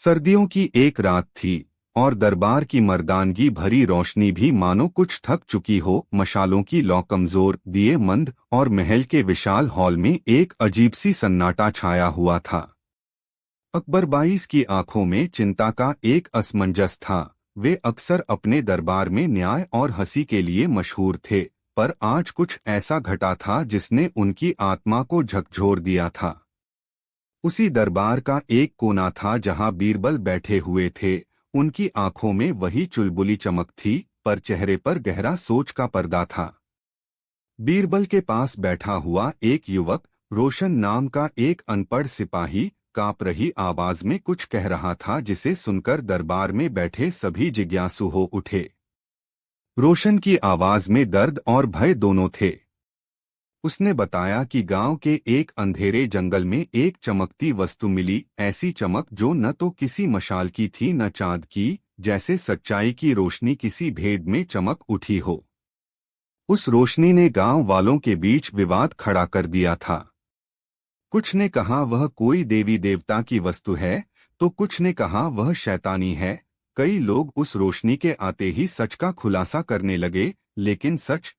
सर्दियों की एक रात थी और दरबार की मर्दानगी भरी रोशनी भी मानो कुछ थक चुकी हो। मशालों की लौ कमजोर, दिए मंद और महल के विशाल हॉल में एक अजीब सी सन्नाटा छाया हुआ था। अकबर बाईस की आंखों में चिंता का एक असमंजस था। वे अक्सर अपने दरबार में न्याय और हंसी के लिए मशहूर थे, पर आज कुछ ऐसा घटा था जिसने उनकी आत्मा को झकझोर दिया था। उसी दरबार का एक कोना था जहां बीरबल बैठे हुए थे। उनकी आंखों में वही चुलबुली चमक थी, पर चेहरे पर गहरा सोच का पर्दा था। बीरबल के पास बैठा हुआ एक युवक, रोशन नाम का एक अनपढ़ सिपाही, कांप रही आवाज में कुछ कह रहा था जिसे सुनकर दरबार में बैठे सभी जिज्ञासु हो उठे। रोशन की आवाज में दर्द और भय दोनों थे। उसने बताया कि गांव के एक अंधेरे जंगल में एक चमकती वस्तु मिली, ऐसी चमक जो न तो किसी मशाल की थी न चांद की, जैसे सच्चाई की रोशनी किसी भेद में चमक उठी हो। उस रोशनी ने गांव वालों के बीच विवाद खड़ा कर दिया था। कुछ ने कहा वह कोई देवी देवता की वस्तु है, तो कुछ ने कहा वह शैतानी है। कई लोग उस रोशनी के आते ही सच का खुलासा करने लगे, लेकिन सच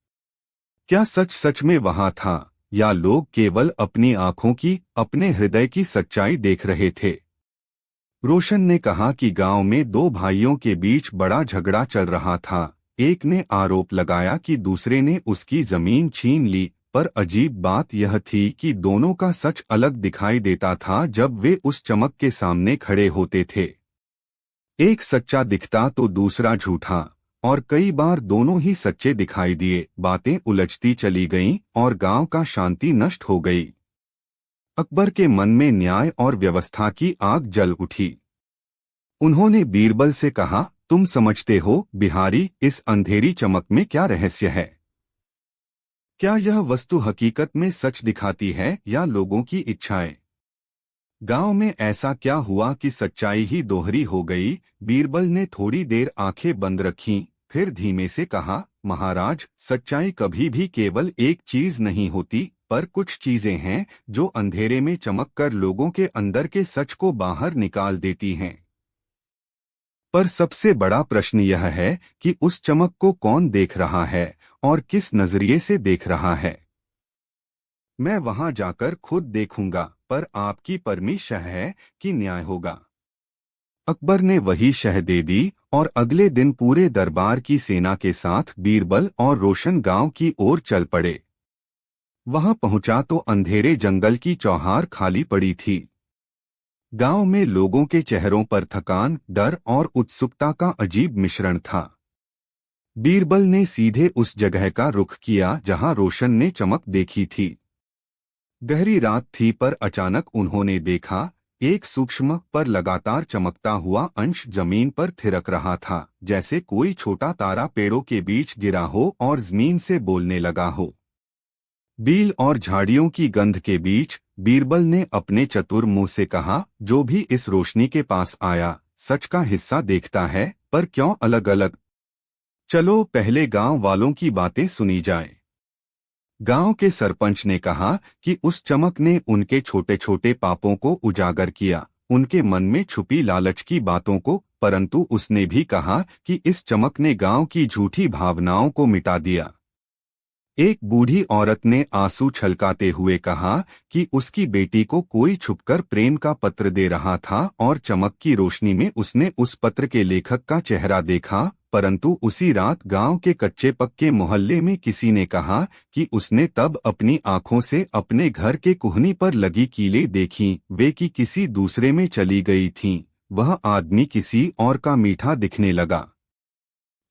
क्या सच सच में वहां था, या लोग केवल अपनी आंखों की, अपने हृदय की सच्चाई देख रहे थे? रोशन ने कहा कि गांव में दो भाइयों के बीच बड़ा झगड़ा चल रहा था। एक ने आरोप लगाया कि दूसरे ने उसकी जमीन छीन ली, पर अजीब बात यह थी कि दोनों का सच अलग दिखाई देता था जब वे उस चमक के सामने खड़े होते थे। एक सच्चा दिखता तो दूसरा झूठा, और कई बार दोनों ही सच्चे दिखाई दिए। बातें उलझती चली गईं और गांव का शांति नष्ट हो गई। अकबर के मन में न्याय और व्यवस्था की आग जल उठी। उन्होंने बीरबल से कहा, तुम समझते हो बिहारी, इस अंधेरी चमक में क्या रहस्य है? क्या यह वस्तु हकीकत में सच दिखाती है या लोगों की इच्छाएं? गांव में ऐसा क्या हुआ कि सच्चाई ही दोहरी हो गई? बीरबल ने थोड़ी देर आंखें बंद रखीं, फिर धीमे से कहा, महाराज, सच्चाई कभी भी केवल एक चीज नहीं होती, पर कुछ चीजें हैं जो अंधेरे में चमककर लोगों के अंदर के सच को बाहर निकाल देती हैं। पर सबसे बड़ा प्रश्न यह है कि उस चमक को कौन देख रहा है और किस नजरिए से देख रहा है। मैं वहां जाकर खुद देखूंगा, पर आपकी परमिशन है कि न्याय होगा। अकबर ने वही शह दे दी और अगले दिन पूरे दरबार की सेना के साथ बीरबल और रोशन गांव की ओर चल पड़े। वहां पहुंचा तो अंधेरे जंगल की चौहार खाली पड़ी थी। गांव में लोगों के चेहरों पर थकान, डर और उत्सुकता का अजीब मिश्रण था। बीरबल ने सीधे उस जगह का रुख किया जहां रोशन ने चमक देखी थी। गहरी रात थी, पर अचानक उन्होंने देखा एक सूक्ष्म पर लगातार चमकता हुआ अंश जमीन पर थिरक रहा था, जैसे कोई छोटा तारा पेड़ों के बीच गिरा हो और जमीन से बोलने लगा हो। बील और झाड़ियों की गंध के बीच बीरबल ने अपने चतुर मुंह से कहा, जो भी इस रोशनी के पास आया सच का हिस्सा देखता है, पर क्यों अलग अलग? चलो पहले गांव वालों की बातें सुनी जाएं। गांव के सरपंच ने कहा कि उस चमक ने उनके छोटे छोटे पापों को उजागर किया, उनके मन में छुपी लालच की बातों को, परंतु उसने भी कहा कि इस चमक ने गांव की झूठी भावनाओं को मिटा दिया। एक बूढ़ी औरत ने आंसू छलकाते हुए कहा कि उसकी बेटी को कोई छुपकर प्रेम का पत्र दे रहा था और चमक की रोशनी में उसने उस पत्र के लेखक का चेहरा देखा। परंतु उसी रात गांव के कच्चे पक्के मोहल्ले में किसी ने कहा कि उसने तब अपनी आंखों से अपने घर के कुहनी पर लगी कीलें देखीं, वे कि किसी दूसरे में चली गई थीं। वह आदमी किसी और का मीठा दिखने लगा।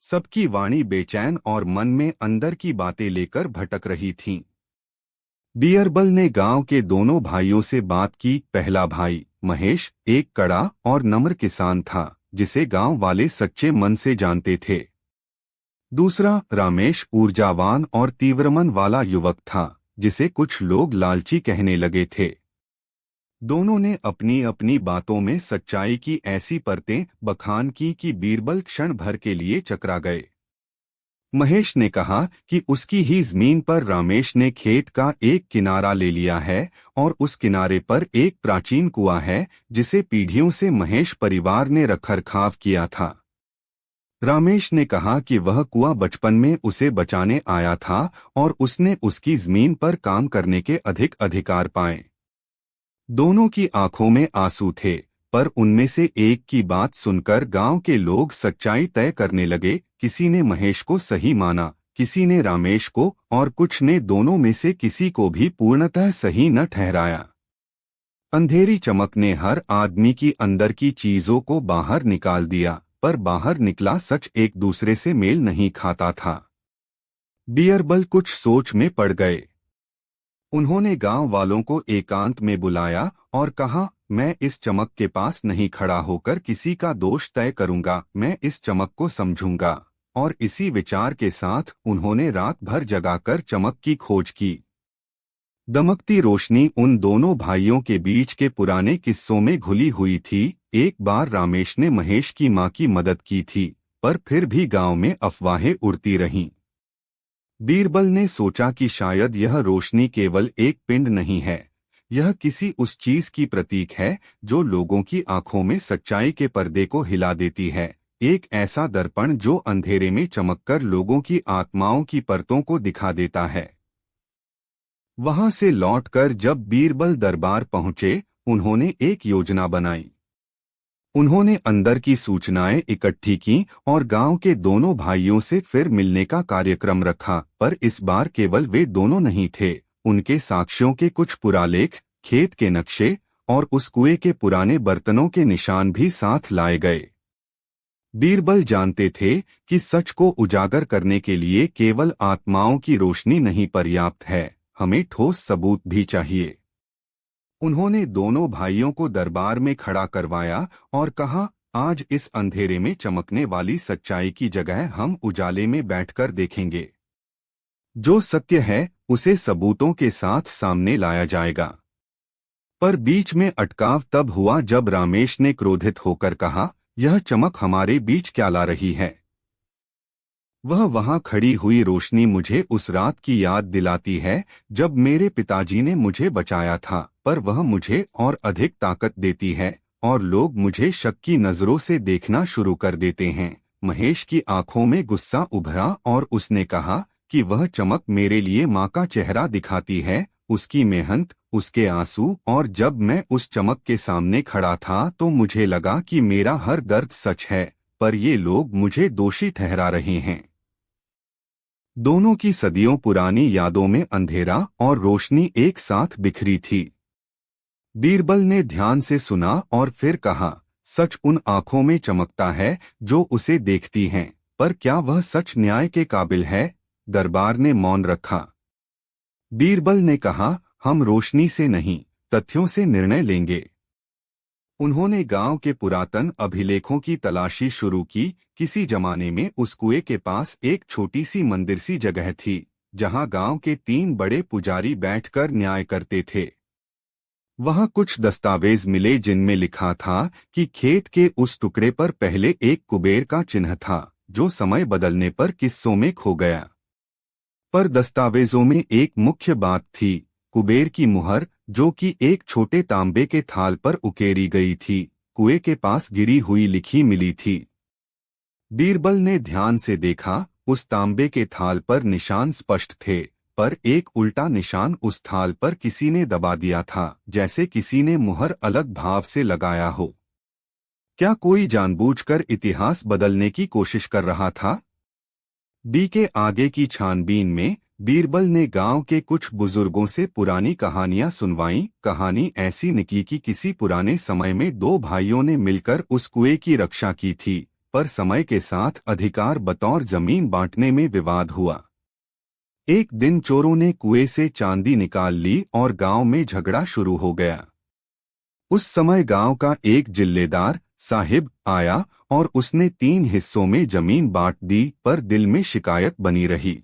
सबकी वाणी बेचैन और मन में अंदर की बातें लेकर भटक रही थीं। बीरबल ने गांव के दोनों भाइयों से बात की। पहला भाई महेश एक कड़ा और नम्र किसान था, जिसे गांव वाले सच्चे मन से जानते थे। दूसरा रामेश ऊर्जावान और तीव्रमन वाला युवक था, जिसे कुछ लोग लालची कहने लगे थे। दोनों ने अपनी अपनी बातों में सच्चाई की ऐसी परतें बखान की कि बीरबल क्षण भर के लिए चकरा गए। महेश ने कहा कि उसकी ही जमीन पर रामेश ने खेत का एक किनारा ले लिया है और उस किनारे पर एक प्राचीन कुआं है जिसे पीढ़ियों से महेश परिवार ने रखरखाव किया था। रामेश ने कहा कि वह कुआं बचपन में उसे बचाने आया था और उसने उसकी जमीन पर काम करने के अधिक अधिकार पाए। दोनों की आंखों में आंसू थे, पर उनमें से एक की बात सुनकर गांव के लोग सच्चाई तय करने लगे। किसी ने महेश को सही माना, किसी ने रामेश को, और कुछ ने दोनों में से किसी को भी पूर्णतः सही न ठहराया। अंधेरी चमक ने हर आदमी की अंदर की चीजों को बाहर निकाल दिया, पर बाहर निकला सच एक दूसरे से मेल नहीं खाता था। बीरबल कुछ सोच में पड़ गए। उन्होंने गांव वालों को एकांत में बुलाया और कहा, मैं इस चमक के पास नहीं खड़ा होकर किसी का दोष तय करूंगा, मैं इस चमक को समझूंगा। और इसी विचार के साथ उन्होंने रात भर जगाकर चमक की खोज की। दमकती रोशनी उन दोनों भाइयों के बीच के पुराने किस्सों में घुली हुई थी। एक बार रामेश ने महेश की मां की मदद की थी, पर फिर भी गांव में अफवाहें उड़ती रहीं। बीरबल ने सोचा कि शायद यह रोशनी केवल एक पिंड नहीं है, यह किसी उस चीज की प्रतीक है जो लोगों की आंखों में सच्चाई के पर्दे को हिला देती है। एक ऐसा दर्पण जो अंधेरे में चमककर लोगों की आत्माओं की परतों को दिखा देता है। वहां से लौटकर जब बीरबल दरबार पहुंचे, उन्होंने एक योजना बनाई। उन्होंने अंदर की सूचनाएं इकट्ठी की और गांव के दोनों भाइयों से फिर मिलने का कार्यक्रम रखा। पर इस बार केवल वे दोनों नहीं थे, उनके साक्ष्यों के कुछ पुरालेख, खेत के नक्शे और उस कुएं के पुराने बर्तनों के निशान भी साथ लाए गए। बीरबल जानते थे कि सच को उजागर करने के लिए केवल आत्माओं की रोशनी नहीं पर्याप्त है, हमें ठोस सबूत भी चाहिए। उन्होंने दोनों भाइयों को दरबार में खड़ा करवाया और कहा, आज इस अंधेरे में चमकने वाली सच्चाई की जगह हम उजाले में बैठकर देखेंगे। जो सत्य है उसे सबूतों के साथ सामने लाया जाएगा। पर बीच में अटकाव तब हुआ जब रामेश ने क्रोधित होकर कहा, यह चमक हमारे बीच क्या ला रही है? वह वहां खड़ी हुई रोशनी मुझे उस रात की याद दिलाती है जब मेरे पिताजी ने मुझे बचाया था, पर वह मुझे और अधिक ताकत देती है और लोग मुझे शक की नजरों से देखना शुरू कर देते हैं। महेश की आंखों में गुस्सा उभरा और उसने कहा कि वह चमक मेरे लिए माँ का चेहरा दिखाती है, उसकी मेहनत, उसके आंसू, और जब मैं उस चमक के सामने खड़ा था तो मुझे लगा कि मेरा हर दर्द सच है, पर ये लोग मुझे दोषी ठहरा रहे हैं। दोनों की सदियों पुरानी यादों में अंधेरा और रोशनी एक साथ बिखरी थी। बीरबल ने ध्यान से सुना और फिर कहा, सच उन आंखों में चमकता है जो उसे देखती हैं, पर क्या वह सच न्याय के काबिल है? दरबार ने मौन रखा। बीरबल ने कहा, हम रोशनी से नहीं, तथ्यों से निर्णय लेंगे। उन्होंने गांव के पुरातन अभिलेखों की तलाशी शुरू की। किसी जमाने में उस कुएं के पास एक छोटी सी मंदिर सी जगह थी, जहां गांव के 3 बड़े पुजारी बैठकर न्याय करते थे। वहां कुछ दस्तावेज मिले जिनमें लिखा था कि खेत के उस टुकड़े पर पहले एक कुबेर का चिन्ह था, जो समय बदलने पर किस्सों में खो गया। पर दस्तावेजों में एक मुख्य बात थी, कुबेर की मुहर, जो कि एक छोटे तांबे के थाल पर उकेरी गई थी, कुएं के पास गिरी हुई लिखी मिली थी। बीरबल ने ध्यान से देखा, उस तांबे के थाल पर निशान स्पष्ट थे, पर एक उल्टा निशान उस थाल पर किसी ने दबा दिया था, जैसे किसी ने मुहर अलग भाव से लगाया हो। क्या कोई जानबूझकर इतिहास बदलने की कोशिश कर रहा था? बी के आगे की छानबीन में बीरबल ने गांव के कुछ बुजुर्गों से पुरानी कहानियां सुनवाईं। कहानी ऐसी निकली कि किसी पुराने समय में 2 भाइयों ने मिलकर उस कुएं की रक्षा की थी, पर समय के साथ अधिकार बतौर जमीन बांटने में विवाद हुआ। एक दिन चोरों ने कुएं से चांदी निकाल ली और गांव में झगड़ा शुरू हो गया। उस समय गांव का एक जिल्लेदार साहिब आया और उसने 3 हिस्सों में जमीन बांट दी, पर दिल में शिकायत बनी रही।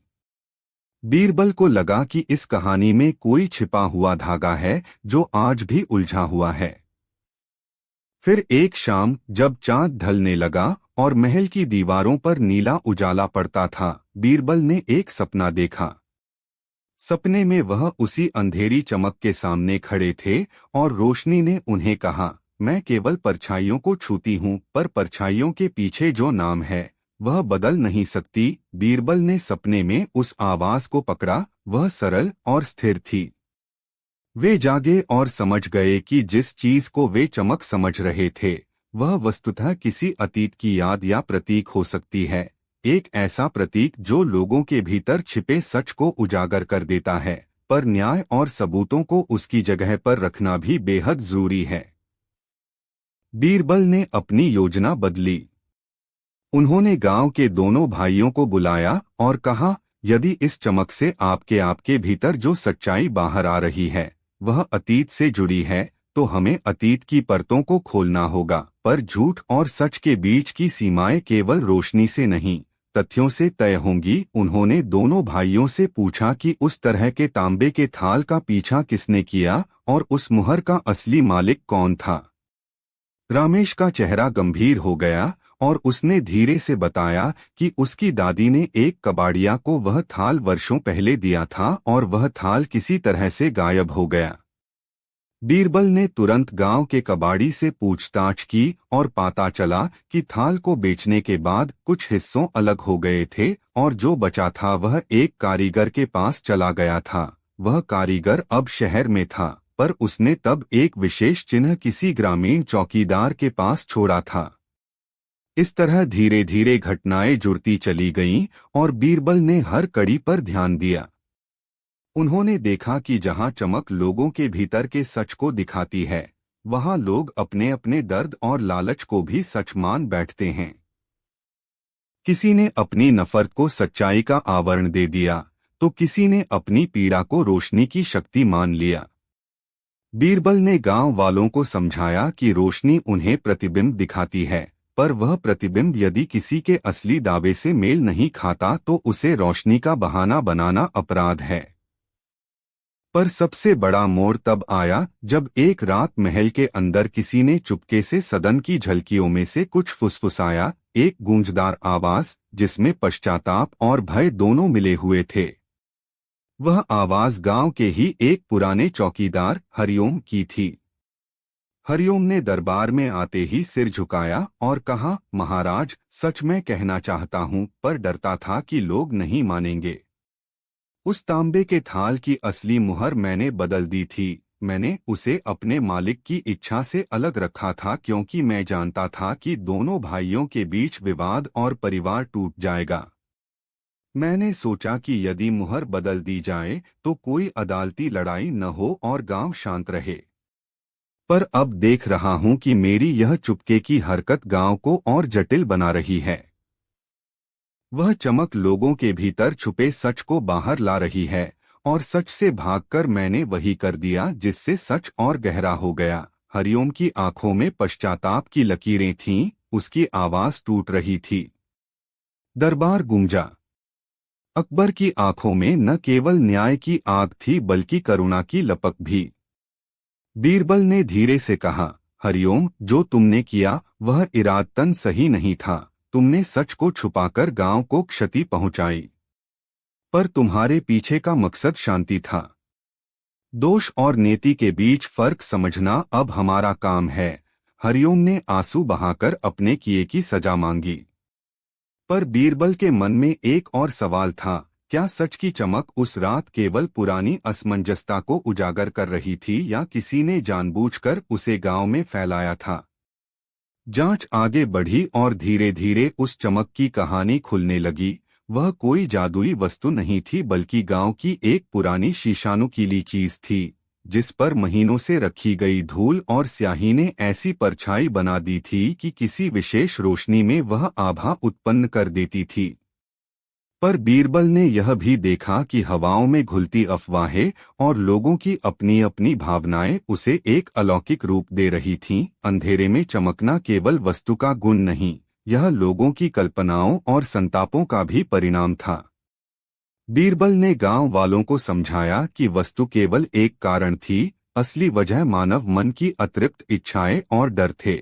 बीरबल को लगा कि इस कहानी में कोई छिपा हुआ धागा है जो आज भी उलझा हुआ है। फिर एक शाम जब चांद ढलने लगा और महल की दीवारों पर नीला उजाला पड़ता था, बीरबल ने एक सपना देखा। सपने में वह उसी अंधेरी चमक के सामने खड़े थे और रोशनी ने उन्हें कहा, मैं केवल परछाइयों को छूती हूँ, पर परछाइयों के पीछे जो नाम है वह बदल नहीं सकती। बीरबल ने सपने में उस आवाज को पकड़ा, वह सरल और स्थिर थी। वे जागे और समझ गए कि जिस चीज को वे चमक समझ रहे थे वह वस्तुतः किसी अतीत की याद या प्रतीक हो सकती है, एक ऐसा प्रतीक जो लोगों के भीतर छिपे सच को उजागर कर देता है, पर न्याय और सबूतों को उसकी जगह पर रखना भी बेहद जरूरी है। बीरबल ने अपनी योजना बदली। उन्होंने गांव के दोनों भाइयों को बुलाया और कहा, यदि इस चमक से आपके भीतर जो सच्चाई बाहर आ रही है वह अतीत से जुड़ी है, तो हमें अतीत की परतों को खोलना होगा, पर झूठ और सच के बीच की सीमाएं केवल रोशनी से नहीं, तथ्यों से तय होंगी। उन्होंने दोनों भाइयों से पूछा कि उस तरह के तांबे के थाल का पीछा किसने किया और उस मुहर का असली मालिक कौन था। रमेश का चेहरा गंभीर हो गया और उसने धीरे से बताया कि उसकी दादी ने एक कबाड़िया को वह थाल वर्षों पहले दिया था और वह थाल किसी तरह से गायब हो गया। बीरबल ने तुरंत गांव के कबाड़ी से पूछताछ की और पता चला कि थाल को बेचने के बाद कुछ हिस्सों अलग हो गए थे और जो बचा था वह एक कारीगर के पास चला गया था। वह कारीगर अब शहर में था, पर उसने तब एक विशेष चिन्ह किसी ग्रामीण चौकीदार के पास छोड़ा था। इस तरह धीरे धीरे घटनाएं जुड़ती चली गईं और बीरबल ने हर कड़ी पर ध्यान दिया। उन्होंने देखा कि जहां चमक लोगों के भीतर के सच को दिखाती है वहां लोग अपने अपने दर्द और लालच को भी सच मान बैठते हैं। किसी ने अपनी नफरत को सच्चाई का आवरण दे दिया तो किसी ने अपनी पीड़ा को रोशनी की शक्ति मान लिया। बीरबल ने गांव वालों को समझाया कि रोशनी उन्हें प्रतिबिंब दिखाती है, पर वह प्रतिबिंब यदि किसी के असली दावे से मेल नहीं खाता तो उसे रोशनी का बहाना बनाना अपराध है। पर सबसे बड़ा मोड़ तब आया जब एक रात महल के अंदर किसी ने चुपके से सदन की झलकियों में से कुछ फुसफुसाया, एक गूंजदार आवाज जिसमें पश्चाताप और भय दोनों मिले हुए थे। वह आवाज गांव के ही एक पुराने चौकीदार हरिओम की थी। हरिओम ने दरबार में आते ही सिर झुकाया और कहा, महाराज, सच में कहना चाहता हूं, पर डरता था कि लोग नहीं मानेंगे। उस तांबे के थाल की असली मुहर मैंने बदल दी थी। मैंने उसे अपने मालिक की इच्छा से अलग रखा था क्योंकि मैं जानता था कि दोनों भाइयों के बीच विवाद और परिवार टूट जाएगा। मैंने सोचा कि यदि मुहर बदल दी जाए तो कोई अदालती लड़ाई न हो और गांव शांत रहे। पर अब देख रहा हूं कि मेरी यह चुपके की हरकत गांव को और जटिल बना रही है। वह चमक लोगों के भीतर छुपे सच को बाहर ला रही है और सच से भागकर मैंने वही कर दिया जिससे सच और गहरा हो गया। हरिओम की आंखों में पश्चाताप की लकीरें थीं, उसकी आवाज टूट रही थी। दरबार गूंजा। अकबर की आंखों में न केवल न्याय की आग थी बल्कि करुणा की लपक भी। बीरबल ने धीरे से कहा, हरिओम, जो तुमने किया वह इरादतन सही नहीं था। तुमने सच को छुपाकर गांव को क्षति पहुंचाई, पर तुम्हारे पीछे का मकसद शांति था। दोष और नेति के बीच फर्क समझना अब हमारा काम है। हरिओम ने आंसू बहाकर अपने किए की सजा मांगी। पर बीरबल के मन में एक और सवाल था, क्या सच की चमक उस रात केवल पुरानी असमंजसता को उजागर कर रही थी या किसी ने जानबूझकर उसे गांव में फैलाया था। जांच आगे बढ़ी और धीरे धीरे उस चमक की कहानी खुलने लगी। वह कोई जादुई वस्तु नहीं थी बल्कि गांव की एक पुरानी शीशानुकीली चीज थी जिस पर महीनों से रखी गई धूल और स्याही ने ऐसी परछाई बना दी थी कि किसी विशेष रोशनी में वह आभा उत्पन्न कर देती थी। पर बीरबल ने यह भी देखा कि हवाओं में घुलती अफवाहें और लोगों की अपनी अपनी भावनाएं उसे एक अलौकिक रूप दे रही थीं। अंधेरे में चमकना केवल वस्तु का गुण नहीं, यह लोगों की कल्पनाओं और संतापों का भी परिणाम था। बीरबल ने गांव वालों को समझाया कि वस्तु केवल एक कारण थी, असली वजह मानव मन की अतृप्त इच्छाएं और डर थे।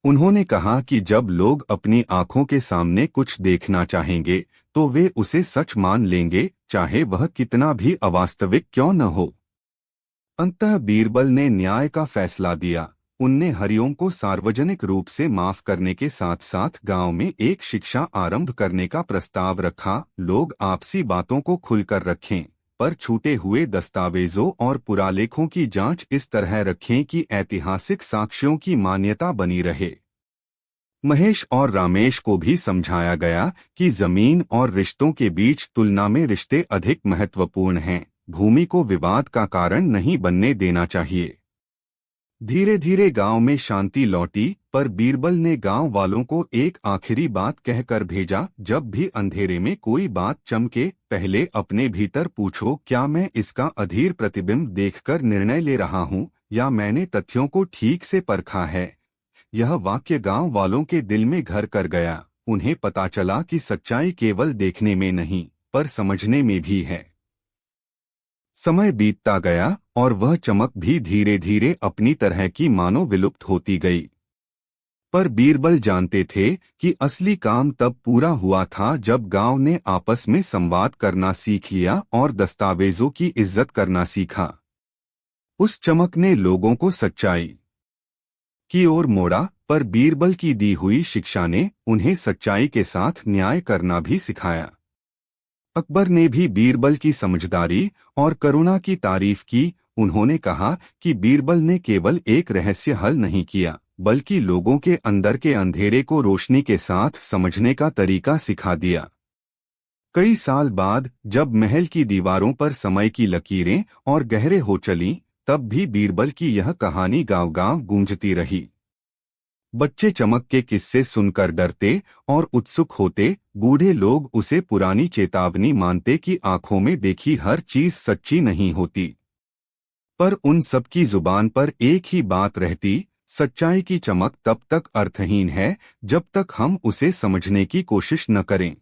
उन्होंने कहा कि जब लोग अपनी आंखों के सामने कुछ देखना चाहेंगे तो वे उसे सच मान लेंगे, चाहे वह कितना भी अवास्तविक क्यों न हो। अंततः बीरबल ने न्याय का फैसला दिया। उनने हरिओम को सार्वजनिक रूप से माफ करने के साथ साथ गांव में एक शिक्षा आरंभ करने का प्रस्ताव रखा। लोग आपसी बातों को खुलकर रखें, पर छूटे हुए दस्तावेजों और पुरालेखों की जांच इस तरह रखें कि ऐतिहासिक साक्ष्यों की मान्यता बनी रहे। महेश और रामेश को भी समझाया गया कि जमीन और रिश्तों के बीच तुलना में रिश्ते अधिक महत्वपूर्ण हैं। भूमि को विवाद का कारण नहीं बनने देना चाहिए। धीरे धीरे गांव में शांति लौटी, पर बीरबल ने गांव वालों को एक आखिरी बात कहकर भेजा, जब भी अंधेरे में कोई बात चमके, पहले अपने भीतर पूछो, क्या मैं इसका अधीर प्रतिबिंब देखकर निर्णय ले रहा हूं, या मैंने तथ्यों को ठीक से परखा है। यह वाक्य गांव वालों के दिल में घर कर गया। उन्हें पता चला कि सच्चाई केवल देखने में नहीं, पर समझने में भी है। समय बीतता गया और वह चमक भी धीरे धीरे अपनी तरह की मानो विलुप्त होती गई। पर बीरबल जानते थे कि असली काम तब पूरा हुआ था जब गांव ने आपस में संवाद करना सीख लिया और दस्तावेजों की इज्जत करना सीखा। उस चमक ने लोगों को सच्चाई की ओर मोड़ा, पर बीरबल की दी हुई शिक्षा ने उन्हें सच्चाई के साथ न्याय करना भी सिखाया। अकबर ने भी बीरबल की समझदारी और करुणा की तारीफ की। उन्होंने कहा कि बीरबल ने केवल एक रहस्य हल नहीं किया, बल्कि लोगों के अंदर के अंधेरे को रोशनी के साथ समझने का तरीका सिखा दिया। कई साल बाद जब महल की दीवारों पर समय की लकीरें और गहरे हो चलीं, तब भी बीरबल की यह कहानी गांव-गांव गूंजती रही। बच्चे चमक के किस्से सुनकर डरते और उत्सुक होते, बूढ़े लोग उसे पुरानी चेतावनी मानते कि आंखों में देखी हर चीज सच्ची नहीं होती। पर उन सब की जुबान पर एक ही बात रहती, सच्चाई की चमक तब तक अर्थहीन है जब तक हम उसे समझने की कोशिश न करें।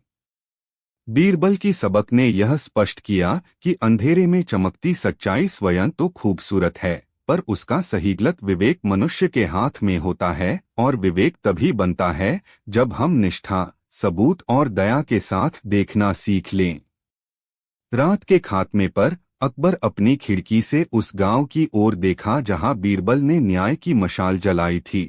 बीरबल की सबक ने यह स्पष्ट किया कि अंधेरे में चमकती सच्चाई स्वयं तो खूबसूरत है, पर उसका सही गलत विवेक मनुष्य के हाथ में होता है, और विवेक तभी बनता है जब हम निष्ठा, सबूत और दया के साथ देखना सीख लें। रात के खात्मे पर अकबर अपनी खिड़की से उस गांव की ओर देखा जहां बीरबल ने न्याय की मशाल जलाई थी।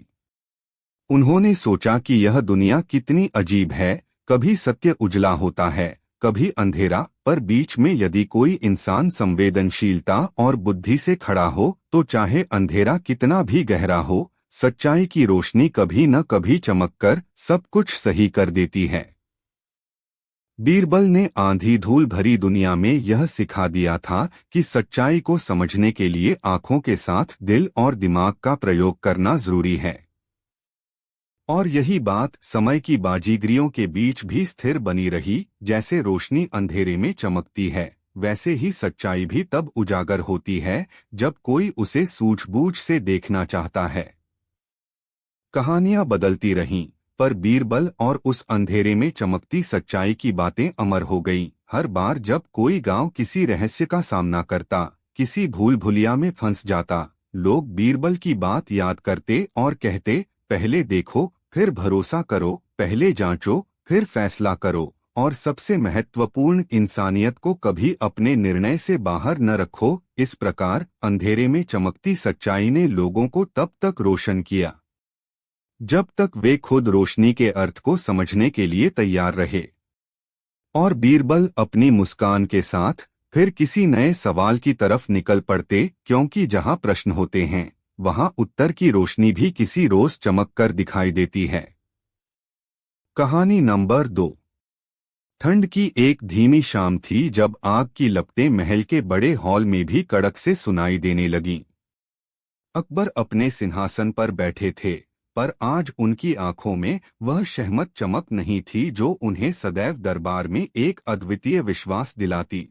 उन्होंने सोचा कि यह दुनिया कितनी अजीब है, कभी सत्य उजला होता है, कभी अंधेरा, पर बीच में यदि कोई इंसान संवेदनशीलता और बुद्धि से खड़ा हो तो चाहे अंधेरा कितना भी गहरा हो, सच्चाई की रोशनी कभी न कभी चमककर सब कुछ सही कर देती है। बीरबल ने आंधी धूल भरी दुनिया में यह सिखा दिया था कि सच्चाई को समझने के लिए आंखों के साथ दिल और दिमाग का प्रयोग करना जरूरी है। और यही बात समय की बाजीगरियों के बीच भी स्थिर बनी रही। जैसे रोशनी अंधेरे में चमकती है, वैसे ही सच्चाई भी तब उजागर होती है जब कोई उसे सूझबूझ से देखना चाहता है। कहानियां बदलती रहीं, पर बीरबल और उस अंधेरे में चमकती सच्चाई की बातें अमर हो गईं। हर बार जब कोई गांव किसी रहस्य का सामना करता, किसी भूल भुलिया में फंस जाता, लोग बीरबल की बात याद करते और कहते, पहले देखो फिर भरोसा करो, पहले जांचो फिर फैसला करो, और सबसे महत्वपूर्ण, इंसानियत को कभी अपने निर्णय से बाहर न रखो। इस प्रकार अंधेरे में चमकती सच्चाई ने लोगों को तब तक रोशन किया जब तक वे खुद रोशनी के अर्थ को समझने के लिए तैयार रहे। और बीरबल अपनी मुस्कान के साथ फिर किसी नए सवाल की तरफ निकल पड़ते, क्योंकि जहां प्रश्न होते हैं वहां उत्तर की रोशनी भी किसी रोज चमक कर दिखाई देती है। कहानी नंबर 2। ठंड की एक धीमी शाम थी जब आग की लपटें महल के बड़े हॉल में भी कड़क से सुनाई देने लगीं। अकबर अपने सिंहासन पर बैठे थे, पर आज उनकी आंखों में वह शहमत चमक नहीं थी जो उन्हें सदैव दरबार में एक अद्वितीय विश्वास दिलाती।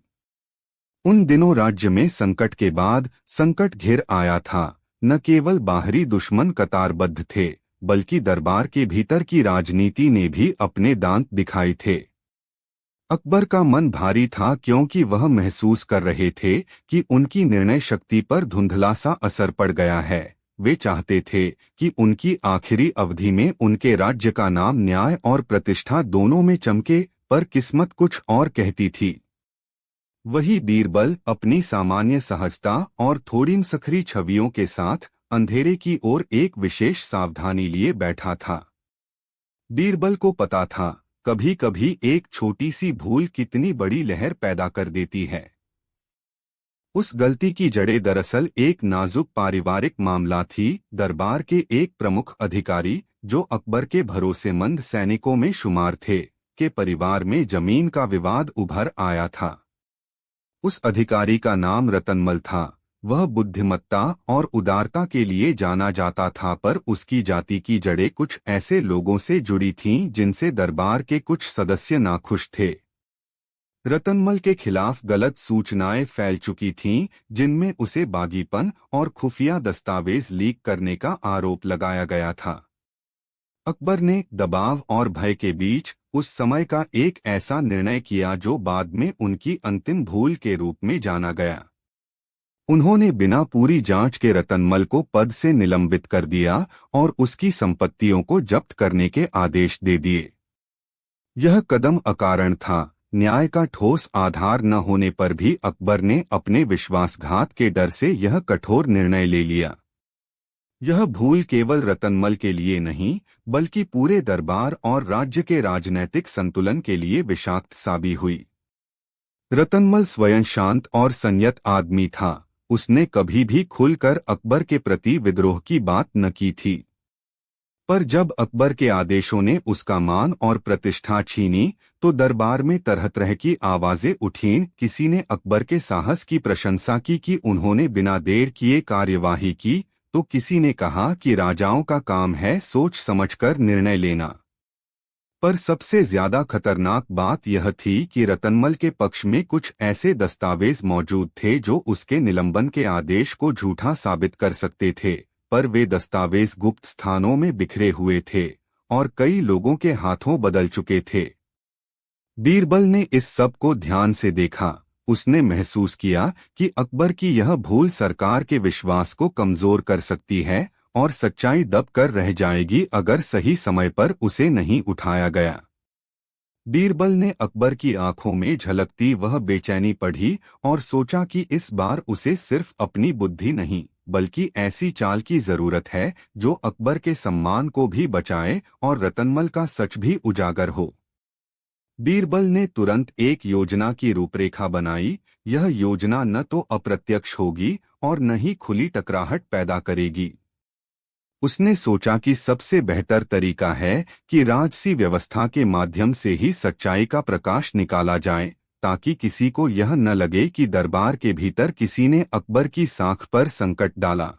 उन दिनों राज्य में संकट के बाद संकट घिर आया था। न केवल बाहरी दुश्मन कतारबद्ध थे, बल्कि दरबार के भीतर की राजनीति ने भी अपने दांत दिखाए थे। अकबर का मन भारी था, क्योंकि वह महसूस कर रहे थे कि उनकी निर्णय शक्ति पर धुंधला सा असर पड़ गया है। वे चाहते थे कि उनकी आखिरी अवधि में उनके राज्य का नाम, न्याय और प्रतिष्ठा दोनों में चमके, पर किस्मत कुछ और कहती थी। वही बीरबल अपनी सामान्य सहजता और थोड़ी सखरी छवियों के साथ अंधेरे की ओर एक विशेष सावधानी लिए बैठा था। बीरबल को पता था, कभी कभी एक छोटी सी भूल कितनी बड़ी लहर पैदा कर देती है। उस गलती की जड़ें दरअसल एक नाजुक पारिवारिक मामला थी। दरबार के एक प्रमुख अधिकारी, जो अकबर के भरोसेमंद सैनिकों में शुमार थे, के परिवार में जमीन का विवाद उभर आया था। उस अधिकारी का नाम रतनमल था। वह बुद्धिमत्ता और उदारता के लिए जाना जाता था, पर उसकी जाति की जड़ें कुछ ऐसे लोगों से जुड़ी थीं जिनसे दरबार के कुछ सदस्य नाखुश थे। रतनमल के खिलाफ गलत सूचनाएं फैल चुकी थीं, जिनमें उसे बागीपन और खुफिया दस्तावेज लीक करने का आरोप लगाया गया था। अकबर ने दबाव और भय के बीच उस समय का एक ऐसा निर्णय किया जो बाद में उनकी अंतिम भूल के रूप में जाना गया। उन्होंने बिना पूरी जांच के रतनमल को पद से निलंबित कर दिया और उसकी संपत्तियों को जब्त करने के आदेश दे दिए। यह कदम अकारण था। न्याय का ठोस आधार न होने पर भी अकबर ने अपने विश्वासघात के डर से यह कठोर निर्णय ले लिया। यह भूल केवल रतनमल के लिए नहीं, बल्कि पूरे दरबार और राज्य के राजनैतिक संतुलन के लिए विषाक्त साबित हुई। रतनमल स्वयं शांत और संयत आदमी था। उसने कभी भी खुलकर अकबर के प्रति विद्रोह की बात न की थी। पर जब अकबर के आदेशों ने उसका मान और प्रतिष्ठा छीनी, तो दरबार में तरह तरह की आवाजें उठीं। किसी ने अकबर के साहस की प्रशंसा की कि उन्होंने बिना देर किए कार्यवाही की, तो किसी ने कहा कि राजाओं का काम है सोच समझकर निर्णय लेना। पर सबसे ज्यादा खतरनाक बात यह थी कि रतनमल के पक्ष में कुछ ऐसे दस्तावेज मौजूद थे जो उसके निलंबन के आदेश को झूठा साबित कर सकते थे, पर वे दस्तावेज गुप्त स्थानों में बिखरे हुए थे और कई लोगों के हाथों बदल चुके थे। बीरबल ने इस सब को ध्यान से देखा। उसने महसूस किया कि अकबर की यह भूल सरकार के विश्वास को कमजोर कर सकती है और सच्चाई दब कर रह जाएगी अगर सही समय पर उसे नहीं उठाया गया। बीरबल ने अकबर की आंखों में झलकती वह बेचैनी पढ़ी और सोचा कि इस बार उसे सिर्फ अपनी बुद्धि नहीं, बल्कि ऐसी चाल की जरूरत है जो अकबर के सम्मान को भी बचाए और रतनमल का सच भी उजागर हो। बीरबल ने तुरंत एक योजना की रूपरेखा बनाई। यह योजना न तो अप्रत्यक्ष होगी और न ही खुली टकराहट पैदा करेगी। उसने सोचा कि सबसे बेहतर तरीका है कि राजसी व्यवस्था के माध्यम से ही सच्चाई का प्रकाश निकाला जाए, ताकि किसी को यह न लगे कि दरबार के भीतर किसी ने अकबर की साख पर संकट डाला।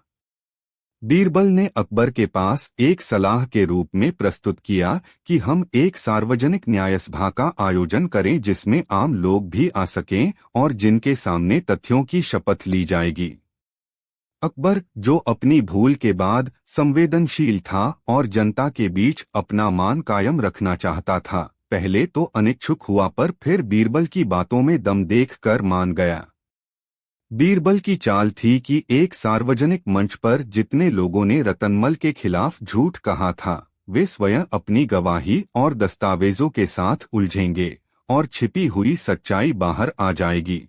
बीरबल ने अकबर के पास एक सलाह के रूप में प्रस्तुत किया कि हम एक सार्वजनिक न्यायसभा का आयोजन करें जिसमें आम लोग भी आ सकें और जिनके सामने तथ्यों की शपथ ली जाएगी। अकबर, जो अपनी भूल के बाद संवेदनशील था और जनता के बीच अपना मान कायम रखना चाहता था, पहले तो अनिच्छुक हुआ पर फिर बीरबल की बातों में दम देखकर मान गया। बीरबल की चाल थी कि एक सार्वजनिक मंच पर जितने लोगों ने रतनमल के खिलाफ झूठ कहा था, वे स्वयं अपनी गवाही और दस्तावेजों के साथ उलझेंगे और छिपी हुई सच्चाई बाहर आ जाएगी।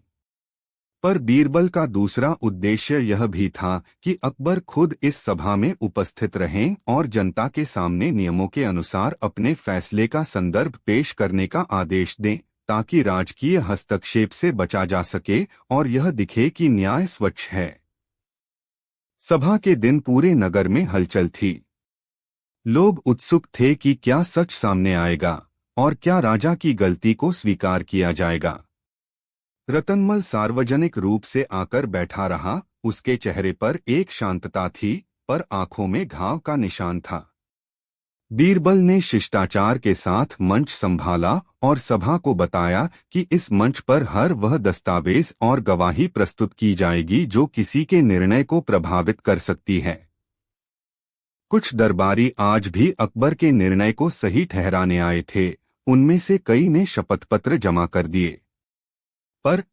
पर बीरबल का दूसरा उद्देश्य यह भी था कि अकबर खुद इस सभा में उपस्थित रहें और जनता के सामने नियमों के अनुसार अपने फैसले का संदर्भ पेश करने का आदेश दें, ताकि राजकीय हस्तक्षेप से बचा जा सके और यह दिखे कि न्याय स्वच्छ है। सभा के दिन पूरे नगर में हलचल थी। लोग उत्सुक थे कि क्या सच सामने आएगा और क्या राजा की गलती को स्वीकार किया जाएगा। रतनमल सार्वजनिक रूप से आकर बैठा रहा। उसके चेहरे पर एक शांतता थी, पर आंखों में घाव का निशान था। बीरबल ने शिष्टाचार के साथ मंच संभाला और सभा को बताया कि इस मंच पर हर वह दस्तावेज और गवाही प्रस्तुत की जाएगी जो किसी के निर्णय को प्रभावित कर सकती है। कुछ दरबारी आज भी अकबर के निर्णय को सही ठहराने आए थे। उनमें से कई ने शपथ पत्र जमा कर दिए। पर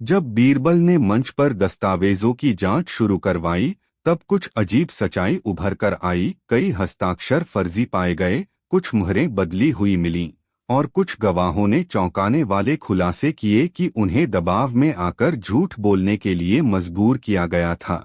जब बीरबल ने मंच पर दस्तावेजों की जांच शुरू करवाई, तब कुछ अजीब सच्चाई उभर कर आई। कई हस्ताक्षर फर्जी पाए गए, कुछ मुहरें बदली हुई मिलीं और कुछ गवाहों ने चौंकाने वाले खुलासे किए कि उन्हें दबाव में आकर झूठ बोलने के लिए मजबूर किया गया था।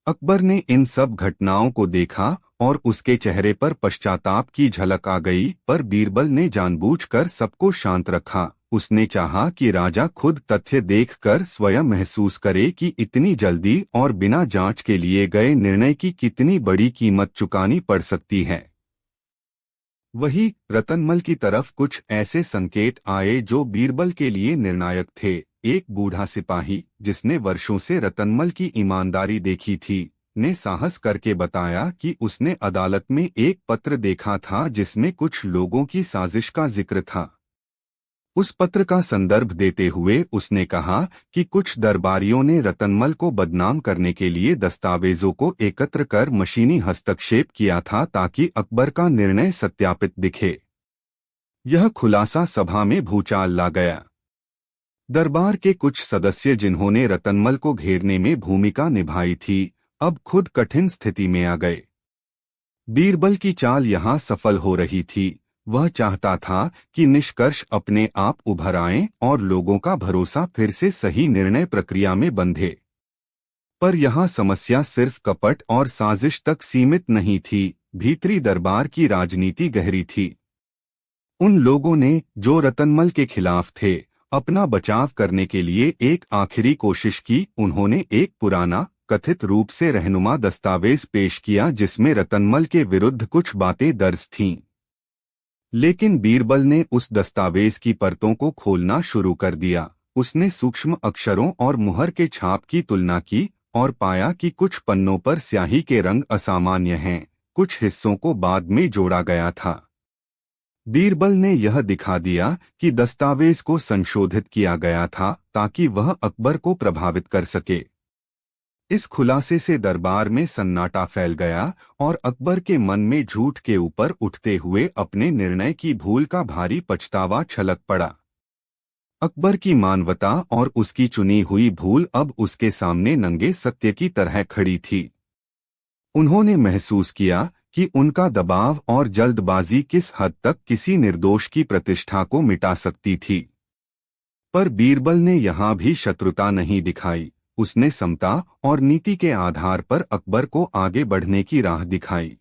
अकबर ने इन सब घटनाओं को देखा और उसके चेहरे पर पश्चाताप की झलक आ गई, पर बीरबल ने जानबूझकर सबको शांत रखा। उसने चाहा कि राजा खुद तथ्य देखकर स्वयं महसूस करे कि इतनी जल्दी और बिना जांच के लिए गए निर्णय की कितनी बड़ी कीमत चुकानी पड़ सकती है। वही रतनमल की तरफ कुछ ऐसे संकेत आए जो बीरबल के लिए निर्णायक थे। एक बूढ़ा सिपाही, जिसने वर्षों से रतनमल की ईमानदारी देखी थी, ने साहस करके बताया कि उसने अदालत में एक पत्र देखा था जिसमें कुछ लोगों की साजिश का जिक्र था। उस पत्र का संदर्भ देते हुए उसने कहा कि कुछ दरबारियों ने रतनमल को बदनाम करने के लिए दस्तावेजों को एकत्र कर मशीनी हस्तक्षेप किया था ताकि अकबर का निर्णय सत्यापित दिखे। यह खुलासा सभा में भूचाल ला गया। दरबार के कुछ सदस्य, जिन्होंने रतनमल को घेरने में भूमिका निभाई थी, अब खुद कठिन स्थिति में आ गए। बीरबल की चाल यहाँ सफल हो रही थी। वह चाहता था कि निष्कर्ष अपने आप उभर आएं और लोगों का भरोसा फिर से सही निर्णय प्रक्रिया में बंधे। पर यहाँ समस्या सिर्फ कपट और साजिश तक सीमित नहीं थी, भीतरी दरबार की राजनीति गहरी थी। उन लोगों ने, जो रतनमल के खिलाफ थे, अपना बचाव करने के लिए एक आखिरी कोशिश की। उन्होंने एक पुराना, कथित रूप से रहनुमा दस्तावेज पेश किया जिसमें रतनमल के विरुद्ध कुछ बातें दर्ज थीं। लेकिन बीरबल ने उस दस्तावेज की परतों को खोलना शुरू कर दिया। उसने सूक्ष्म अक्षरों और मुहर के छाप की तुलना की और पाया कि कुछ पन्नों पर स्याही के रंग असामान्य हैं, कुछ हिस्सों को बाद में जोड़ा गया था। बीरबल ने यह दिखा दिया कि दस्तावेज को संशोधित किया गया था ताकि वह अकबर को प्रभावित कर सके। इस खुलासे से दरबार में सन्नाटा फैल गया और अकबर के मन में झूठ के ऊपर उठते हुए अपने निर्णय की भूल का भारी पछतावा छलक पड़ा। अकबर की मानवता और उसकी चुनी हुई भूल अब उसके सामने नंगे सत्य की तरह खड़ी थी। उन्होंने महसूस किया कि उनका दबाव और जल्दबाजी किस हद तक किसी निर्दोष की प्रतिष्ठा को मिटा सकती थी। पर बीरबल ने यहाँ भी शत्रुता नहीं दिखाई। उसने समता और नीति के आधार पर अकबर को आगे बढ़ने की राह दिखाई।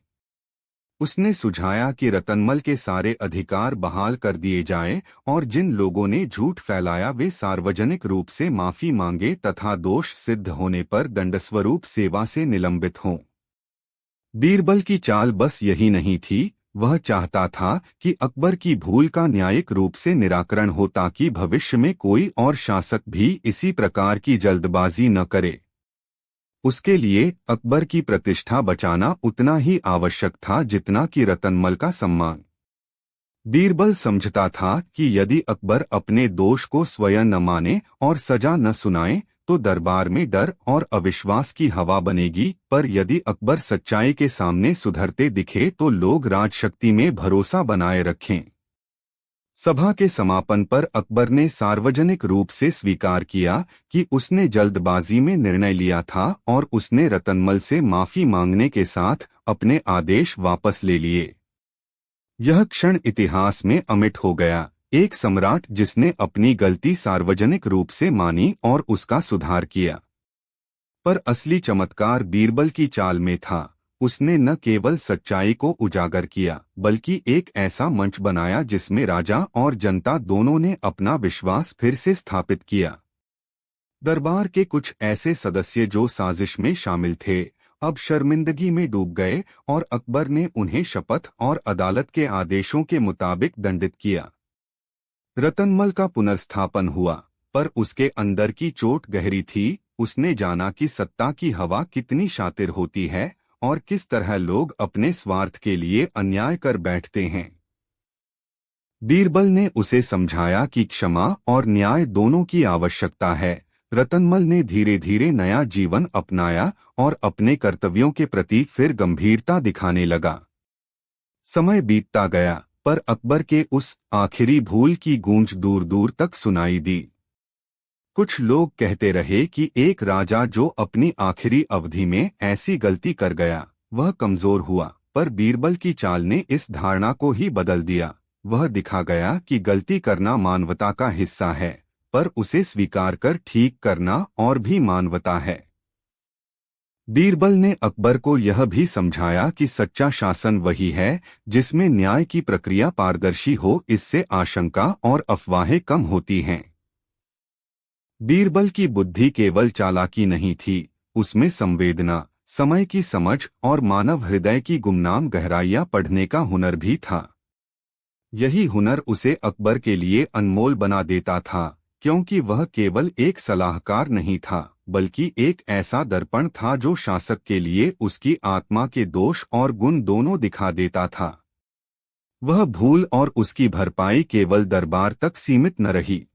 उसने सुझाया कि रतनमल के सारे अधिकार बहाल कर दिए जाएं और जिन लोगों ने झूठ फैलाया वे सार्वजनिक रूप से माफी मांगे तथा दोष सिद्ध होने पर दंडस्वरूप सेवा से निलंबित हों। बीरबल की चाल बस यही नहीं थी, वह चाहता था कि अकबर की भूल का न्यायिक रूप से निराकरण हो ताकि भविष्य में कोई और शासक भी इसी प्रकार की जल्दबाजी न करे। उसके लिए अकबर की प्रतिष्ठा बचाना उतना ही आवश्यक था जितना कि रतनमल का सम्मान। बीरबल समझता था कि यदि अकबर अपने दोष को स्वयं न माने और सजा न सुनाए तो दरबार में डर और अविश्वास की हवा बनेगी, पर यदि अकबर सच्चाई के सामने सुधरते दिखे तो लोग राजशक्ति में भरोसा बनाए रखें। सभा के समापन पर अकबर ने सार्वजनिक रूप से स्वीकार किया कि उसने जल्दबाजी में निर्णय लिया था और उसने रतनमल से माफी मांगने के साथ अपने आदेश वापस ले लिए। यह क्षण इतिहास में अमिट हो गया, एक सम्राट जिसने अपनी गलती सार्वजनिक रूप से मानी और उसका सुधार किया। पर असली चमत्कार बीरबल की चाल में था। उसने न केवल सच्चाई को उजागर किया बल्कि एक ऐसा मंच बनाया जिसमें राजा और जनता दोनों ने अपना विश्वास फिर से स्थापित किया। दरबार के कुछ ऐसे सदस्य जो साजिश में शामिल थे अब शर्मिंदगी में डूब गए और अकबर ने उन्हें शपथ और अदालत के आदेशों के मुताबिक दंडित किया। रतनमल का पुनर्स्थापन हुआ, पर उसके अंदर की चोट गहरी थी। उसने जाना कि सत्ता की हवा कितनी शातिर होती है और किस तरह लोग अपने स्वार्थ के लिए अन्याय कर बैठते हैं। बीरबल ने उसे समझाया कि क्षमा और न्याय दोनों की आवश्यकता है। रतनमल ने धीरे धीरे नया जीवन अपनाया और अपने कर्तव्यों के प्रति फिर गंभीरता दिखाने लगा। समय बीतता गया, पर अकबर के उस आखिरी भूल की गूंज दूर दूर तक सुनाई दी। कुछ लोग कहते रहे कि एक राजा जो अपनी आखिरी अवधि में ऐसी गलती कर गया वह कमजोर हुआ, पर बीरबल की चाल ने इस धारणा को ही बदल दिया। वह दिखा गया कि गलती करना मानवता का हिस्सा है, पर उसे स्वीकार कर ठीक करना और भी मानवता है। बीरबल ने अकबर को यह भी समझाया कि सच्चा शासन वही है जिसमें न्याय की प्रक्रिया पारदर्शी हो, इससे आशंका और अफवाहें कम होती हैं। बीरबल की बुद्धि केवल चालाकी नहीं थी, उसमें संवेदना, समय की समझ और मानव हृदय की गुमनाम गहराइयां पढ़ने का हुनर भी था। यही हुनर उसे अकबर के लिए अनमोल बना देता था, क्योंकि वह केवल एक सलाहकार नहीं था, बल्कि एक ऐसा दर्पण था जो शासक के लिए उसकी आत्मा के दोष और गुण दोनों दिखा देता था। वह भूल और उसकी भरपाई केवल दरबार तक सीमित न रही।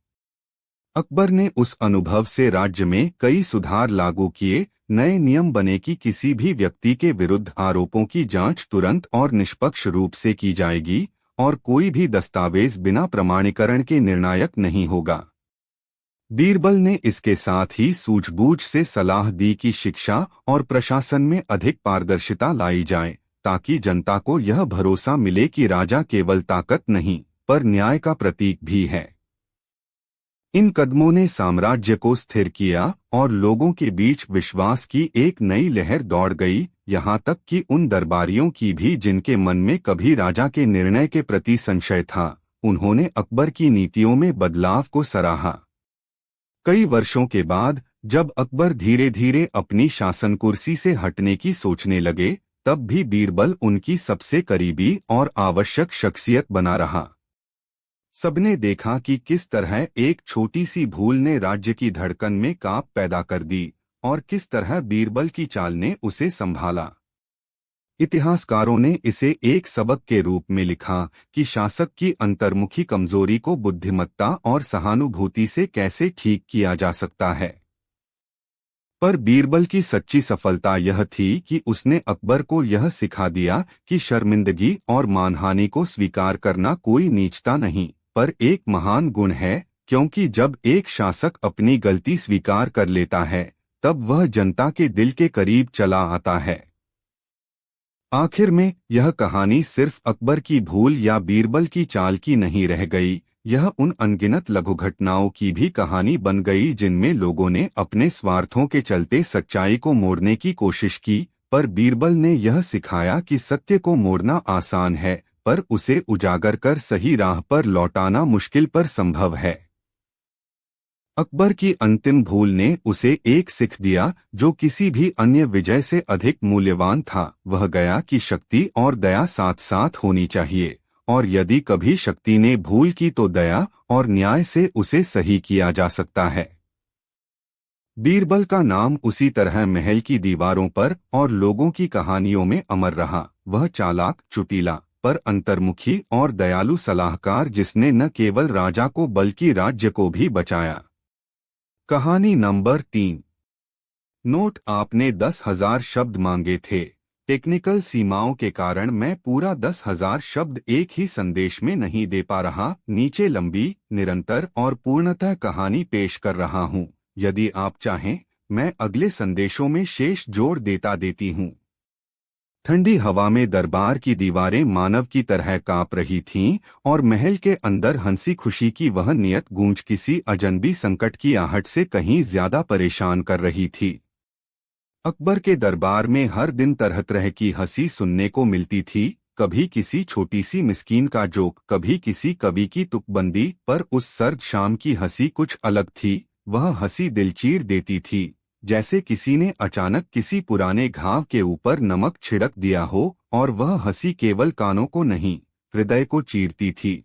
अकबर ने उस अनुभव से राज्य में कई सुधार लागू किए। नए नियम बने कि किसी भी व्यक्ति के विरुद्ध आरोपों की जांच तुरंत और निष्पक्ष रूप से की जाएगी और कोई भी दस्तावेज बिना प्रमाणीकरण के निर्णायक नहीं होगा। बीरबल ने इसके साथ ही सूझबूझ से सलाह दी कि शिक्षा और प्रशासन में अधिक पारदर्शिता लाई जाए, ताकि जनता को यह भरोसा मिले कि राजा केवल ताकत नहीं, पर न्याय का प्रतीक भी है। इन कदमों ने साम्राज्य को स्थिर किया और लोगों के बीच विश्वास की एक नई लहर दौड़ गई, यहाँ तक कि उन दरबारियों की भी जिनके मन में कभी राजा के निर्णय के प्रति संशय था। उन्होंने अकबर की नीतियों में बदलाव को सराहा। कई वर्षों के बाद जब अकबर धीरे धीरे अपनी शासन कुर्सी से हटने की सोचने लगे, तब भी बीरबल उनकी सबसे करीबी और आवश्यक शख्सियत बना रहा। सबने देखा कि किस तरह एक छोटी सी भूल ने राज्य की धड़कन में कांप पैदा कर दी और किस तरह बीरबल की चाल ने उसे संभाला। इतिहासकारों ने इसे एक सबक के रूप में लिखा कि शासक की अंतर्मुखी कमजोरी को बुद्धिमत्ता और सहानुभूति से कैसे ठीक किया जा सकता है। पर बीरबल की सच्ची सफलता यह थी कि उसने अकबर को यह सिखा दिया कि शर्मिंदगी और मानहानि को स्वीकार करना कोई नीचता नहीं, पर एक महान गुण है, क्योंकि जब एक शासक अपनी गलती स्वीकार कर लेता है, तब वह जनता के दिल के करीब चला आता है। आखिर में यह कहानी सिर्फ अकबर की भूल या बीरबल की चाल की नहीं रह गई, यह उन अनगिनत लघु घटनाओं की भी कहानी बन गई जिनमें लोगों ने अपने स्वार्थों के चलते सच्चाई को मोड़ने की कोशिश की, पर बीरबल ने यह सिखाया कि सत्य को मोड़ना आसान है, पर उसे उजागर कर सही राह पर लौटाना मुश्किल पर संभव है। अकबर की अंतिम भूल ने उसे एक सीख दिया जो किसी भी अन्य विजय से अधिक मूल्यवान था। वह गया कि शक्ति और दया साथ साथ होनी चाहिए, और यदि कभी शक्ति ने भूल की तो दया और न्याय से उसे सही किया जा सकता है। बीरबल का नाम उसी तरह महल की दीवारों पर और लोगों की कहानियों में अमर रहा। वह चालाक, चुटीला, पर अंतर्मुखी और दयालु सलाहकार जिसने न केवल राजा को बल्कि राज्य को भी बचाया। कहानी नंबर 3। नोट: आपने 10,000 शब्द मांगे थे। टेक्निकल सीमाओं के कारण मैं पूरा 10,000 शब्द एक ही संदेश में नहीं दे पा रहा। नीचे लंबी, निरंतर और पूर्णतः कहानी पेश कर रहा हूँ। यदि आप चाहें, मैं अगले संदेशों में शेष जोड़ देती हूँ। ठंडी हवा में दरबार की दीवारें मानव की तरह कांप रही थीं और महल के अंदर हंसी खुशी की वह नियत गूंज किसी अजनबी संकट की आहट से कहीं ज्यादा परेशान कर रही थी। अकबर के दरबार में हर दिन तरह तरह की हंसी सुनने को मिलती थी, कभी किसी छोटी सी मिस्कीन का जोक, कभी किसी कवि की तुकबंदी, पर उस सर्द शाम की हंसी कुछ अलग थी। वह हंसी दिल चीर देती थी, जैसे किसी ने अचानक किसी पुराने घाव के ऊपर नमक छिड़क दिया हो, और वह हंसी केवल कानों को नहीं, हृदय को चीरती थी।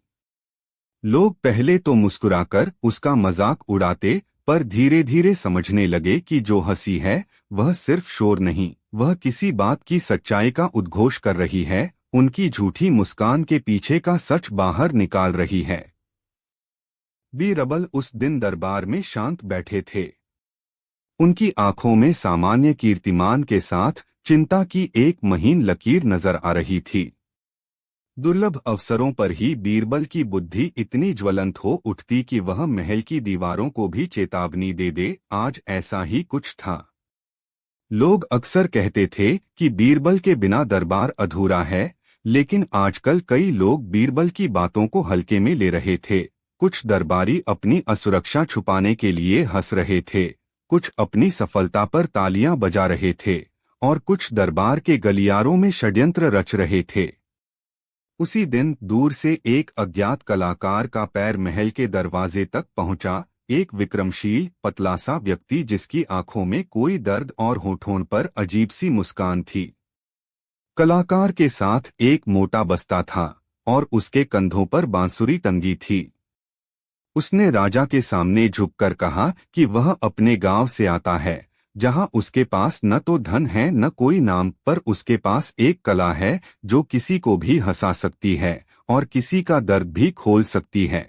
लोग पहले तो मुस्कुराकर उसका मजाक उड़ाते, पर धीरे धीरे समझने लगे कि जो हंसी है वह सिर्फ शोर नहीं, वह किसी बात की सच्चाई का उद्घोष कर रही है, उनकी झूठी मुस्कान के पीछे का सच बाहर निकाल रही है। बीरबल उस दिन दरबार में शांत बैठे थे। उनकी आंखों में सामान्य कीर्तिमान के साथ चिंता की एक महीन लकीर नजर आ रही थी। दुर्लभ अवसरों पर ही बीरबल की बुद्धि इतनी ज्वलंत हो उठती कि वह महल की दीवारों को भी चेतावनी दे दे। आज ऐसा ही कुछ था। लोग अक्सर कहते थे कि बीरबल के बिना दरबार अधूरा है, लेकिन आजकल कई लोग बीरबल की बातों को हल्के में ले रहे थे। कुछ दरबारी अपनी असुरक्षा छुपाने के लिए हंस रहे थे, कुछ अपनी सफलता पर तालियां बजा रहे थे, और कुछ दरबार के गलियारों में षड्यंत्र रच रहे थे। उसी दिन दूर से एक अज्ञात कलाकार का पैर महल के दरवाजे तक पहुंचा। एक विक्रमशील पतला सा व्यक्ति जिसकी आंखों में कोई दर्द और होठों पर अजीब सी मुस्कान थी। कलाकार के साथ एक मोटा बस्ता था और उसके कंधों पर बांसुरी टंगी थी। उसने राजा के सामने झुककर कहा कि वह अपने गांव से आता है, जहां उसके पास न तो धन है न कोई नाम, पर उसके पास एक कला है जो किसी को भी हंसा सकती है और किसी का दर्द भी खोल सकती है।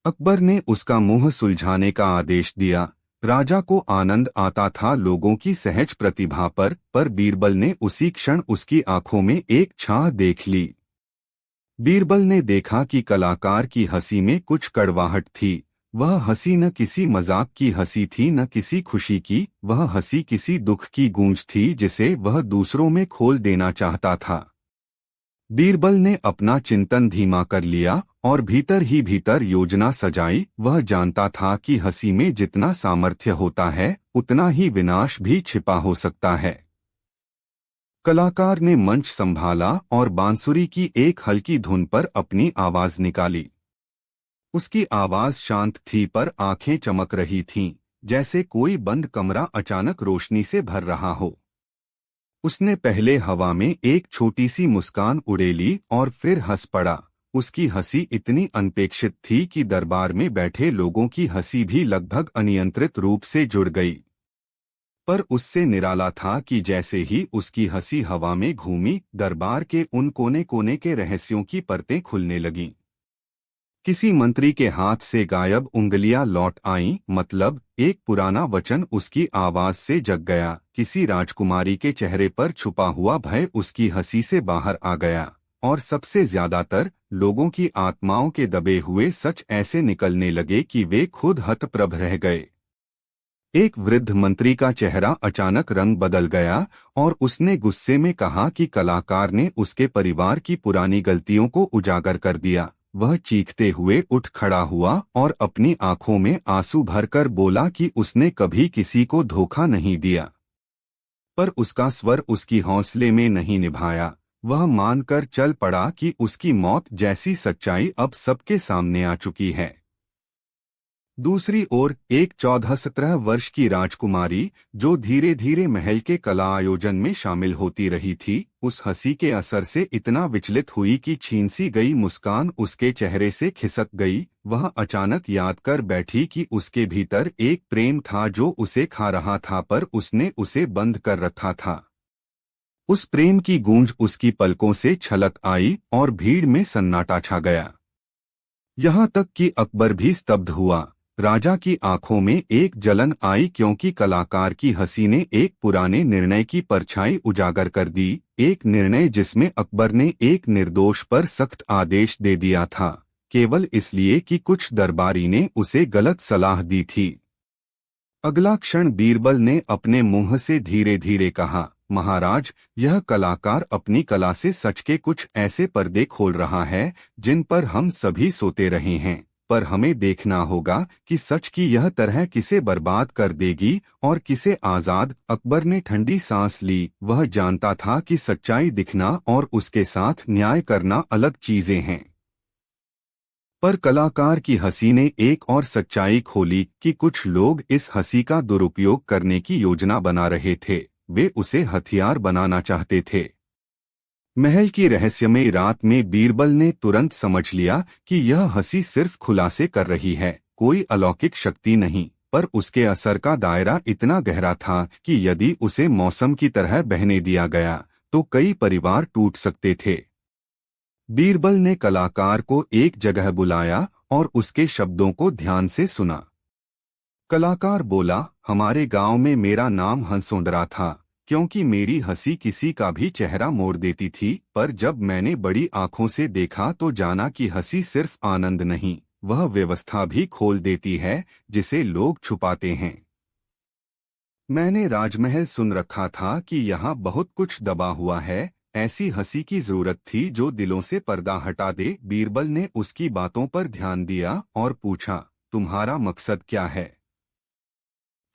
अकबर ने उसका मुंह सुलझाने का आदेश दिया। राजा को आनंद आता था लोगों की सहज प्रतिभा पर बीरबल ने उसी क्षण उसकी आंखों में एक छाह देख ली। बीरबल ने देखा कि कलाकार की हंसी में कुछ कड़वाहट थी। वह हंसी न किसी मजाक की हंसी थी न किसी खुशी की, वह हंसी किसी दुख की गूंज थी जिसे वह दूसरों में खोल देना चाहता था। बीरबल ने अपना चिंतन धीमा कर लिया और भीतर ही भीतर योजना सजाई। वह जानता था कि हंसी में जितना सामर्थ्य होता है उतना ही विनाश भी छिपा हो सकता है। कलाकार ने मंच संभाला और बांसुरी की एक हल्की धुन पर अपनी आवाज निकाली। उसकी आवाज शांत थी पर आंखें चमक रही थीं, जैसे कोई बंद कमरा अचानक रोशनी से भर रहा हो। उसने पहले हवा में एक छोटी सी मुस्कान उड़ेली और फिर हंस पड़ा। उसकी हंसी इतनी अनपेक्षित थी कि दरबार में बैठे लोगों की हंसी भी लगभग अनियंत्रित रूप से जुड़ गई। पर उससे निराला था कि जैसे ही उसकी हंसी हवा में घूमी, दरबार के उन कोने कोने के रहस्यों की परतें खुलने लगीं। किसी मंत्री के हाथ से गायब उंगलियां लौट आईं, मतलब एक पुराना वचन उसकी आवाज से जग गया। किसी राजकुमारी के चेहरे पर छुपा हुआ भय उसकी हंसी से बाहर आ गया। और सबसे ज्यादातर लोगों की आत्माओं के दबे हुए सच ऐसे निकलने लगे कि वे खुद हतप्रभ रह गए। एक वृद्ध मंत्री का चेहरा अचानक रंग बदल गया और उसने गुस्से में कहा कि कलाकार ने उसके परिवार की पुरानी गलतियों को उजागर कर दिया। वह चीखते हुए उठ खड़ा हुआ और अपनी आंखों में आंसू भरकर बोला कि उसने कभी किसी को धोखा नहीं दिया। पर उसका स्वर उसकी हौसले में नहीं निभाया। वह मानकर चल पड़ा कि उसकी मौत जैसी सच्चाई अब सबके सामने आ चुकी है। दूसरी ओर एक 14-17 वर्ष की राजकुमारी, जो धीरे धीरे महल के कला आयोजन में शामिल होती रही थी, उस हंसी के असर से इतना विचलित हुई कि छीन सी गई मुस्कान उसके चेहरे से खिसक गई। वह अचानक याद कर बैठी कि उसके भीतर एक प्रेम था जो उसे खा रहा था, पर उसने उसे बंद कर रखा था। उस प्रेम की गूंज उसकी पलकों से छलक आई और भीड़ में सन्नाटा छा गया। यहाँ तक कि अकबर भी स्तब्ध हुआ। राजा की आंखों में एक जलन आई, क्योंकि कलाकार की हंसी ने एक पुराने निर्णय की परछाई उजागर कर दी। एक निर्णय जिसमें अकबर ने एक निर्दोष पर सख्त आदेश दे दिया था, केवल इसलिए कि कुछ दरबारी ने उसे गलत सलाह दी थी। अगला क्षण बीरबल ने अपने मुंह से धीरे धीरे कहा, महाराज, यह कलाकार अपनी कला से सच के कुछ ऐसे पर्दे खोल रहा है जिन पर हम सभी सोते रहे हैं, पर हमें देखना होगा कि सच की यह तरह किसे बर्बाद कर देगी और किसे आजाद। अकबर ने ठंडी सांस ली। वह जानता था कि सच्चाई दिखना और उसके साथ न्याय करना अलग चीजें हैं। पर कलाकार की हंसी ने एक और सच्चाई खोली कि कुछ लोग इस हंसी का दुरुपयोग करने की योजना बना रहे थे। वे उसे हथियार बनाना चाहते थे। महल की रहस्यमयी रात में बीरबल ने तुरंत समझ लिया कि यह हंसी सिर्फ खुलासे कर रही है, कोई अलौकिक शक्ति नहीं, पर उसके असर का दायरा इतना गहरा था कि यदि उसे मौसम की तरह बहने दिया गया तो कई परिवार टूट सकते थे। बीरबल ने कलाकार को एक जगह बुलाया और उसके शब्दों को ध्यान से सुना। कलाकार बोला, हमारे गांव में मेरा नाम हंसोंडरा था, क्योंकि मेरी हंसी किसी का भी चेहरा मोड़ देती थी, पर जब मैंने बड़ी आंखों से देखा तो जाना कि हंसी सिर्फ आनंद नहीं, वह व्यवस्था भी खोल देती है जिसे लोग छुपाते हैं। मैंने राजमहल सुन रखा था कि यहाँ बहुत कुछ दबा हुआ है, ऐसी हंसी की जरूरत थी जो दिलों से पर्दा हटा दे। बीरबल ने उसकी बातों पर ध्यान दिया और पूछा, तुम्हारा मकसद क्या है?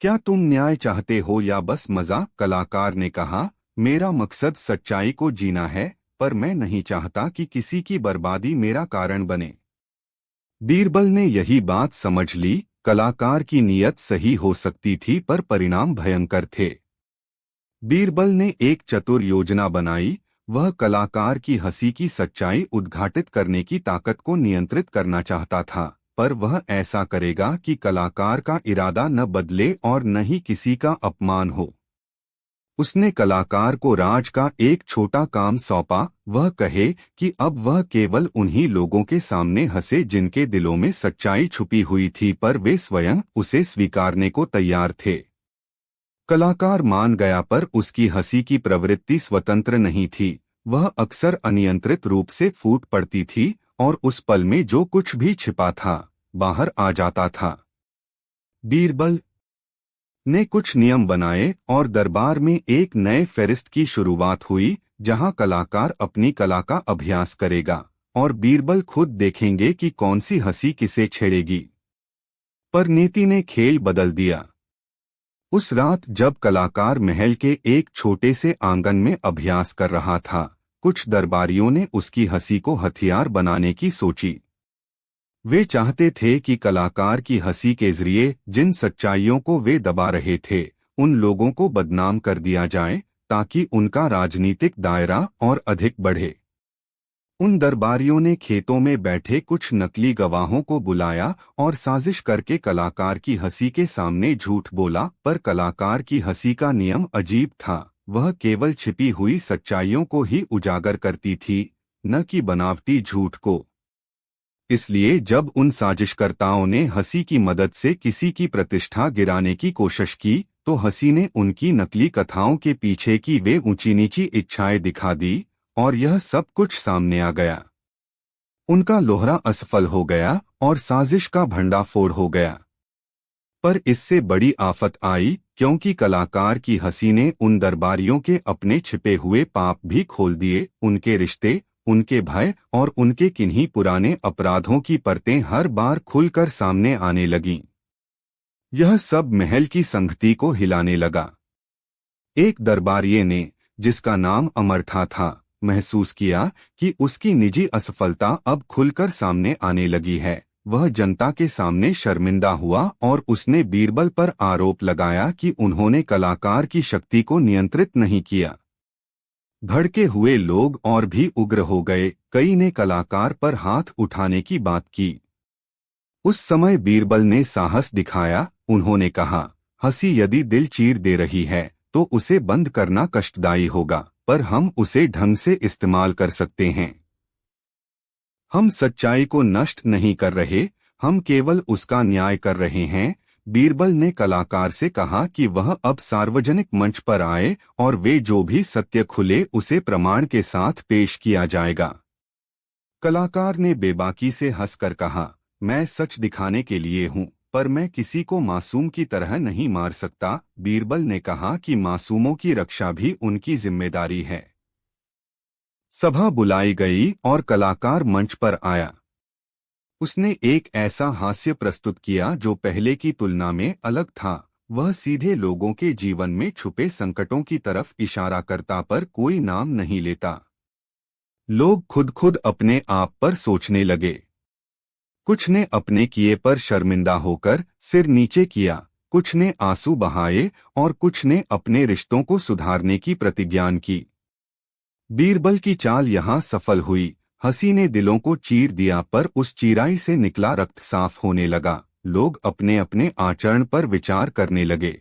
क्या तुम न्याय चाहते हो या बस मजा? कलाकार ने कहा, मेरा मकसद सच्चाई को जीना है, पर मैं नहीं चाहता कि किसी की बर्बादी मेरा कारण बने। बीरबल ने यही बात समझ ली, कलाकार की नीयत सही हो सकती थी पर परिणाम भयंकर थे। बीरबल ने एक चतुर योजना बनाई। वह कलाकार की हंसी की सच्चाई उद्घाटित करने की ताकत को नियंत्रित करना चाहता था, पर वह ऐसा करेगा कि कलाकार का इरादा न बदले और न ही किसी का अपमान हो। उसने कलाकार को राज का एक छोटा काम सौंपा, वह कहे कि अब वह केवल उन्हीं लोगों के सामने हंसे जिनके दिलों में सच्चाई छुपी हुई थी, पर वे स्वयं उसे स्वीकारने को तैयार थे। कलाकार मान गया, पर उसकी हंसी की प्रवृत्ति स्वतंत्र नहीं थी, वह अक्सर अनियंत्रित रूप से फूट पड़ती थी और उस पल में जो कुछ भी छिपा था बाहर आ जाता था। बीरबल ने कुछ नियम बनाए और दरबार में एक नए फेरिस्त की शुरुआत हुई, जहां कलाकार अपनी कला का अभ्यास करेगा और बीरबल खुद देखेंगे कि कौन सी हंसी किसे छेड़ेगी। पर नीति ने खेल बदल दिया। उस रात जब कलाकार महल के एक छोटे से आंगन में अभ्यास कर रहा था, कुछ दरबारियों ने उसकी हंसी को हथियार बनाने की सोची। वे चाहते थे कि कलाकार की हंसी के जरिए जिन सच्चाइयों को वे दबा रहे थे, उन लोगों को बदनाम कर दिया जाए, ताकि उनका राजनीतिक दायरा और अधिक बढ़े। उन दरबारियों ने खेतों में बैठे कुछ नकली गवाहों को बुलाया और साजिश करके कलाकार की हंसी के सामने झूठ बोला, पर कलाकार की हंसी का नियम अजीब था, वह केवल छिपी हुई सच्चाइयों को ही उजागर करती थी, न कि बनावटी झूठ को। इसलिए जब उन साजिशकर्ताओं ने हंसी की मदद से किसी की प्रतिष्ठा गिराने की कोशिश की, तो हंसी ने उनकी नकली कथाओं के पीछे की वे ऊंची नीची इच्छाएं दिखा दी और यह सब कुछ सामने आ गया। उनका लोहरा असफल हो गया और साजिश का भंडाफोड़ हो गया। पर इससे बड़ी आफत आई, क्योंकि कलाकार की हंसी ने उन दरबारियों के अपने छिपे हुए पाप भी खोल दिए, उनके रिश्ते, उनके भय और उनके किन्हीं पुराने अपराधों की परतें हर बार खुलकर सामने आने लगीं। यह सब महल की संगति को हिलाने लगा। एक दरबारिये ने, जिसका नाम अमरथा था, महसूस किया कि उसकी निजी असफलता अब खुलकर सामने आने लगी है। वह जनता के सामने शर्मिंदा हुआ और उसने बीरबल पर आरोप लगाया कि उन्होंने कलाकार की शक्ति को नियंत्रित नहीं किया। भड़के हुए लोग और भी उग्र हो गए, कई ने कलाकार पर हाथ उठाने की बात की। उस समय बीरबल ने साहस दिखाया, उन्होंने कहा, हंसी यदि दिल चीर दे रही है तो उसे बंद करना कष्टदायी होगा, पर हम उसे ढंग से इस्तेमाल कर सकते हैं। हम सच्चाई को नष्ट नहीं कर रहे, हम केवल उसका न्याय कर रहे हैं। बीरबल ने कलाकार से कहा कि वह अब सार्वजनिक मंच पर आए और वे जो भी सत्य खुले उसे प्रमाण के साथ पेश किया जाएगा। कलाकार ने बेबाकी से हंसकर कहा, मैं सच दिखाने के लिए हूँ, पर मैं किसी को मासूम की तरह नहीं मार सकता। बीरबल ने कहा कि मासूमों की रक्षा भी उनकी जिम्मेदारी है। सभा बुलाई गई और कलाकार मंच पर आया। उसने एक ऐसा हास्य प्रस्तुत किया जो पहले की तुलना में अलग था। वह सीधे लोगों के जीवन में छुपे संकटों की तरफ इशारा करता, पर कोई नाम नहीं लेता। लोग खुद खुद अपने आप पर सोचने लगे। कुछ ने अपने किए पर शर्मिंदा होकर सिर नीचे किया, कुछ ने आंसू बहाए और कुछ ने अपने रिश्तों को सुधारने की प्रतिज्ञा की। बीरबल की चाल यहाँ सफल हुई। हंसी ने दिलों को चीर दिया, पर उस चीराई से निकला रक्त साफ होने लगा। लोग अपने अपने आचरण पर विचार करने लगे।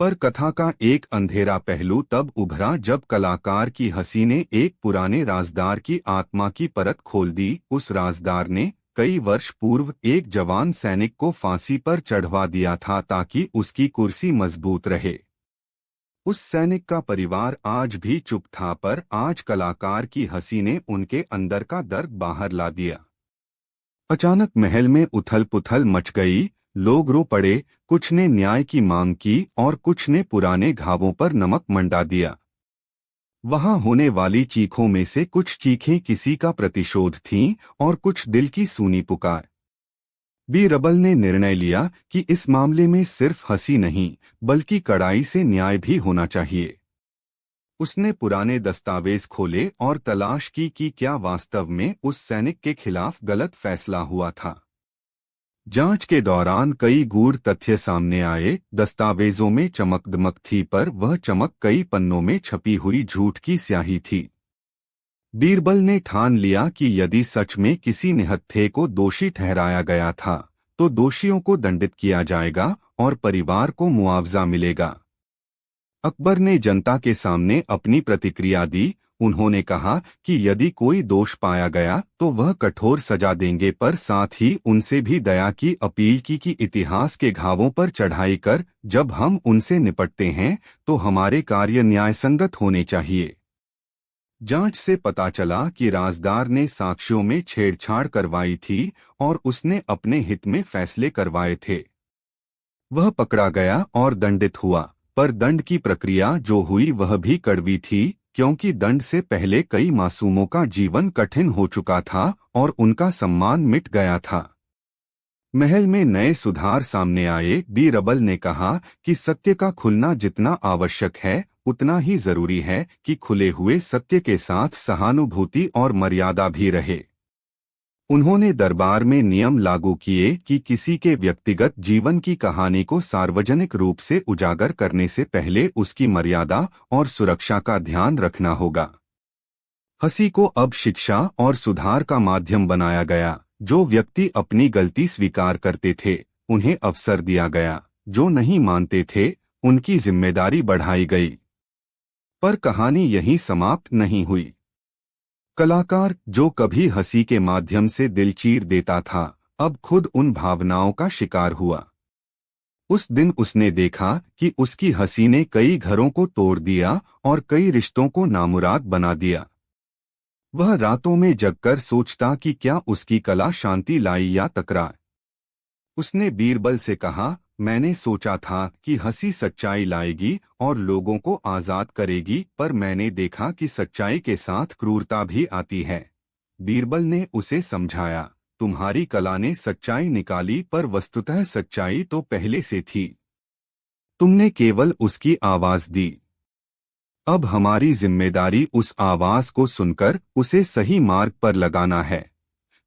पर कथा का एक अंधेरा पहलू तब उभरा जब कलाकार की हंसी ने एक पुराने राजदार की आत्मा की परत खोल दी। उस राजदार ने कई वर्ष पूर्व एक जवान सैनिक को फांसी पर चढ़वा दिया था ताकि उसकी कुर्सी मजबूत रहे। उस सैनिक का परिवार आज भी चुप था, पर आज कलाकार की हंसी ने उनके अंदर का दर्द बाहर ला दिया। अचानक महल में उथल पुथल मच गई। लोग रो पड़े, कुछ ने न्याय की मांग की और कुछ ने पुराने घावों पर नमक मंडा दिया। वहां होने वाली चीखों में से कुछ चीखें किसी का प्रतिशोध थीं और कुछ दिल की सूनी पुकार। बीरबल ने निर्णय लिया कि इस मामले में सिर्फ हंसी नहीं, बल्कि कड़ाई से न्याय भी होना चाहिए। उसने पुराने दस्तावेज खोले और तलाश की कि क्या वास्तव में उस सैनिक के खिलाफ गलत फैसला हुआ था। जांच के दौरान कई गूढ़ तथ्य सामने आए। दस्तावेजों में चमक दमक थी, पर वह चमक कई पन्नों में छपी हुई झूठ की स्याही थी। बीरबल ने ठान लिया कि यदि सच में किसी निहत्थे को दोषी ठहराया गया था, तो दोषियों को दंडित किया जाएगा और परिवार को मुआवजा मिलेगा। अकबर ने जनता के सामने अपनी प्रतिक्रिया दी। उन्होंने कहा कि यदि कोई दोष पाया गया तो वह कठोर सजा देंगे, पर साथ ही उनसे भी दया की अपील की कि इतिहास के घावों पर चढ़ाई कर जब हम उनसे निपटते हैं तो हमारे कार्य न्यायसंगत होने चाहिए। जांच से पता चला कि राजदार ने साक्ष्यों में छेड़छाड़ करवाई थी और उसने अपने हित में फैसले करवाए थे। वह पकड़ा गया और दंडित हुआ, पर दंड की प्रक्रिया जो हुई वह भी कड़वी थी, क्योंकि दंड से पहले कई मासूमों का जीवन कठिन हो चुका था और उनका सम्मान मिट गया था। महल में नए सुधार सामने आए। बीरबल ने कहा कि सत्य का खुलना जितना आवश्यक है, उतना ही जरूरी है कि खुले हुए सत्य के साथ सहानुभूति और मर्यादा भी रहे। उन्होंने दरबार में नियम लागू किए कि किसी के व्यक्तिगत जीवन की कहानी को सार्वजनिक रूप से उजागर करने से पहले उसकी मर्यादा और सुरक्षा का ध्यान रखना होगा। हंसी को अब शिक्षा और सुधार का माध्यम बनाया गया। जो व्यक्ति अपनी गलती स्वीकार करते थे, उन्हें अवसर दिया गया। जो नहीं मानते थे, उनकी जिम्मेदारी बढ़ाई गई। पर कहानी यहीं समाप्त नहीं हुई। कलाकार, जो कभी हंसी के माध्यम से दिल चीर देता था, अब खुद उन भावनाओं का शिकार हुआ। उस दिन उसने देखा कि उसकी हंसी ने कई घरों को तोड़ दिया और कई रिश्तों को नामुराद बना दिया। वह रातों में जगकर सोचता कि क्या उसकी कला शांति लाई या तकरार। उसने बीरबल से कहा, मैंने सोचा था कि हंसी सच्चाई लाएगी और लोगों को आजाद करेगी, पर मैंने देखा कि सच्चाई के साथ क्रूरता भी आती है। बीरबल ने उसे समझाया, तुम्हारी कला ने सच्चाई निकाली, पर वस्तुतः सच्चाई तो पहले से थी। तुमने केवल उसकी आवाज दी। अब हमारी जिम्मेदारी उस आवाज को सुनकर उसे सही मार्ग पर लगाना है।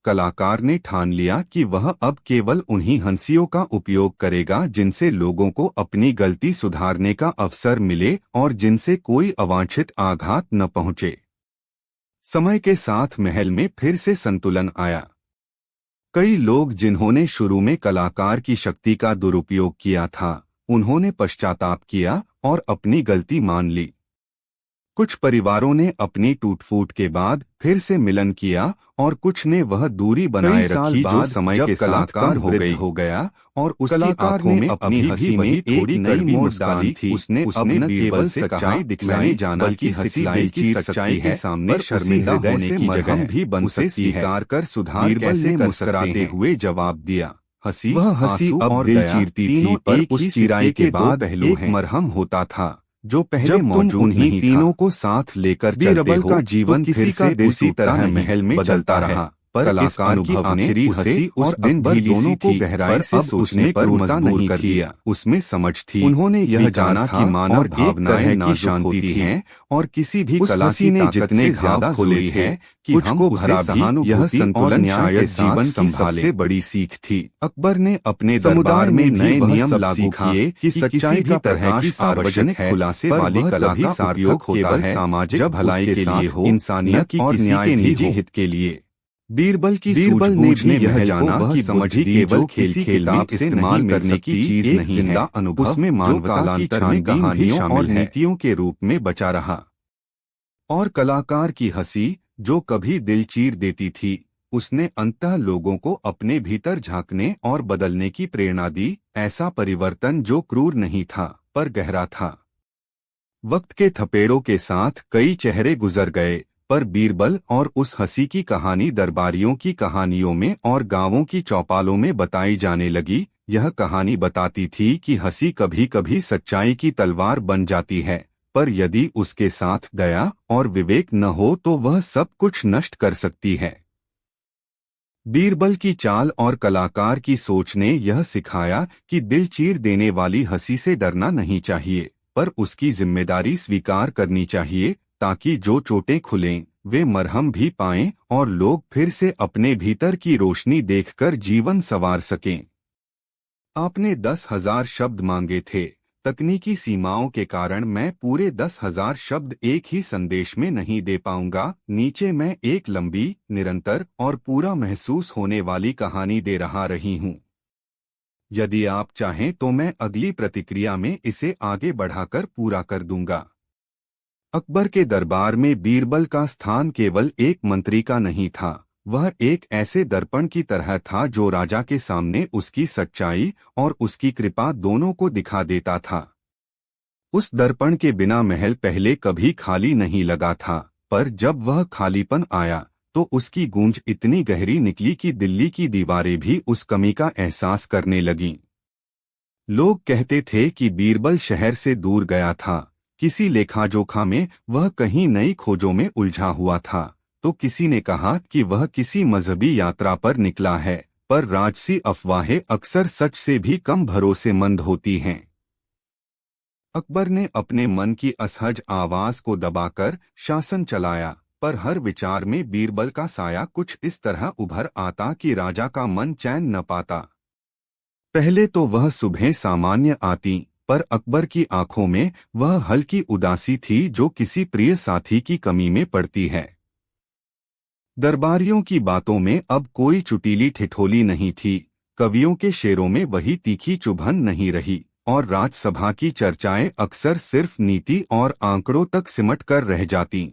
कलाकार ने ठान लिया कि वह अब केवल उन्हीं हंसियों का उपयोग करेगा जिनसे लोगों को अपनी गलती सुधारने का अवसर मिले और जिनसे कोई अवांछित आघात न पहुंचे। समय के साथ महल में फिर से संतुलन आया। कई लोग जिन्होंने शुरू में कलाकार की शक्ति का दुरुपयोग किया था, उन्होंने पश्चाताप किया और अपनी गलती मान ली। कुछ परिवारों ने अपनी टूट-फूट के बाद फिर से मिलन किया और कुछ ने वह दूरी बनाए रखी जो समय के साथ कम हो गया और उस कलाकार ने अपनी हंसी में थोड़ी नई मोड़ डाली थी। उसने न केवल सच्चाई दिखलाई जाना बल्कि हंसी दिल की सच्चाई है सामने शर्मिंदा होने की जगह भी बन सकती है। स्वीकार कर सुधार कैसे मुस्कुराते हुए जवाब दिया, वह हंसी अब दिल चीरती थी, पर उस चिराई के बाद एक मरहम होता था जो पहले मौजूद नहीं था। तीनों को साथ लेकर बीरबल का जीवन किसी का उसी तरह महल में चलता रहा, पर कलाकार की आखिरी हंसी उस दिन भी दोनों को गहराई से सोचने पर मजबूर कर दिया। उसमें समझ थी। उन्होंने यह जाना कि मानव भावनाएं नाजुक होती हैं और किसी भी कला ने जितने ज्यादा खोले थे कि कुछ को भरा भी, यह संतुलन शायद जीवन की सबसे बड़ी सीख थी। अकबर ने अपने दरबार में नए नियम लागू किए कि सच्चाई की तरह की सार्वजनिक खुलासे वाली कला का उपयोग होता है सामाजिक भलाई के लिए हो, इंसानियत और न्याय के हित के लिए। बीरबल ने भी यह जाना कि समझ केवल किसी किताब से इस्तेमाल करने की चीज नहीं है, उसमें मानवता की कहानियों और नीतियों के रूप में बचा रहा। और कलाकार की हंसी, जो कभी दिल चीर देती थी, उसने अंततः लोगों को अपने भीतर झांकने और बदलने की प्रेरणा दी। ऐसा परिवर्तन जो क्रूर नहीं था, पर गहरा था। वक्त के थपेड़ों के साथ कई चेहरे गुजर गए, पर बीरबल और उस हंसी की कहानी दरबारियों की कहानियों में और गांवों की चौपालों में बताई जाने लगी। यह कहानी बताती थी कि हंसी कभी कभी सच्चाई की तलवार बन जाती है, पर यदि उसके साथ दया और विवेक न हो तो वह सब कुछ नष्ट कर सकती है। बीरबल की चाल और कलाकार की सोच ने यह सिखाया कि दिल चीर देने वाली हंसी से डरना नहीं चाहिए, पर उसकी जिम्मेदारी स्वीकार करनी चाहिए, ताकि जो चोटें खुलें वे मरहम भी पाएं और लोग फिर से अपने भीतर की रोशनी देखकर जीवन संवार सकें। आपने 10,000 शब्द मांगे थे। तकनीकी सीमाओं के कारण मैं पूरे 10,000 शब्द एक ही संदेश में नहीं दे पाऊंगा। नीचे मैं एक लंबी, निरंतर और पूरा महसूस होने वाली कहानी दे रही हूँ। यदि आप चाहें तो मैं अगली प्रतिक्रिया में इसे आगे बढ़ाकर पूरा कर दूंगा। अकबर के दरबार में बीरबल का स्थान केवल एक मंत्री का नहीं था, वह एक ऐसे दर्पण की तरह था जो राजा के सामने उसकी सच्चाई और उसकी कृपा दोनों को दिखा देता था। उस दर्पण के बिना महल पहले कभी खाली नहीं लगा था, पर जब वह खालीपन आया तो उसकी गूंज इतनी गहरी निकली कि दिल्ली की दीवारें भी उस कमी का एहसास करने लगीं। लोग कहते थे कि बीरबल शहर से दूर गया था, किसी लेखा जोखा में वह कहीं नई खोजों में उलझा हुआ था, तो किसी ने कहा कि वह किसी मजहबी यात्रा पर निकला है, पर राजसी अफवाहें अक्सर सच से भी कम भरोसेमंद होती हैं। अकबर ने अपने मन की असहज आवाज को दबाकर शासन चलाया, पर हर विचार में बीरबल का साया कुछ इस तरह उभर आता कि राजा का मन चैन न पाता। पहले तो वह सुबह सामान्य आती, पर अकबर की आंखों में वह हल्की उदासी थी जो किसी प्रिय साथी की कमी में पड़ती है। दरबारियों की बातों में अब कोई चुटीली ठिठोली नहीं थी, कवियों के शेरों में वही तीखी चुभन नहीं रही, और राजसभा की चर्चाएं अक्सर सिर्फ नीति और आंकड़ों तक सिमट कर रह जातीं।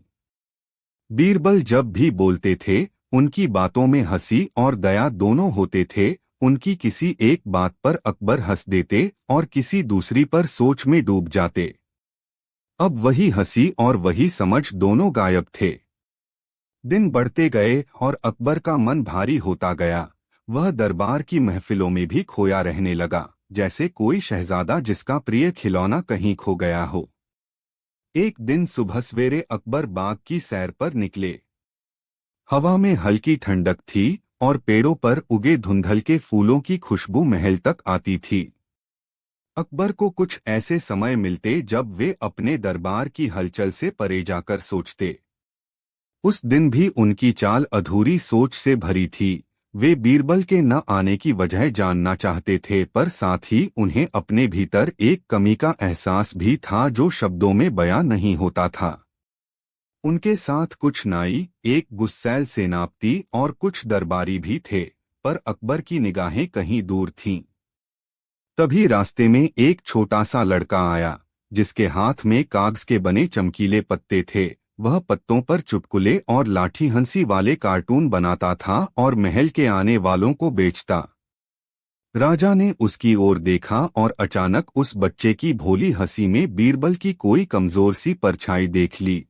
बीरबल जब भी बोलते थे, उनकी बातों में हंसी और दया दोनों होते थे। उनकी किसी एक बात पर अकबर हंस देते और किसी दूसरी पर सोच में डूब जाते। अब वही हंसी और वही समझ दोनों गायब थे। दिन बढ़ते गए और अकबर का मन भारी होता गया। वह दरबार की महफिलों में भी खोया रहने लगा, जैसे कोई शहजादा जिसका प्रिय खिलौना कहीं खो गया हो। एक दिन सुबह सवेरे अकबर बाग की सैर पर निकले। हवा में हल्की ठंडक थी और पेड़ों पर उगे धुंधल के फूलों की खुशबू महल तक आती थी। अकबर को कुछ ऐसे समय मिलते जब वे अपने दरबार की हलचल से परे जाकर सोचते। उस दिन भी उनकी चाल अधूरी सोच से भरी थी। वे बीरबल के न आने की वजह जानना चाहते थे, पर साथ ही उन्हें अपने भीतर एक कमी का एहसास भी था जो शब्दों में बयां नहीं होता था। उनके साथ कुछ नाई, एक गुस्सैल सेनापति और कुछ दरबारी भी थे, पर अकबर की निगाहें कहीं दूर थीं। तभी रास्ते में एक छोटा सा लड़का आया, जिसके हाथ में कागज के बने चमकीले पत्ते थे। वह पत्तों पर चुटकुले और लाठी हंसी वाले कार्टून बनाता था और महल के आने वालों को बेचता। राजा ने उसकी ओर देखा और अचानक उस बच्चे की भोली हंसी में बीरबल की कोई कमजोर सी परछाई देख ली।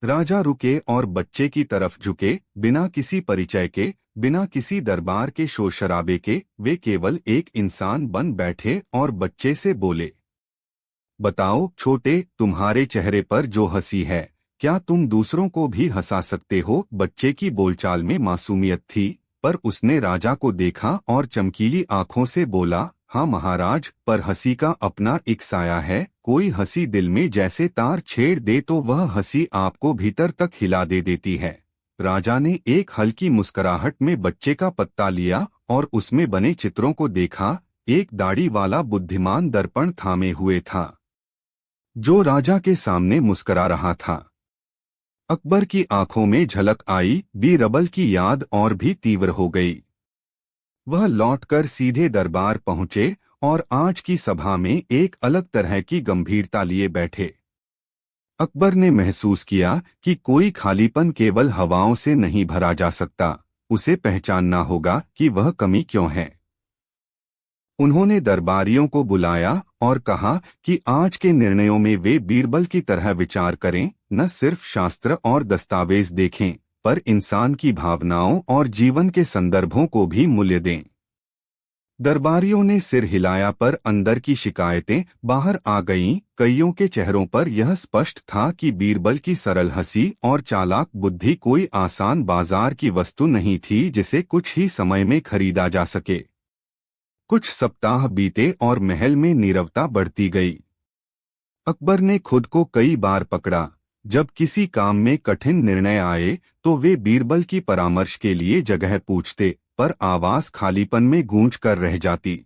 राजा रुके और बच्चे की तरफ झुके, बिना किसी परिचय के, बिना किसी दरबार के शोर शराबे के। वे केवल एक इंसान बन बैठे और बच्चे से बोले, बताओ छोटे, तुम्हारे चेहरे पर जो हंसी है, क्या तुम दूसरों को भी हंसा सकते हो? बच्चे की बोलचाल में मासूमियत थी, पर उसने राजा को देखा और चमकीली आंखों से बोला, हाँ महाराज, पर हंसी का अपना एक साया है। कोई हंसी दिल में जैसे तार छेड़ दे तो वह हंसी आपको भीतर तक हिला दे देती है। राजा ने एक हल्की मुस्कुराहट में बच्चे का पत्ता लिया और उसमें बने चित्रों को देखा। एक दाढ़ी वाला बुद्धिमान दर्पण थामे हुए था, जो राजा के सामने मुस्कुरा रहा था। अकबर की आंखों में झलक आई, बीरबल की याद और भी तीव्र हो गई। वह लौटकर सीधे दरबार पहुंचे और आज की सभा में एक अलग तरह की गंभीरता लिए बैठे। अकबर ने महसूस किया कि कोई खालीपन केवल हवाओं से नहीं भरा जा सकता, उसे पहचानना होगा कि वह कमी क्यों है। उन्होंने दरबारियों को बुलाया और कहा कि आज के निर्णयों में वे बीरबल की तरह विचार करें, न सिर्फ शास्त्र और दस्तावेज देखें, पर इंसान की भावनाओं और जीवन के संदर्भों को भी मूल्य दें। दरबारियों ने सिर हिलाया, पर अंदर की शिकायतें बाहर आ गईं। कईयों के चेहरों पर यह स्पष्ट था कि बीरबल की सरल हंसी और चालाक बुद्धि कोई आसान बाजार की वस्तु नहीं थी जिसे कुछ ही समय में खरीदा जा सके। कुछ सप्ताह बीते और महल में नीरवता बढ़ती गई। अकबर ने खुद को कई बार पकड़ा। जब किसी काम में कठिन निर्णय आए तो वे बीरबल की परामर्श के लिए जगह पूछते, पर आवाज खालीपन में गूंज कर रह जाती।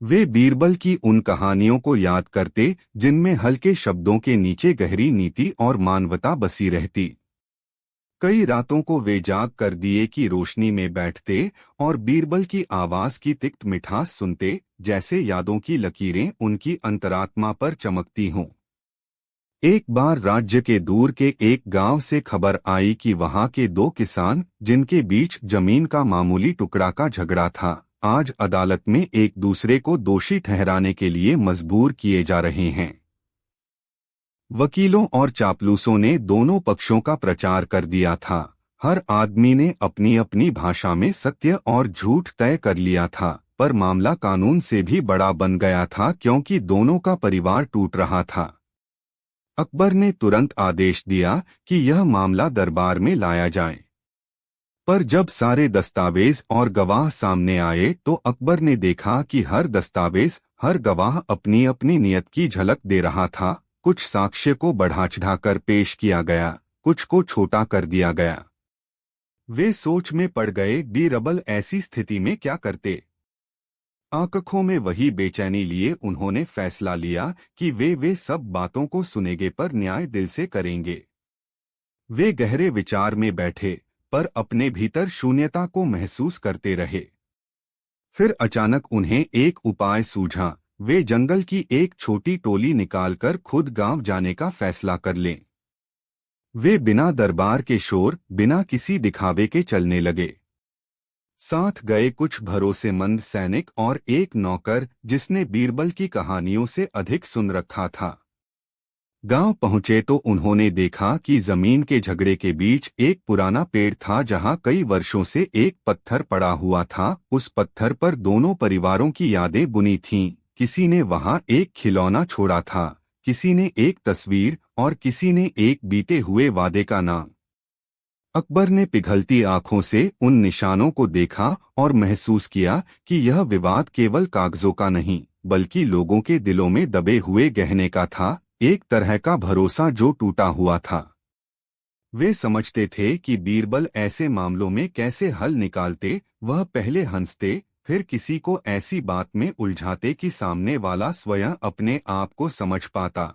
वे बीरबल की उन कहानियों को याद करते जिनमें हल्के शब्दों के नीचे गहरी नीति और मानवता बसी रहती। कई रातों को वे जाग कर दिए की रोशनी में बैठते और बीरबल की आवाज की तिक्त मिठास सुनते, जैसे यादों की लकीरें उनकी अंतरात्मा पर चमकती हों। एक बार राज्य के दूर के एक गांव से खबर आई कि वहां के दो किसान, जिनके बीच जमीन का मामूली टुकड़ा का झगड़ा था, आज अदालत में एक दूसरे को दोषी ठहराने के लिए मजबूर किए जा रहे हैं। वकीलों और चापलूसों ने दोनों पक्षों का प्रचार कर दिया था। हर आदमी ने अपनी अपनी भाषा में सत्य और झूठ तय कर लिया था, पर मामला कानून से भी बड़ा बन गया था क्योंकि दोनों का परिवार टूट रहा था। अकबर ने तुरंत आदेश दिया कि यह मामला दरबार में लाया जाए। पर जब सारे दस्तावेज और गवाह सामने आए तो अकबर ने देखा कि हर दस्तावेज, हर गवाह अपनी अपनी नीयत की झलक दे रहा था। कुछ साक्ष्य को बढ़ा चढ़ाकर पेश किया गया, कुछ को छोटा कर दिया गया। वे सोच में पड़ गए, बीरबल ऐसी स्थिति में क्या करते। आंखों में वही बेचैनी लिए उन्होंने फैसला लिया कि वे सब बातों को सुनेंगे, पर न्याय दिल से करेंगे। वे गहरे विचार में बैठे, पर अपने भीतर शून्यता को महसूस करते रहे। फिर अचानक उन्हें एक उपाय सूझा। वे जंगल की एक छोटी टोली निकालकर खुद गांव जाने का फैसला कर लें। वे बिना दरबार के शोर, बिना किसी दिखावे के चलने लगे। साथ गए कुछ भरोसेमंद सैनिक और एक नौकर जिसने बीरबल की कहानियों से अधिक सुन रखा था। गांव पहुंचे तो उन्होंने देखा कि जमीन के झगड़े के बीच एक पुराना पेड़ था जहां कई वर्षों से एक पत्थर पड़ा हुआ था। उस पत्थर पर दोनों परिवारों की यादें बुनी थीं। किसी ने वहां एक खिलौना छोड़ा था, किसी ने एक तस्वीर और किसी ने एक बीते हुए वादे का नाम। अकबर ने पिघलती आंखों से उन निशानों को देखा और महसूस किया कि यह विवाद केवल कागजों का नहीं, बल्कि लोगों के दिलों में दबे हुए गहने का था, एक तरह का भरोसा जो टूटा हुआ था। वे समझते थे कि बीरबल ऐसे मामलों में कैसे हल निकालते। वह पहले हंसते, फिर किसी को ऐसी बात में उलझाते कि सामने वाला स्वयं अपने आप को समझ पाता।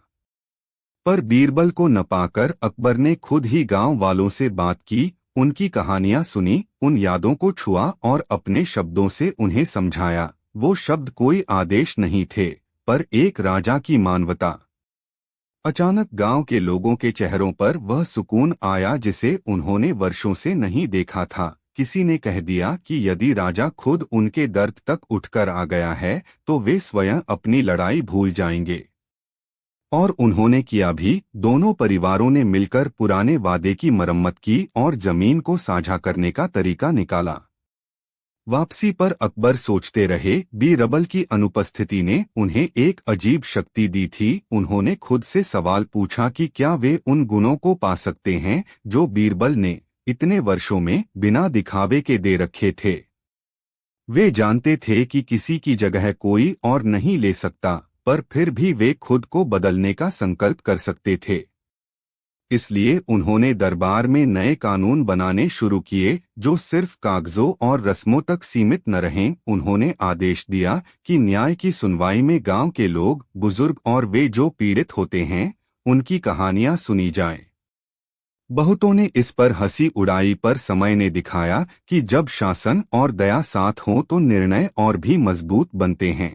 पर बीरबल को न पाकर अकबर ने खुद ही गांव वालों से बात की, उनकी कहानियां सुनी, उन यादों को छुआ और अपने शब्दों से उन्हें समझाया। वो शब्द कोई आदेश नहीं थे, पर एक राजा की मानवता। अचानक गांव के लोगों के चेहरों पर वह सुकून आया जिसे उन्होंने वर्षों से नहीं देखा था। किसी ने कह दिया कि यदि राजा खुद उनके दर्द तक उठकर आ गया है तो वे स्वयं अपनी लड़ाई भूल जाएंगे। और उन्होंने किया भी। दोनों परिवारों ने मिलकर पुराने वादे की मरम्मत की और जमीन को साझा करने का तरीका निकाला। वापसी पर अकबर सोचते रहे, बीरबल की अनुपस्थिति ने उन्हें एक अजीब शक्ति दी थी। उन्होंने खुद से सवाल पूछा कि क्या वे उन गुणों को पा सकते हैं जो बीरबल ने इतने वर्षों में बिना दिखावे के दे रखे थे। वे जानते थे कि किसी की जगह कोई और नहीं ले सकता, पर फिर भी वे खुद को बदलने का संकल्प कर सकते थे। इसलिए उन्होंने दरबार में नए कानून बनाने शुरू किए जो सिर्फ कागजों और रस्मों तक सीमित न रहें। उन्होंने आदेश दिया कि न्याय की सुनवाई में गांव के लोग, बुजुर्ग और वे जो पीड़ित होते हैं, उनकी कहानियां सुनी जाएं। बहुतों ने इस पर हंसी उड़ाई, पर समय ने दिखाया कि जब शासन और दया साथ हों तो निर्णय और भी मजबूत बनते हैं।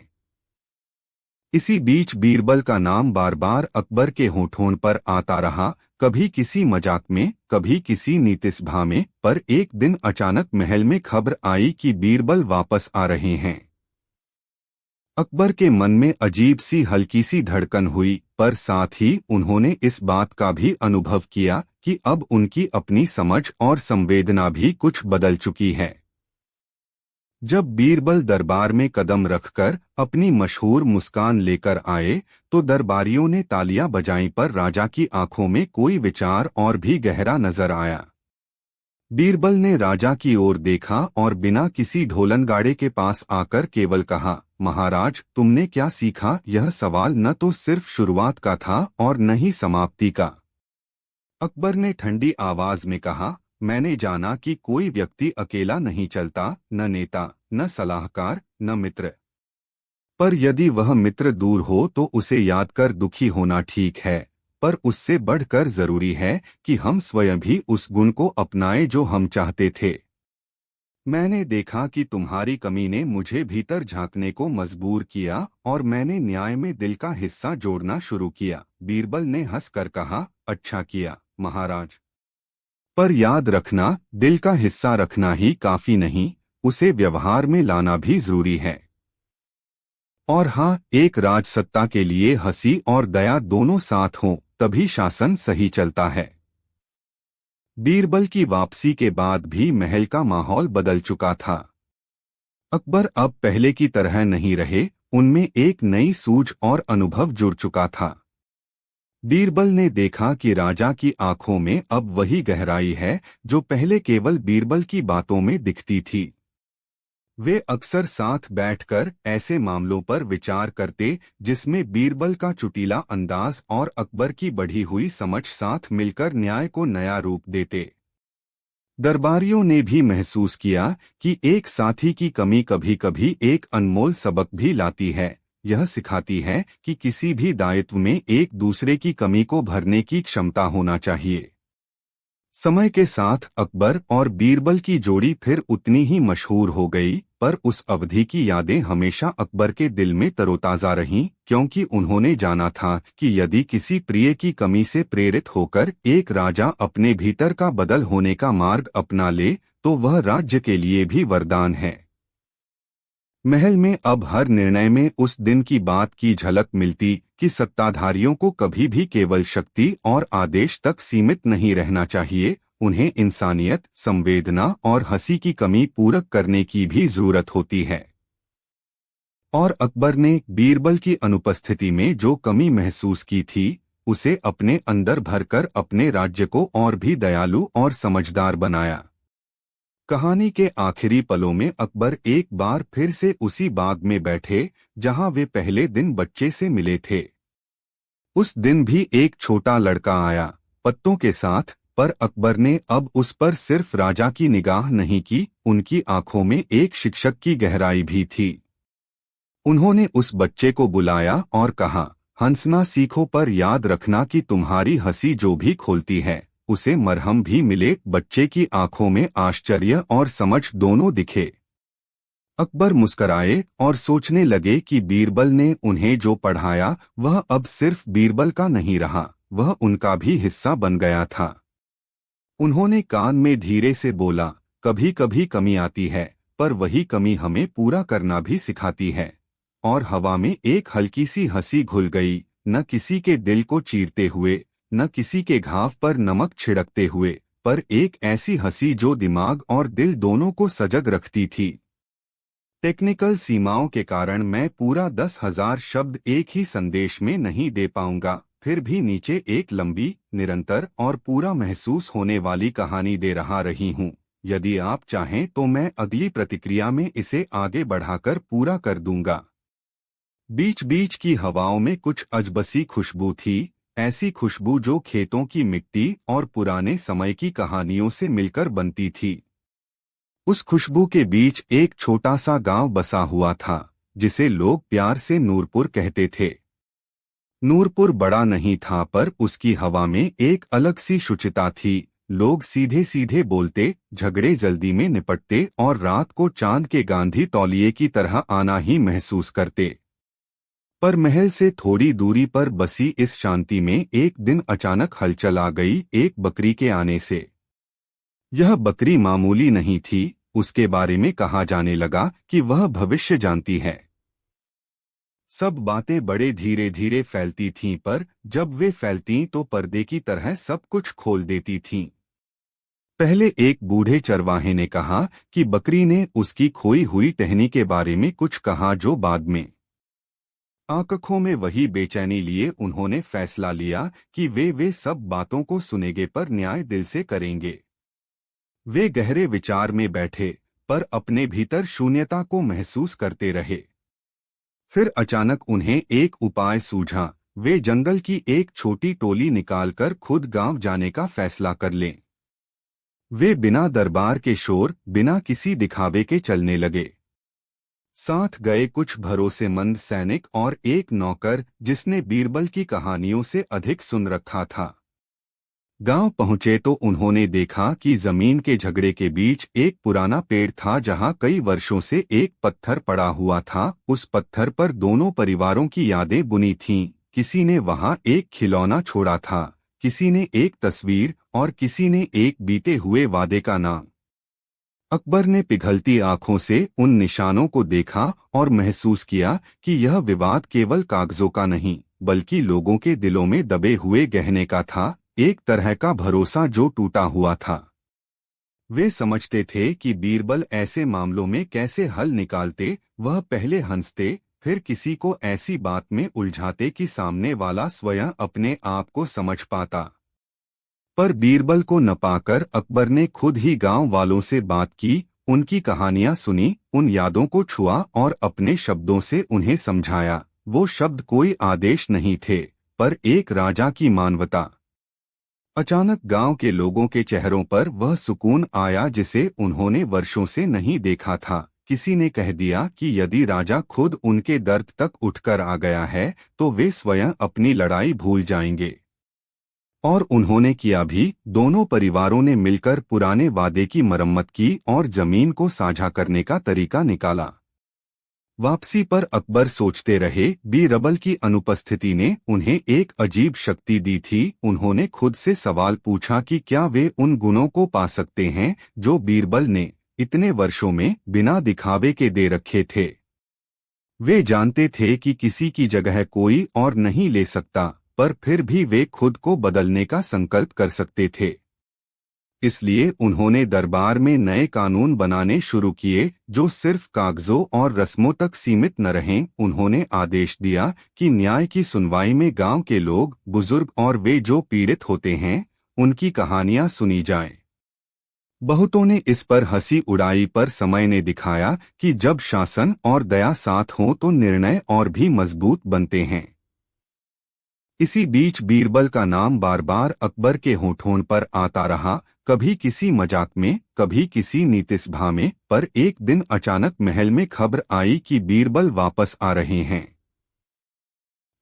इसी बीच बीरबल का नाम बार बार अकबर के होठों पर आता रहा, कभी किसी मजाक में, कभी किसी नीति सभा में। पर एक दिन अचानक महल में खबर आई कि बीरबल वापस आ रहे हैं। अकबर के मन में अजीब सी हल्की सी धड़कन हुई, पर साथ ही उन्होंने इस बात का भी अनुभव किया कि अब उनकी अपनी समझ और संवेदना भी कुछ बदल चुकी है। जब बीरबल दरबार में कदम रखकर अपनी मशहूर मुस्कान लेकर आए, तो दरबारियों ने तालियां बजाईं, पर राजा की आंखों में कोई विचार और भी गहरा नजर आया। बीरबल ने राजा की ओर देखा और बिना किसी ढोलनगाड़े के पास आकर केवल कहा, महाराज, तुमने क्या सीखा? यह सवाल न तो सिर्फ शुरुआत का था और न ही समाप्ति का। अकबर ने ठंडी आवाज में कहा, मैंने जाना कि कोई व्यक्ति अकेला नहीं चलता, न नेता, न सलाहकार, न मित्र। पर यदि वह मित्र दूर हो तो उसे याद कर दुखी होना ठीक है, पर उससे बढ़कर जरूरी है कि हम स्वयं भी उस गुण को अपनाएं जो हम चाहते थे। मैंने देखा कि तुम्हारी कमी ने मुझे भीतर झांकने को मजबूर किया और मैंने न्याय में दिल का हिस्सा जोड़ना शुरू किया। बीरबल ने हंसकर कहा, अच्छा किया महाराज। पर याद रखना, दिल का हिस्सा रखना ही काफी नहीं, उसे व्यवहार में लाना भी जरूरी है। और हाँ, एक राजसत्ता के लिए हंसी और दया दोनों साथ हों, तभी शासन सही चलता है। बीरबल की वापसी के बाद भी महल का माहौल बदल चुका था। अकबर अब पहले की तरह नहीं रहे, उनमें एक नई सूझ और अनुभव जुड़ चुका था। बीरबल ने देखा कि राजा की आंखों में अब वही गहराई है जो पहले केवल बीरबल की बातों में दिखती थी। वे अक्सर साथ बैठकर ऐसे मामलों पर विचार करते जिसमें बीरबल का चुटीला अंदाज और अकबर की बढ़ी हुई समझ साथ मिलकर न्याय को नया रूप देते। दरबारियों ने भी महसूस किया कि एक साथी की कमी कभी कभी एक अनमोल सबक भी लाती है। यह सिखाती है कि किसी भी दायित्व में एक दूसरे की कमी को भरने की क्षमता होना चाहिए। समय के साथ अकबर और बीरबल की जोड़ी फिर उतनी ही मशहूर हो गई, पर उस अवधि की यादें हमेशा अकबर के दिल में तरोताजा रहीं, क्योंकि उन्होंने जाना था कि यदि किसी प्रिय की कमी से प्रेरित होकर एक राजा अपने भीतर का बदल होने का मार्ग अपना ले, तो वह राज्य के लिए भी वरदान है। महल में अब हर निर्णय में उस दिन की बात की झलक मिलती कि सत्ताधारियों को कभी भी केवल शक्ति और आदेश तक सीमित नहीं रहना चाहिए, उन्हें इंसानियत, संवेदना और हंसी की कमी पूरक करने की भी जरूरत होती है। और अकबर ने बीरबल की अनुपस्थिति में जो कमी महसूस की थी, उसे अपने अंदर भरकर अपने राज्य को और भी दयालु और समझदार बनाया। कहानी के आखिरी पलों में अकबर एक बार फिर से उसी बाग में बैठे जहां वे पहले दिन बच्चे से मिले थे। उस दिन भी एक छोटा लड़का आया, पत्तों के साथ, पर अकबर ने अब उस पर सिर्फ राजा की निगाह नहीं की, उनकी आंखों में एक शिक्षक की गहराई भी थी। उन्होंने उस बच्चे को बुलाया और कहा, हंसना सीखो, पर याद रखना कि तुम्हारी हंसी जो भी खोलती है, उसे मरहम भी मिले। बच्चे की आंखों में आश्चर्य और समझ दोनों दिखे। अकबर मुस्कराए और सोचने लगे कि बीरबल ने उन्हें जो पढ़ाया वह अब सिर्फ बीरबल का नहीं रहा, वह उनका भी हिस्सा बन गया था। उन्होंने कान में धीरे से बोला, कभी कभी कमी आती है, पर वही कमी हमें पूरा करना भी सिखाती है। और हवा में एक हल्की सी हंसी घुल गई, न किसी के दिल को चीरते हुए, न किसी के घाव पर नमक छिड़कते हुए, पर एक ऐसी हंसी जो दिमाग और दिल दोनों को सजग रखती थी। टेक्निकल सीमाओं के कारण मैं पूरा 10,000 शब्द एक ही संदेश में नहीं दे पाऊंगा, फिर भी नीचे एक लंबी, निरंतर और पूरा महसूस होने वाली कहानी दे रही हूँ। यदि आप चाहें तो मैं अगली प्रतिक्रिया में इसे आगे बढ़ाकर पूरा कर दूंगा। बीच बीच की हवाओं में कुछ अजबसी खुशबू थी, ऐसी खुशबू जो खेतों की मिट्टी और पुराने समय की कहानियों से मिलकर बनती थी। उस खुशबू के बीच एक छोटा सा गांव बसा हुआ था, जिसे लोग प्यार से नूरपुर कहते थे। नूरपुर बड़ा नहीं था, पर उसकी हवा में एक अलग सी शुचिता थी। लोग सीधे सीधे बोलते, झगड़े जल्दी में निपटते और रात को चांद के गांधी तौलिए की तरह आना ही महसूस करते। पर महल से थोड़ी दूरी पर बसी इस शांति में एक दिन अचानक हलचल आ गई, एक बकरी के आने से। यह बकरी मामूली नहीं थी, उसके बारे में कहा जाने लगा कि वह भविष्य जानती है। सब बातें बड़े धीरे धीरे फैलती थीं, पर जब वे फैलतीं तो पर्दे की तरह सब कुछ खोल देती थीं। पहले एक बूढ़े चरवाहे ने कहा कि बकरी ने उसकी खोई हुई टहनी के बारे में कुछ कहा, जो बाद में आंखों में वही बेचैनी लिए उन्होंने फैसला लिया कि वे सब बातों को सुनेंगे, पर न्याय दिल से करेंगे। वे गहरे विचार में बैठे, पर अपने भीतर शून्यता को महसूस करते रहे। फिर अचानक उन्हें एक उपाय सूझा। वे जंगल की एक छोटी टोली निकालकर खुद गांव जाने का फैसला कर लें। वे बिना दरबार के शोर, बिना किसी दिखावे के चलने लगे। साथ गए कुछ भरोसेमंद सैनिक और एक नौकर जिसने बीरबल की कहानियों से अधिक सुन रखा था। गांव पहुंचे तो उन्होंने देखा कि जमीन के झगड़े के बीच एक पुराना पेड़ था, जहां कई वर्षों से एक पत्थर पड़ा हुआ था। उस पत्थर पर दोनों परिवारों की यादें बुनी थीं। किसी ने वहां एक खिलौना छोड़ा था, किसी ने एक तस्वीर और किसी ने एक बीते हुए वादे का नाम। अकबर ने पिघलती आंखों से उन निशानों को देखा और महसूस किया कि यह विवाद केवल कागजों का नहीं, बल्कि लोगों के दिलों में दबे हुए गहने का था, एक तरह का भरोसा जो टूटा हुआ था। वे समझते थे कि बीरबल ऐसे मामलों में कैसे हल निकालते। वह पहले हंसते, फिर किसी को ऐसी बात में उलझाते कि सामने वाला स्वयं अपने आप को समझ पाता। पर बीरबल को न पाकर अकबर ने खुद ही गांव वालों से बात की, उनकी कहानियां सुनी, उन यादों को छुआ और अपने शब्दों से उन्हें समझाया। वो शब्द कोई आदेश नहीं थे, पर एक राजा की मानवता। अचानक गांव के लोगों के चेहरों पर वह सुकून आया जिसे उन्होंने वर्षों से नहीं देखा था। किसी ने कह दिया कि यदि राजा खुद उनके दर्द तक उठकर आ गया है तो वे स्वयं अपनी लड़ाई भूल जाएंगे। और उन्होंने किया भी। दोनों परिवारों ने मिलकर पुराने वादे की मरम्मत की और जमीन को साझा करने का तरीका निकाला। वापसी पर अकबर सोचते रहे, बीरबल की अनुपस्थिति ने उन्हें एक अजीब शक्ति दी थी। उन्होंने खुद से सवाल पूछा कि क्या वे उन गुणों को पा सकते हैं जो बीरबल ने इतने वर्षों में बिना दिखावे के दे रखे थे। वे जानते थे कि किसी की जगह कोई और नहीं ले सकता, पर फिर भी वे खुद को बदलने का संकल्प कर सकते थे। इसलिए उन्होंने दरबार में नए कानून बनाने शुरू किए जो सिर्फ कागजों और रस्मों तक सीमित न रहें। उन्होंने आदेश दिया कि न्याय की सुनवाई में गांव के लोग, बुजुर्ग और वे जो पीड़ित होते हैं, उनकी कहानियां सुनी जाएं। बहुतों ने इस पर हंसी उड़ाई, पर समय ने दिखाया कि जब शासन और दया साथ हों तो निर्णय और भी मजबूत बनते हैं। इसी बीच बीरबल का नाम बार बार अकबर के होठों पर आता रहा, कभी किसी मजाक में, कभी किसी नीति सभा में। पर एक दिन अचानक महल में खबर आई कि बीरबल वापस आ रहे हैं।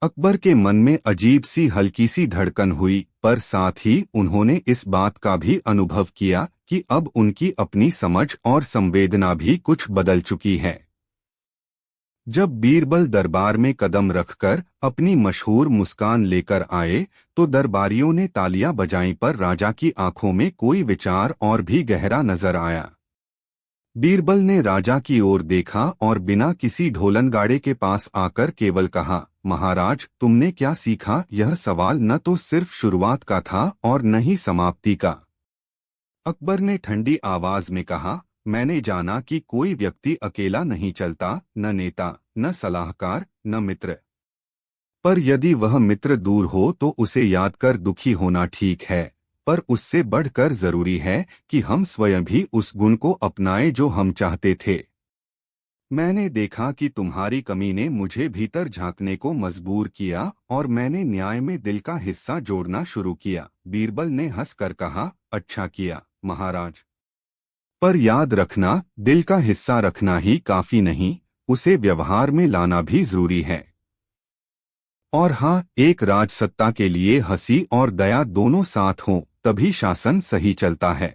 अकबर के मन में अजीब सी हल्की सी धड़कन हुई, पर साथ ही उन्होंने इस बात का भी अनुभव किया कि अब उनकी अपनी समझ और संवेदना भी कुछ बदल चुकी है। जब बीरबल दरबार में कदम रखकर अपनी मशहूर मुस्कान लेकर आए तो दरबारियों ने तालियां बजाईं, पर राजा की आंखों में कोई विचार और भी गहरा नजर आया। बीरबल ने राजा की ओर देखा और बिना किसी ढोलनगाड़े के पास आकर केवल कहा, महाराज, तुमने क्या सीखा? यह सवाल न तो सिर्फ शुरुआत का था और न ही समाप्ति का। अकबर ने ठंडी आवाज में कहा, मैंने जाना कि कोई व्यक्ति अकेला नहीं चलता, न नेता, न सलाहकार, न मित्र। पर यदि वह मित्र दूर हो तो उसे याद कर दुखी होना ठीक है, पर उससे बढ़कर जरूरी है कि हम स्वयं भी उस गुण को अपनाएं जो हम चाहते थे। मैंने देखा कि तुम्हारी कमी ने मुझे भीतर झांकने को मजबूर किया और मैंने न्याय में दिल का हिस्सा जोड़ना शुरू किया। बीरबल ने हंसकर कहा, अच्छा किया महाराज, पर याद रखना, दिल का हिस्सा रखना ही काफी नहीं, उसे व्यवहार में लाना भी जरूरी है। और हाँ, एक राजसत्ता के लिए हंसी और दया दोनों साथ हों तभी शासन सही चलता है।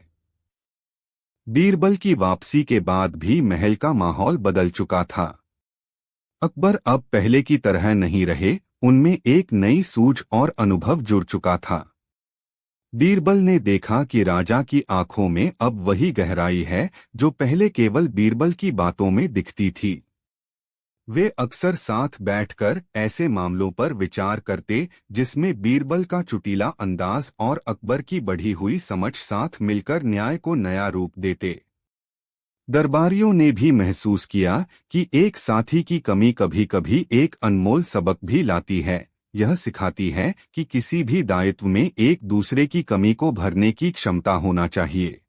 बीरबल की वापसी के बाद भी महल का माहौल बदल चुका था। अकबर अब पहले की तरह नहीं रहे, उनमें एक नई सूझ और अनुभव जुड़ चुका था। बीरबल ने देखा कि राजा की आंखों में अब वही गहराई है जो पहले केवल बीरबल की बातों में दिखती थी। वे अक्सर साथ बैठकर ऐसे मामलों पर विचार करते जिसमें बीरबल का चुटीला अंदाज और अकबर की बढ़ी हुई समझ साथ मिलकर न्याय को नया रूप देते। दरबारियों ने भी महसूस किया कि एक साथी की कमी कभी कभी एक अनमोल सबक भी लाती है। यह सिखाती है कि किसी भी दायित्व में एक दूसरे की कमी को भरने की क्षमता होना चाहिए।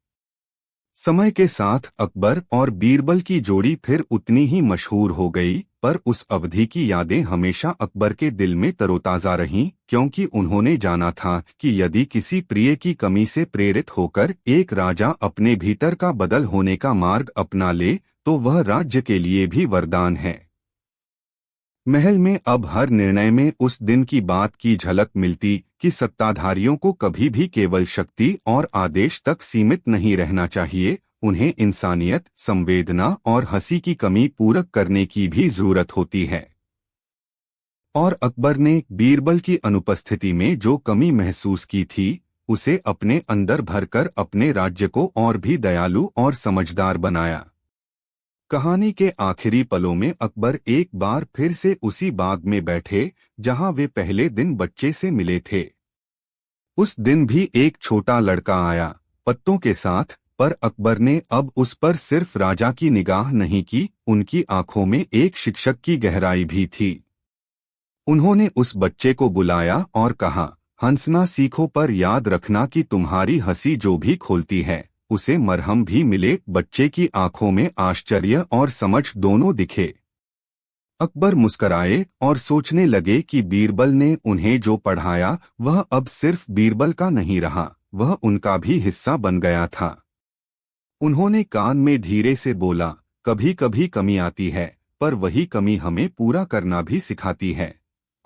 समय के साथ अकबर और बीरबल की जोड़ी फिर उतनी ही मशहूर हो गई, पर उस अवधि की यादें हमेशा अकबर के दिल में तरोताजा रहीं, क्योंकि उन्होंने जाना था कि यदि किसी प्रिय की कमी से प्रेरित होकर एक राजा अपने भीतर का बदल होने का मार्ग अपना ले, तो वह राज्य के लिए भी वरदान है। महल में अब हर निर्णय में उस दिन की बात की झलक मिलती कि सत्ताधारियों को कभी भी केवल शक्ति और आदेश तक सीमित नहीं रहना चाहिए, उन्हें इंसानियत, संवेदना और हंसी की कमी पूरक करने की भी जरूरत होती है। और अकबर ने बीरबल की अनुपस्थिति में जो कमी महसूस की थी, उसे अपने अंदर भरकर अपने राज्य को और भी दयालु और समझदार बनाया। कहानी के आखिरी पलों में अकबर एक बार फिर से उसी बाग में बैठे जहां वे पहले दिन बच्चे से मिले थे। उस दिन भी एक छोटा लड़का आया, पत्तों के साथ, पर अकबर ने अब उस पर सिर्फ राजा की निगाह नहीं की, उनकी आंखों में एक शिक्षक की गहराई भी थी। उन्होंने उस बच्चे को बुलाया और कहा, हंसना सीखो, पर याद रखना कि तुम्हारी हंसी जो भी खोलती है, उसे मरहम भी मिले। बच्चे की आंखों में आश्चर्य और समझ दोनों दिखे। अकबर मुस्कराए और सोचने लगे कि बीरबल ने उन्हें जो पढ़ाया वह अब सिर्फ बीरबल का नहीं रहा, वह उनका भी हिस्सा बन गया था। उन्होंने कान में धीरे से बोला, कभी कभी कमी आती है, पर वही कमी हमें पूरा करना भी सिखाती है।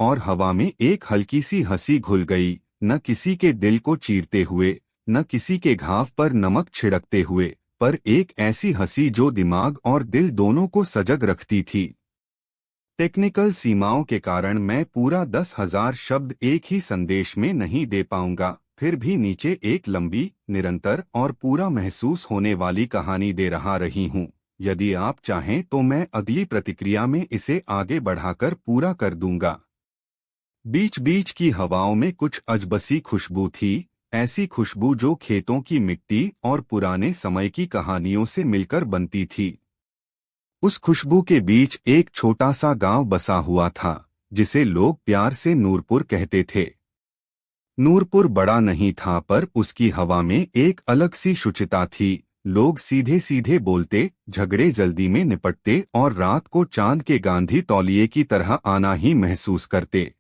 और हवा में एक हल्की सी हंसी घुल गई, न किसी के दिल को चीरते हुए, न किसी के घाव पर नमक छिड़कते हुए, पर एक ऐसी हंसी जो दिमाग और दिल दोनों को सजग रखती थी। टेक्निकल सीमाओं के कारण मैं पूरा 10,000 शब्द एक ही संदेश में नहीं दे पाऊंगा, फिर भी नीचे एक लंबी, निरंतर और पूरा महसूस होने वाली कहानी दे रही हूँ। यदि आप चाहें तो मैं अगली प्रतिक्रिया में इसे आगे बढ़ाकर पूरा कर दूंगा। बीच बीच की हवाओं में कुछ अजबसी खुशबू थी, ऐसी खुशबू जो खेतों की मिट्टी और पुराने समय की कहानियों से मिलकर बनती थी। उस खुशबू के बीच एक छोटा सा गांव बसा हुआ था, जिसे लोग प्यार से नूरपुर कहते थे। नूरपुर बड़ा नहीं था, पर उसकी हवा में एक अलग सी शुचिता थी। लोग सीधे सीधे बोलते, झगड़े जल्दी में निपटते और रात को चांद के गांधी तौलिए की तरह आना ही महसूस करते।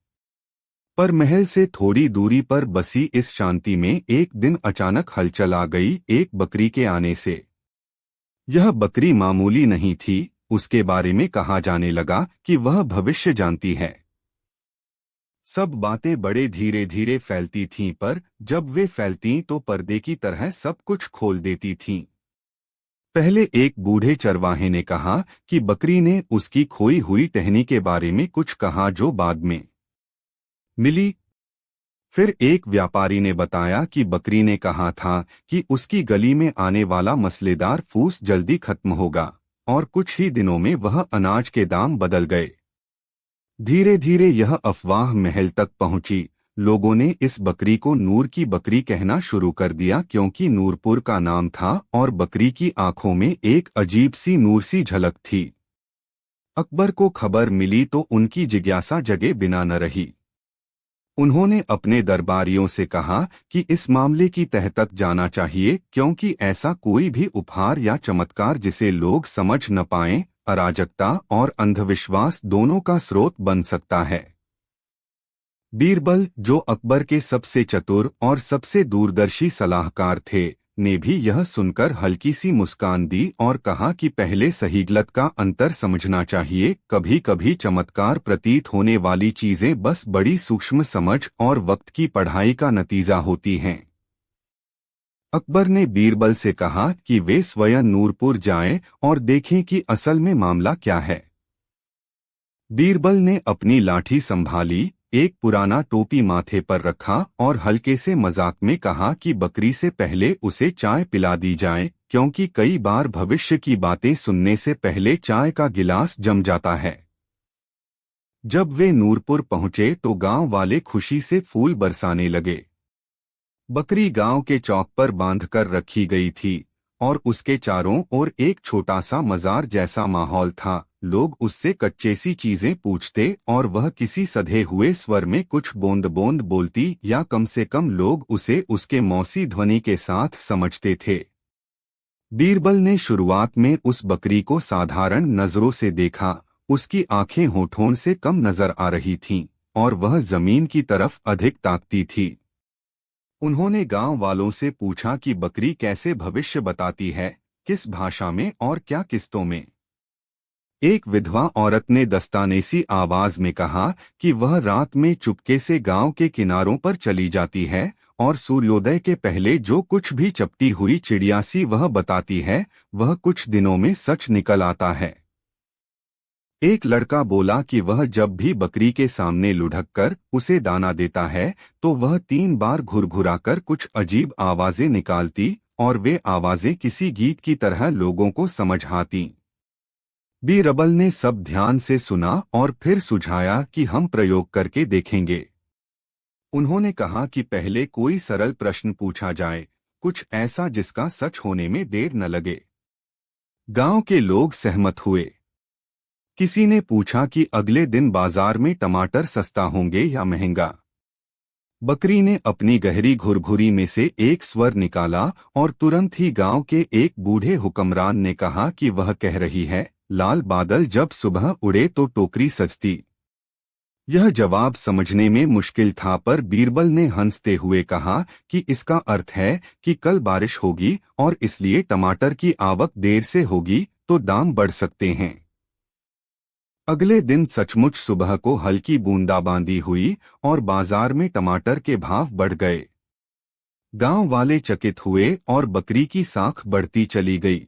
पर महल से थोड़ी दूरी पर बसी इस शांति में एक दिन अचानक हलचल आ गई, एक बकरी के आने से। यह बकरी मामूली नहीं थी, उसके बारे में कहा जाने लगा कि वह भविष्य जानती है। सब बातें बड़े धीरे धीरे फैलती थीं, पर जब वे फैलतीं तो पर्दे की तरह सब कुछ खोल देती थीं। पहले एक बूढ़े चरवाहे ने कहा कि बकरी ने उसकी खोई हुई टहनी के बारे में कुछ कहा जो बाद में मिली। फिर एक व्यापारी ने बताया कि बकरी ने कहा था कि उसकी गली में आने वाला मसलेदार फूस जल्दी खत्म होगा, और कुछ ही दिनों में वह अनाज के दाम बदल गए। धीरे धीरे यह अफवाह महल तक पहुंची। लोगों ने इस बकरी को नूर की बकरी कहना शुरू कर दिया, क्योंकि नूरपुर का नाम था और बकरी की आंखों में एक अजीब सी नूर सी झलक थी। अकबर को खबर मिली तो उनकी जिज्ञासा जगे बिना न रही। उन्होंने अपने दरबारियों से कहा कि इस मामले की तह तक जाना चाहिए, क्योंकि ऐसा कोई भी उपहार या चमत्कार जिसे लोग समझ न पाएं, अराजकता और अंधविश्वास दोनों का स्रोत बन सकता है। बीरबल, जो अकबर के सबसे चतुर और सबसे दूरदर्शी सलाहकार थे, ने भी यह सुनकर हल्की सी मुस्कान दी और कहा कि पहले सही गलत का अंतर समझना चाहिए। कभी कभी चमत्कार प्रतीत होने वाली चीजें बस बड़ी सूक्ष्म समझ और वक्त की पढ़ाई का नतीजा होती हैं। अकबर ने बीरबल से कहा कि वे स्वयं नूरपुर जाएं और देखें कि असल में मामला क्या है। बीरबल ने अपनी लाठी संभाली, एक पुराना टोपी माथे पर रखा और हल्के से मजाक में कहा कि बकरी से पहले उसे चाय पिला दी जाए, क्योंकि कई बार भविष्य की बातें सुनने से पहले चाय का गिलास जम जाता है। जब वे नूरपुर पहुंचे तो गांव वाले खुशी से फूल बरसाने लगे। बकरी गांव के चौक पर बांधकर रखी गई थी और उसके चारों ओर एक छोटा सा मजार जैसा माहौल था। लोग उससे कच्चे सी चीजें पूछते और वह किसी सधे हुए स्वर में कुछ बोंद बोंद बोलती, या कम से कम लोग उसे उसके मौसी ध्वनि के साथ समझते थे। बीरबल ने शुरुआत में उस बकरी को साधारण नजरों से देखा। उसकी आंखें होठों से कम नजर आ रही थीं और वह जमीन की तरफ अधिक ताकती थी। उन्होंने गांव वालों से पूछा कि बकरी कैसे भविष्य बताती है, किस भाषा में और क्या किस्तों में। एक विधवा औरत ने दस्तानेसी आवाज में कहा कि वह रात में चुपके से गांव के किनारों पर चली जाती है और सूर्योदय के पहले जो कुछ भी चपटी हुई चिड़िया सी वह बताती है, वह कुछ दिनों में सच निकल आता है। एक लड़का बोला कि वह जब भी बकरी के सामने लुढ़क कर उसे दाना देता है तो वह 3 बार घुरघुराकर कुछ अजीब आवाजें निकालती और वे आवाजें किसी गीत की तरह लोगों को समझाती। बीरबल ने सब ध्यान से सुना और फिर सुझाया कि हम प्रयोग करके देखेंगे। उन्होंने कहा कि पहले कोई सरल प्रश्न पूछा जाए, कुछ ऐसा जिसका सच होने में देर न लगे। गांव के लोग सहमत हुए। किसी ने पूछा कि अगले दिन बाजार में टमाटर सस्ता होंगे या महंगा। बकरी ने अपनी गहरी घुरघुरी में से एक स्वर निकाला और तुरंत ही गांव के एक बूढ़े हुक्मरान ने कहा कि वह कह रही है, लाल बादल जब सुबह उड़े तो टोकरी सजती। यह जवाब समझने में मुश्किल था, पर बीरबल ने हंसते हुए कहा कि इसका अर्थ है कि कल बारिश होगी और इसलिए टमाटर की आवक देर से होगी तो दाम बढ़ सकते हैं। अगले दिन सचमुच सुबह को हल्की बूंदाबांदी हुई और बाजार में टमाटर के भाव बढ़ गए। गांव वाले चकित हुए और बकरी की साख बढ़ती चली गई।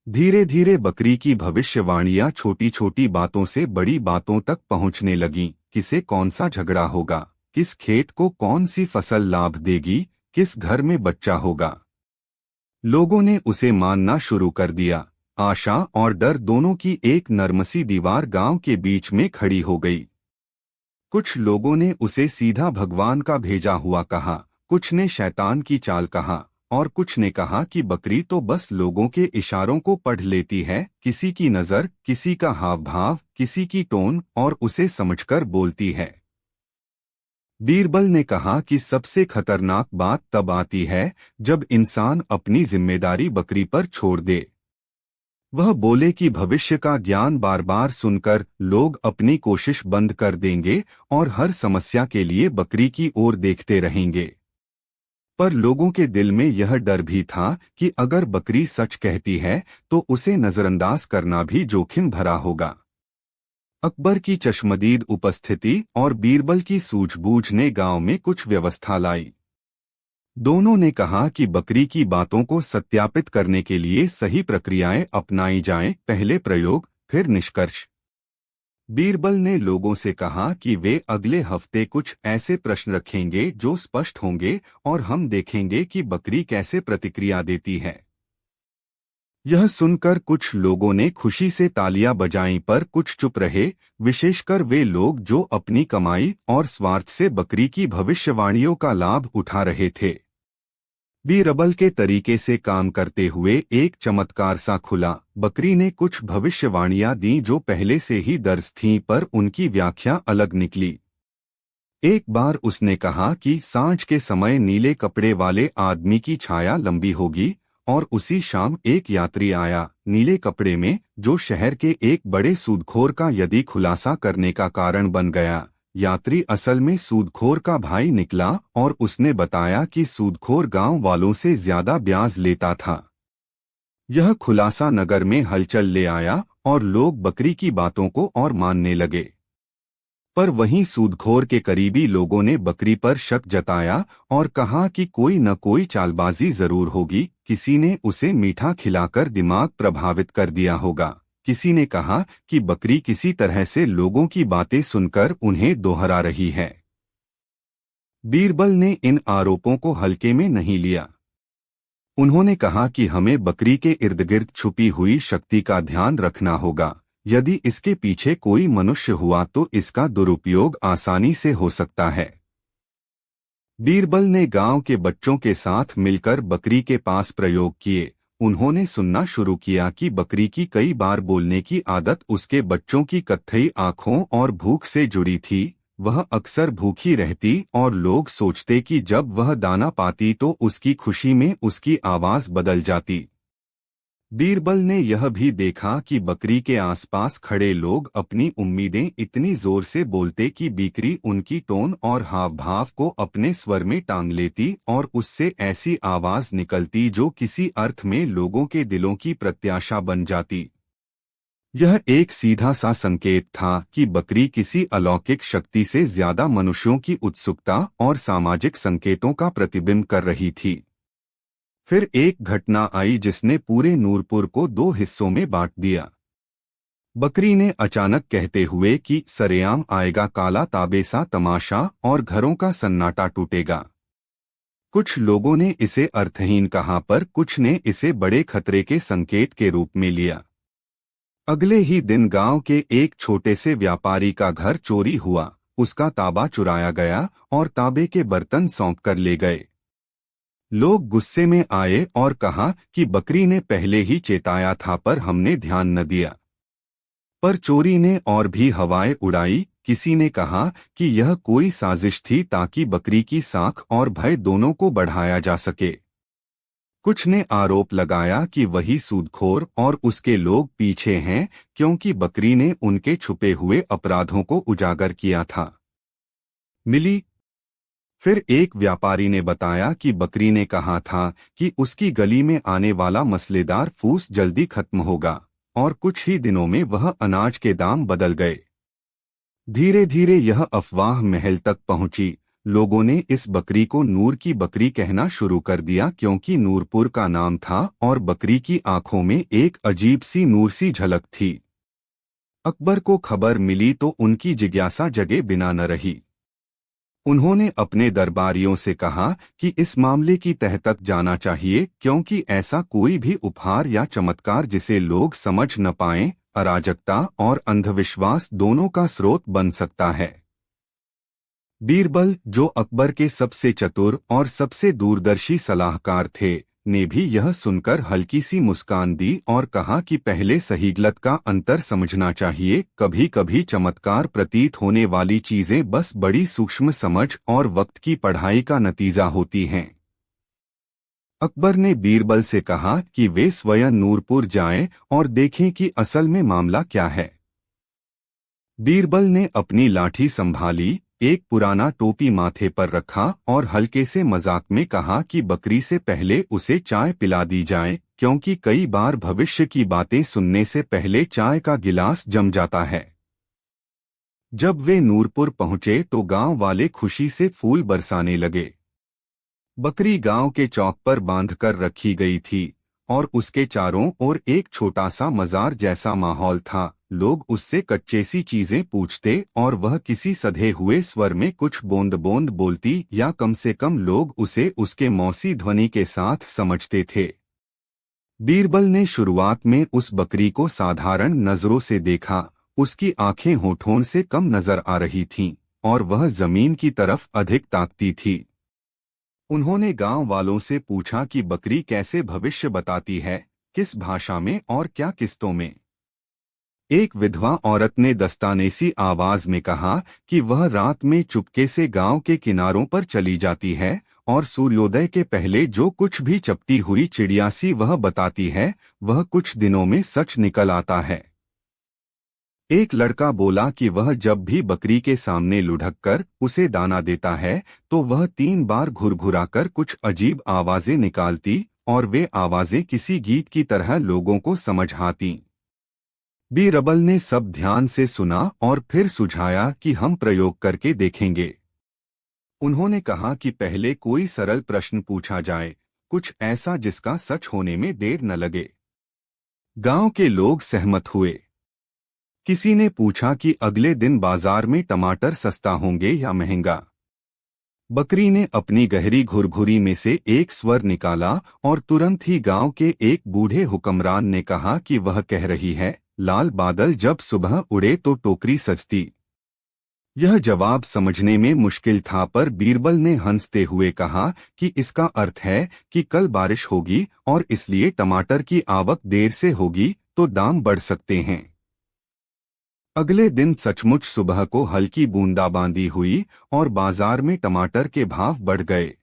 धीरे धीरे बकरी की भविष्यवाणियां छोटी छोटी बातों से बड़ी बातों तक पहुंचने लगीं। किसे कौन सा झगड़ा होगा, किस खेत को कौन सी फसल लाभ देगी, किस घर में बच्चा होगा। लोगों ने उसे मानना शुरू कर दिया। आशा और डर दोनों की एक नरमसी दीवार गांव के बीच में खड़ी हो गई। कुछ लोगों ने उसे सीधा भगवान का भेजा हुआ कहा, कुछ ने शैतान की चाल कहा और कुछ ने कहा कि बकरी तो बस लोगों के इशारों को पढ़ लेती है, किसी की नजर, किसी का हाव भाव, किसी की टोन, और उसे समझकर बोलती है। बीरबल ने कहा कि सबसे खतरनाक बात तब आती है जब इंसान अपनी जिम्मेदारी बकरी पर छोड़ दे। वह बोले कि भविष्य का ज्ञान बार बार सुनकर लोग अपनी कोशिश बंद कर देंगे और हर समस्या के लिए बकरी की ओर देखते रहेंगे। पर लोगों के दिल में यह डर भी था कि अगर बकरी सच कहती है तो उसे नजरअंदाज करना भी जोखिम भरा होगा। अकबर की चश्मदीद उपस्थिति और बीरबल की सूझबूझ ने गांव में कुछ व्यवस्था लाई। दोनों ने कहा कि बकरी की बातों को सत्यापित करने के लिए सही प्रक्रियाएं अपनाई जाएं, पहले प्रयोग फिर निष्कर्ष। बीरबल ने लोगों से कहा कि वे अगले हफ्ते कुछ ऐसे प्रश्न रखेंगे जो स्पष्ट होंगे और हम देखेंगे कि बकरी कैसे प्रतिक्रिया देती है। यह सुनकर कुछ लोगों ने खुशी से तालियां बजाईं, पर कुछ चुप रहे, विशेषकर वे लोग जो अपनी कमाई और स्वार्थ से बकरी की भविष्यवाणियों का लाभ उठा रहे थे। बीरबल के तरीके से काम करते हुए एक चमत्कार सा खुला। बकरी ने कुछ भविष्यवाणियां दी जो पहले से ही दर्ज थीं, पर उनकी व्याख्या अलग निकली। एक बार उसने कहा कि सांझ के समय नीले कपड़े वाले आदमी की छाया लंबी होगी, और उसी शाम एक यात्री आया नीले कपड़े में, जो शहर के एक बड़े सूदखोर का यदि खुलासा करने का कारण बन गया। यात्री असल में सूदखोर का भाई निकला और उसने बताया कि सूदखोर गांव वालों से ज्यादा ब्याज लेता था। यह खुलासा नगर में हलचल ले आया और लोग बकरी की बातों को और मानने लगे। पर वहीं सूदखोर के करीबी लोगों ने बकरी पर शक जताया और कहा कि कोई न कोई चालबाजी जरूर होगी। किसी ने उसे मीठा खिलाकर दिमाग प्रभावित कर दिया होगा। किसी ने कहा कि बकरी किसी तरह से लोगों की बातें सुनकर उन्हें दोहरा रही है। बीरबल ने इन आरोपों को हल्के में नहीं लिया। उन्होंने कहा कि हमें बकरी के इर्द गिर्द छुपी हुई शक्ति का ध्यान रखना होगा। यदि इसके पीछे कोई मनुष्य हुआ तो इसका दुरुपयोग आसानी से हो सकता है। बीरबल ने गांव के बच्चों के साथ मिलकर बकरी के पास प्रयोग किए। उन्होंने सुनना शुरू किया कि बकरी की कई बार बोलने की आदत उसके बच्चों की कत्थई आंखों और भूख से जुड़ी थी। वह अक्सर भूखी रहती और लोग सोचते कि जब वह दाना पाती तो उसकी खुशी में उसकी आवाज बदल जाती। बीरबल ने यह भी देखा कि बकरी के आसपास खड़े लोग अपनी उम्मीदें इतनी जोर से बोलते कि बकरी उनकी टोन और हाव भाव को अपने स्वर में टांग लेती और उससे ऐसी आवाज निकलती जो किसी अर्थ में लोगों के दिलों की प्रत्याशा बन जाती। यह एक सीधा सा संकेत था कि बकरी किसी अलौकिक शक्ति से ज्यादा मनुष्यों की उत्सुकता और सामाजिक संकेतों का प्रतिबिंब कर रही थी। फिर एक घटना आई जिसने पूरे नूरपुर को दो हिस्सों में बांट दिया। बकरी ने अचानक कहते हुए कि सरेआम आएगा काला ताबेसा तमाशा और घरों का सन्नाटा टूटेगा। कुछ लोगों ने इसे अर्थहीन कहा पर कुछ ने इसे बड़े खतरे के संकेत के रूप में लिया। अगले ही दिन गांव के एक छोटे से व्यापारी का घर चोरी हुआ। उसका ताबा चुराया गया और ताबे के बर्तन सौंप कर ले गए। लोग गुस्से में आए और कहा कि बकरी ने पहले ही चेताया था पर हमने ध्यान न दिया। पर चोरी ने और भी हवाएं उड़ाई। किसी ने कहा कि यह कोई साजिश थी ताकि बकरी की साख और भय दोनों को बढ़ाया जा सके। कुछ ने आरोप लगाया कि वही सूदखोर और उसके लोग पीछे हैं क्योंकि बकरी ने उनके छुपे हुए अपराधों को उजागर किया था। मिली। फिर एक व्यापारी ने बताया कि बकरी ने कहा था कि उसकी गली में आने वाला मसलेदार फूस जल्दी खत्म होगा और कुछ ही दिनों में वह अनाज के दाम बदल गए। धीरे धीरे यह अफवाह महल तक पहुंची। लोगों ने इस बकरी को नूर की बकरी कहना शुरू कर दिया क्योंकि नूरपुर का नाम था और बकरी की आंखों में एक अजीब सी नूर सी झलक थी। अकबर को खबर मिली तो उनकी जिज्ञासा जगे बिना न रही। उन्होंने अपने दरबारियों से कहा कि इस मामले की तह तक जाना चाहिए क्योंकि ऐसा कोई भी उपहार या चमत्कार जिसे लोग समझ न पाएं, अराजकता और अंधविश्वास दोनों का स्रोत बन सकता है। बीरबल, जो अकबर के सबसे चतुर और सबसे दूरदर्शी सलाहकार थे, ने भी यह सुनकर हल्की सी मुस्कान दी और कहा कि पहले सही गलत का अंतर समझना चाहिए। कभी कभी चमत्कार प्रतीत होने वाली चीजें बस बड़ी सूक्ष्म समझ और वक्त की पढ़ाई का नतीजा होती हैं। अकबर ने बीरबल से कहा कि वे स्वयं नूरपुर जाएं और देखें कि असल में मामला क्या है। बीरबल ने अपनी लाठी संभाली, एक पुराना टोपी माथे पर रखा और हल्के से मजाक में कहा कि बकरी से पहले उसे चाय पिला दी जाए क्योंकि कई बार भविष्य की बातें सुनने से पहले चाय का गिलास जम जाता है। जब वे नूरपुर पहुंचे तो गांव वाले खुशी से फूल बरसाने लगे। बकरी गांव के चौक पर बांधकर रखी गई थी और उसके चारों ओर एक छोटा सा मजार जैसा माहौल था। लोग उससे कच्चे सी चीजें पूछते और वह किसी सधे हुए स्वर में कुछ बोंद बोंद बोलती या कम से कम लोग उसे उसके मौसी ध्वनि के साथ समझते थे। बीरबल ने शुरुआत में उस बकरी को साधारण नजरों से देखा। उसकी आंखें होठों से कम नजर आ रही थीं और वह जमीन की तरफ अधिक ताकती थी। उन्होंने गांव वालों से पूछा कि बकरी कैसे भविष्य बताती है, किस भाषा में और क्या किस्तों में। एक विधवा औरत ने दस्तानेसी आवाज में कहा कि वह रात में चुपके से गांव के किनारों पर चली जाती है और सूर्योदय के पहले जो कुछ भी चपटी हुई चिड़िया सी वह बताती है, वह कुछ दिनों में सच निकल आता है। एक लड़का बोला कि वह जब भी बकरी के सामने लुढ़क कर उसे दाना देता है तो वह 3 बार घुरघुराकर कुछ अजीब आवाजें निकालती और वे आवाजें किसी गीत की तरह लोगों को समझाती। बीरबल ने सब ध्यान से सुना और फिर सुझाया कि हम प्रयोग करके देखेंगे। उन्होंने कहा कि पहले कोई सरल प्रश्न पूछा जाए, कुछ ऐसा जिसका सच होने में देर न लगे। गांव के लोग सहमत हुए। किसी ने पूछा कि अगले दिन बाजार में टमाटर सस्ता होंगे या महंगा। बकरी ने अपनी गहरी घुरघुरी में से एक स्वर निकाला और तुरंत ही गांव के एक बूढ़े हुक्मरान ने कहा कि वह कह रही है, लाल बादल जब सुबह उड़े तो टोकरी सजती। यह जवाब समझने में मुश्किल था, पर बीरबल ने हंसते हुए कहा कि इसका अर्थ है कि कल बारिश होगी और इसलिए टमाटर की आवक देर से होगी तो दाम बढ़ सकते हैं। अगले दिन सचमुच सुबह को हल्की बूंदाबांदी हुई और बाजार में टमाटर के भाव बढ़ गए।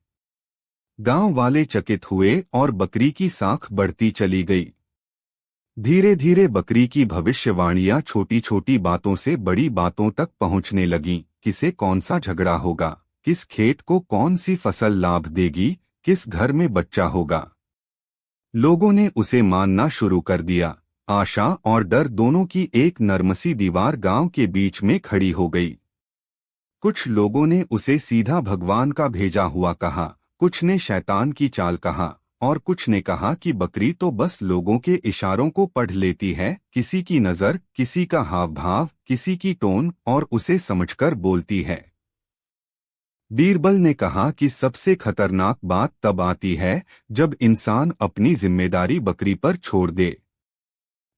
गांव वाले चकित हुए और बकरी की साख बढ़ती चली गई। धीरे धीरे बकरी की भविष्यवाणियां छोटी छोटी बातों से बड़ी बातों तक पहुंचने लगीं। किसे कौन सा झगड़ा होगा, किस खेत को कौन सी फसल लाभ देगी, किस घर में बच्चा होगा। लोगों ने उसे मानना शुरू कर दिया। आशा और डर दोनों की एक नरमसी दीवार गांव के बीच में खड़ी हो गई। कुछ लोगों ने उसे सीधा भगवान का भेजा हुआ कहा, कुछ ने शैतान की चाल कहा और कुछ ने कहा कि बकरी तो बस लोगों के इशारों को पढ़ लेती है, किसी की नजर, किसी का हाव भाव, किसी की टोन, और उसे समझकर बोलती है। बीरबल ने कहा कि सबसे खतरनाक बात तब आती है जब इंसान अपनी जिम्मेदारी बकरी पर छोड़ दे।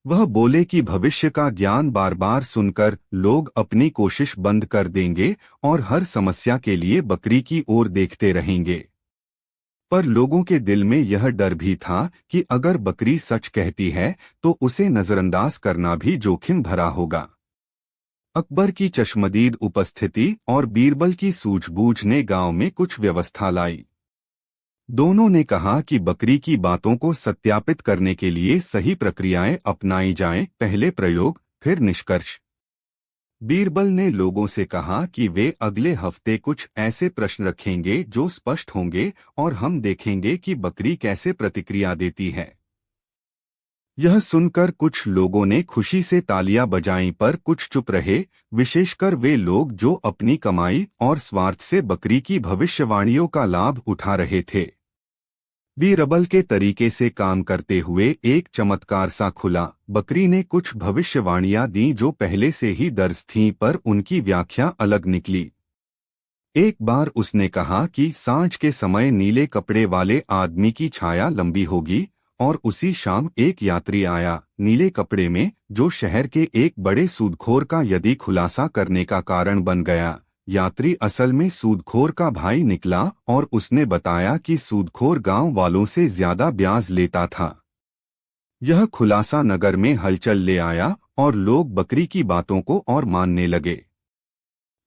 वह बोले कि भविष्य का ज्ञान बार बार सुनकर लोग अपनी कोशिश बंद कर देंगे और हर समस्या के लिए बकरी की ओर देखते रहेंगे। पर लोगों के दिल में यह डर भी था कि अगर बकरी सच कहती है तो उसे नजरअंदाज करना भी जोखिम भरा होगा। अकबर की चश्मदीद उपस्थिति और बीरबल की सूझबूझ ने गांव में कुछ व्यवस्था लाई। दोनों ने कहा कि बकरी की बातों को सत्यापित करने के लिए सही प्रक्रियाएं अपनाई जाएं, पहले प्रयोग फिर निष्कर्ष। बीरबल ने लोगों से कहा कि वे अगले हफ्ते कुछ ऐसे प्रश्न रखेंगे जो स्पष्ट होंगे और हम देखेंगे कि बकरी कैसे प्रतिक्रिया देती है। यह सुनकर कुछ लोगों ने खुशी से तालियां बजाईं, पर कुछ चुप रहे, विशेषकर वे लोग जो अपनी कमाई और स्वार्थ से बकरी की भविष्यवाणियों का लाभ उठा रहे थे। बीरबल के तरीके से काम करते हुए एक चमत्कार सा खुला। बकरी ने कुछ भविष्यवाणियां दी जो पहले से ही दर्ज थीं, पर उनकी व्याख्या अलग निकली। एक बार उसने कहा कि सांझ के समय नीले कपड़े वाले आदमी की छाया लंबी होगी, और उसी शाम एक यात्री आया नीले कपड़े में, जो शहर के एक बड़े सूदखोर का यदि खुलासा करने का कारण बन गया। यात्री असल में सूदखोर का भाई निकला और उसने बताया कि सूदखोर गांव वालों से ज्यादा ब्याज लेता था। यह खुलासा नगर में हलचल ले आया और लोग बकरी की बातों को और मानने लगे।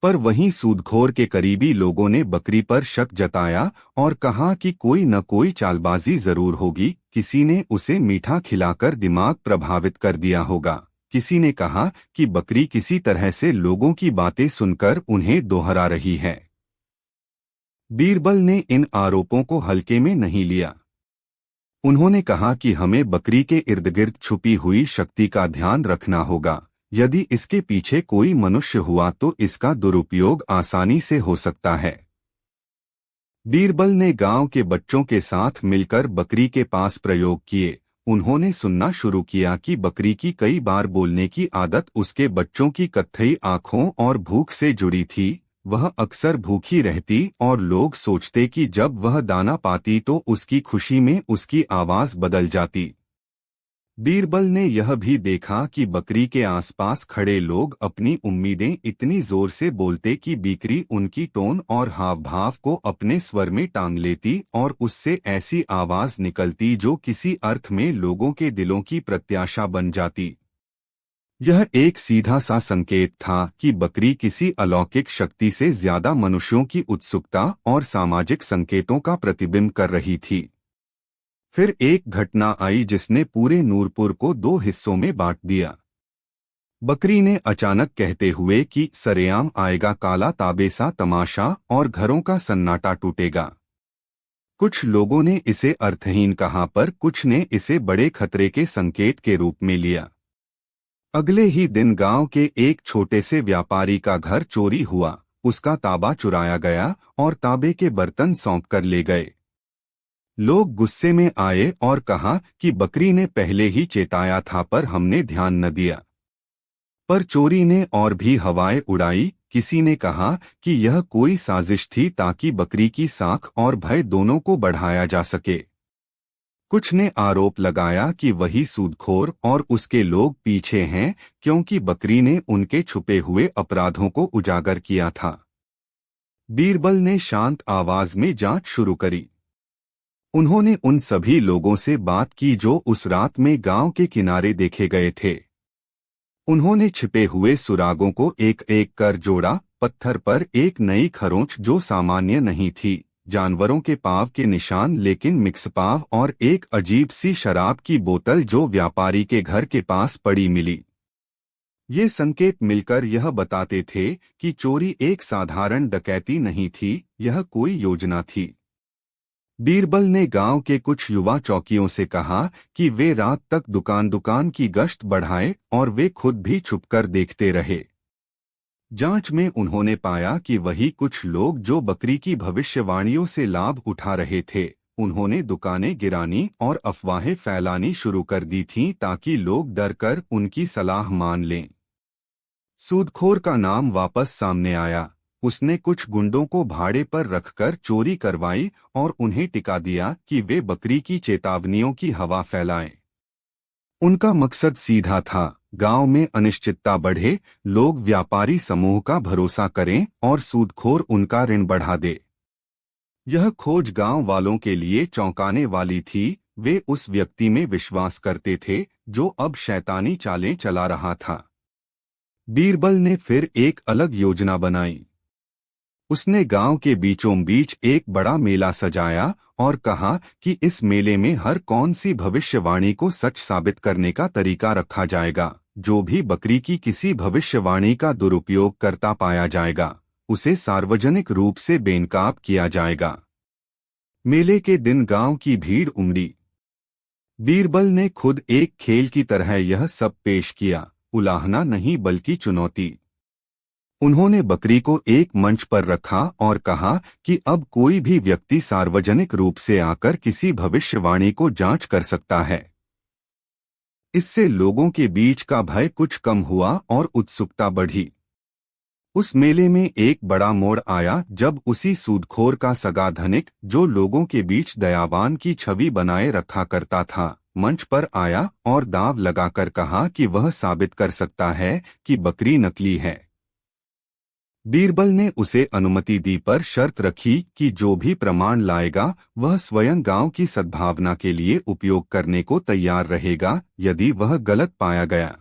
पर वहीं सूदखोर के करीबी लोगों ने बकरी पर शक जताया और कहा कि कोई न कोई चालबाजी जरूर होगी। किसी ने उसे मीठा खिलाकर दिमाग प्रभावित कर दिया होगा। किसी ने कहा कि बकरी किसी तरह से लोगों की बातें सुनकर उन्हें दोहरा रही है। बीरबल ने इन आरोपों को हल्के में नहीं लिया। उन्होंने कहा कि हमें बकरी के इर्दगिर्द छुपी हुई शक्ति का ध्यान रखना होगा। यदि इसके पीछे कोई मनुष्य हुआ तो इसका दुरुपयोग आसानी से हो सकता है। बीरबल ने गांव के बच्चों के साथ मिलकर बकरी के पास प्रयोग किए। उन्होंने सुनना शुरू किया कि बकरी की कई बार बोलने की आदत उसके बच्चों की कत्थई आंखों और भूख से जुड़ी थी। वह अक्सर भूखी रहती और लोग सोचते कि जब वह दाना पाती तो उसकी खुशी में उसकी आवाज बदल जाती। बीरबल ने यह भी देखा कि बकरी के आसपास खड़े लोग अपनी उम्मीदें इतनी जोर से बोलते कि बकरी उनकी टोन और हाव भाव को अपने स्वर में टांग लेती और उससे ऐसी आवाज निकलती जो किसी अर्थ में लोगों के दिलों की प्रत्याशा बन जाती। यह एक सीधा सा संकेत था कि बकरी किसी अलौकिक शक्ति से ज्यादा मनुष्यों की उत्सुकता और सामाजिक संकेतों का प्रतिबिंब कर रही थी। फिर एक घटना आई जिसने पूरे नूरपुर को दो हिस्सों में बांट दिया। बकरी ने अचानक कहते हुए कि सरेआम आएगा काला ताबेसा तमाशा और घरों का सन्नाटा टूटेगा। कुछ लोगों ने इसे अर्थहीन कहा, पर कुछ ने इसे बड़े खतरे के संकेत के रूप में लिया। अगले ही दिन गांव के एक छोटे से व्यापारी का घर चोरी हुआ। उसका ताबा चुराया गया और ताबे के बर्तन सौंप कर ले गए। लोग गुस्से में आए और कहा कि बकरी ने पहले ही चेताया था पर हमने ध्यान न दिया। पर चोरी ने और भी हवाएं उड़ाई। किसी ने कहा कि यह कोई साजिश थी ताकि बकरी की साख और भय दोनों को बढ़ाया जा सके। कुछ ने आरोप लगाया कि वही सूदखोर और उसके लोग पीछे हैं, क्योंकि बकरी ने उनके छुपे हुए अपराधों को उजागर किया था। बीरबल ने शांत आवाज में जांच शुरू करी। उन्होंने उन सभी लोगों से बात की जो उस रात में गांव के किनारे देखे गए थे। उन्होंने छिपे हुए सुरागों को एक एक कर जोड़ा, पत्थर पर एक नई खरोंच जो सामान्य नहीं थी, जानवरों के पाँव के निशान लेकिन मिक्स पाँव, और एक अजीब सी शराब की बोतल जो व्यापारी के घर के पास पड़ी मिली। ये संकेत मिलकर यह बताते थे कि चोरी एक साधारण डकैती नहीं थी, यह कोई योजना थी। बीरबल ने गांव के कुछ युवा चौकियों से कहा कि वे रात तक दुकान दुकान की गश्त बढ़ाएं और वे खुद भी छुपकर देखते रहे। जांच में उन्होंने पाया कि वही कुछ लोग जो बकरी की भविष्यवाणियों से लाभ उठा रहे थे, उन्होंने दुकानें गिरानी और अफवाहें फैलानी शुरू कर दी थीं ताकि लोग डरकर उनकी सलाह मान लें। सूदखोर का नाम वापस सामने आया। उसने कुछ गुंडों को भाड़े पर रखकर चोरी करवाई और उन्हें टिका दिया कि वे बकरी की चेतावनियों की हवा फैलाएं। उनका मकसद सीधा था, गांव में अनिश्चितता बढ़े, लोग व्यापारी समूह का भरोसा करें और सूदखोर उनका ऋण बढ़ा दे। यह खोज गांव वालों के लिए चौंकाने वाली थी। वे उस व्यक्ति में विश्वास करते थे जो अब शैतानी चालें चला रहा था। बीरबल ने फिर एक अलग योजना बनाई। उसने गांव के बीचों बीच एक बड़ा मेला सजाया और कहा कि इस मेले में हर कौन सी भविष्यवाणी को सच साबित करने का तरीका रखा जाएगा। जो भी बकरी की किसी भविष्यवाणी का दुरुपयोग करता पाया जाएगा, उसे सार्वजनिक रूप से बेनकाब किया जाएगा। मेले के दिन गांव की भीड़ उमड़ी। बीरबल ने खुद एक खेल की तरह यह सब पेश किया, उलाहना नहीं बल्कि चुनौती। उन्होंने बकरी को एक मंच पर रखा और कहा कि अब कोई भी व्यक्ति सार्वजनिक रूप से आकर किसी भविष्यवाणी को जांच कर सकता है। इससे लोगों के बीच का भय कुछ कम हुआ और उत्सुकता बढ़ी। उस मेले में एक बड़ा मोड़ आया जब उसी सूदखोर का सगा धनिक, जो लोगों के बीच दयावान की छवि बनाए रखा करता था, मंच पर आया और दांव लगाकर कहा कि वह साबित कर सकता है कि बकरी नकली है। बीरबल ने उसे अनुमति दी पर शर्त रखी कि जो भी प्रमाण लाएगा वह स्वयं गांव की सद्भावना के लिए उपयोग करने को तैयार रहेगा यदि वह गलत पाया गया।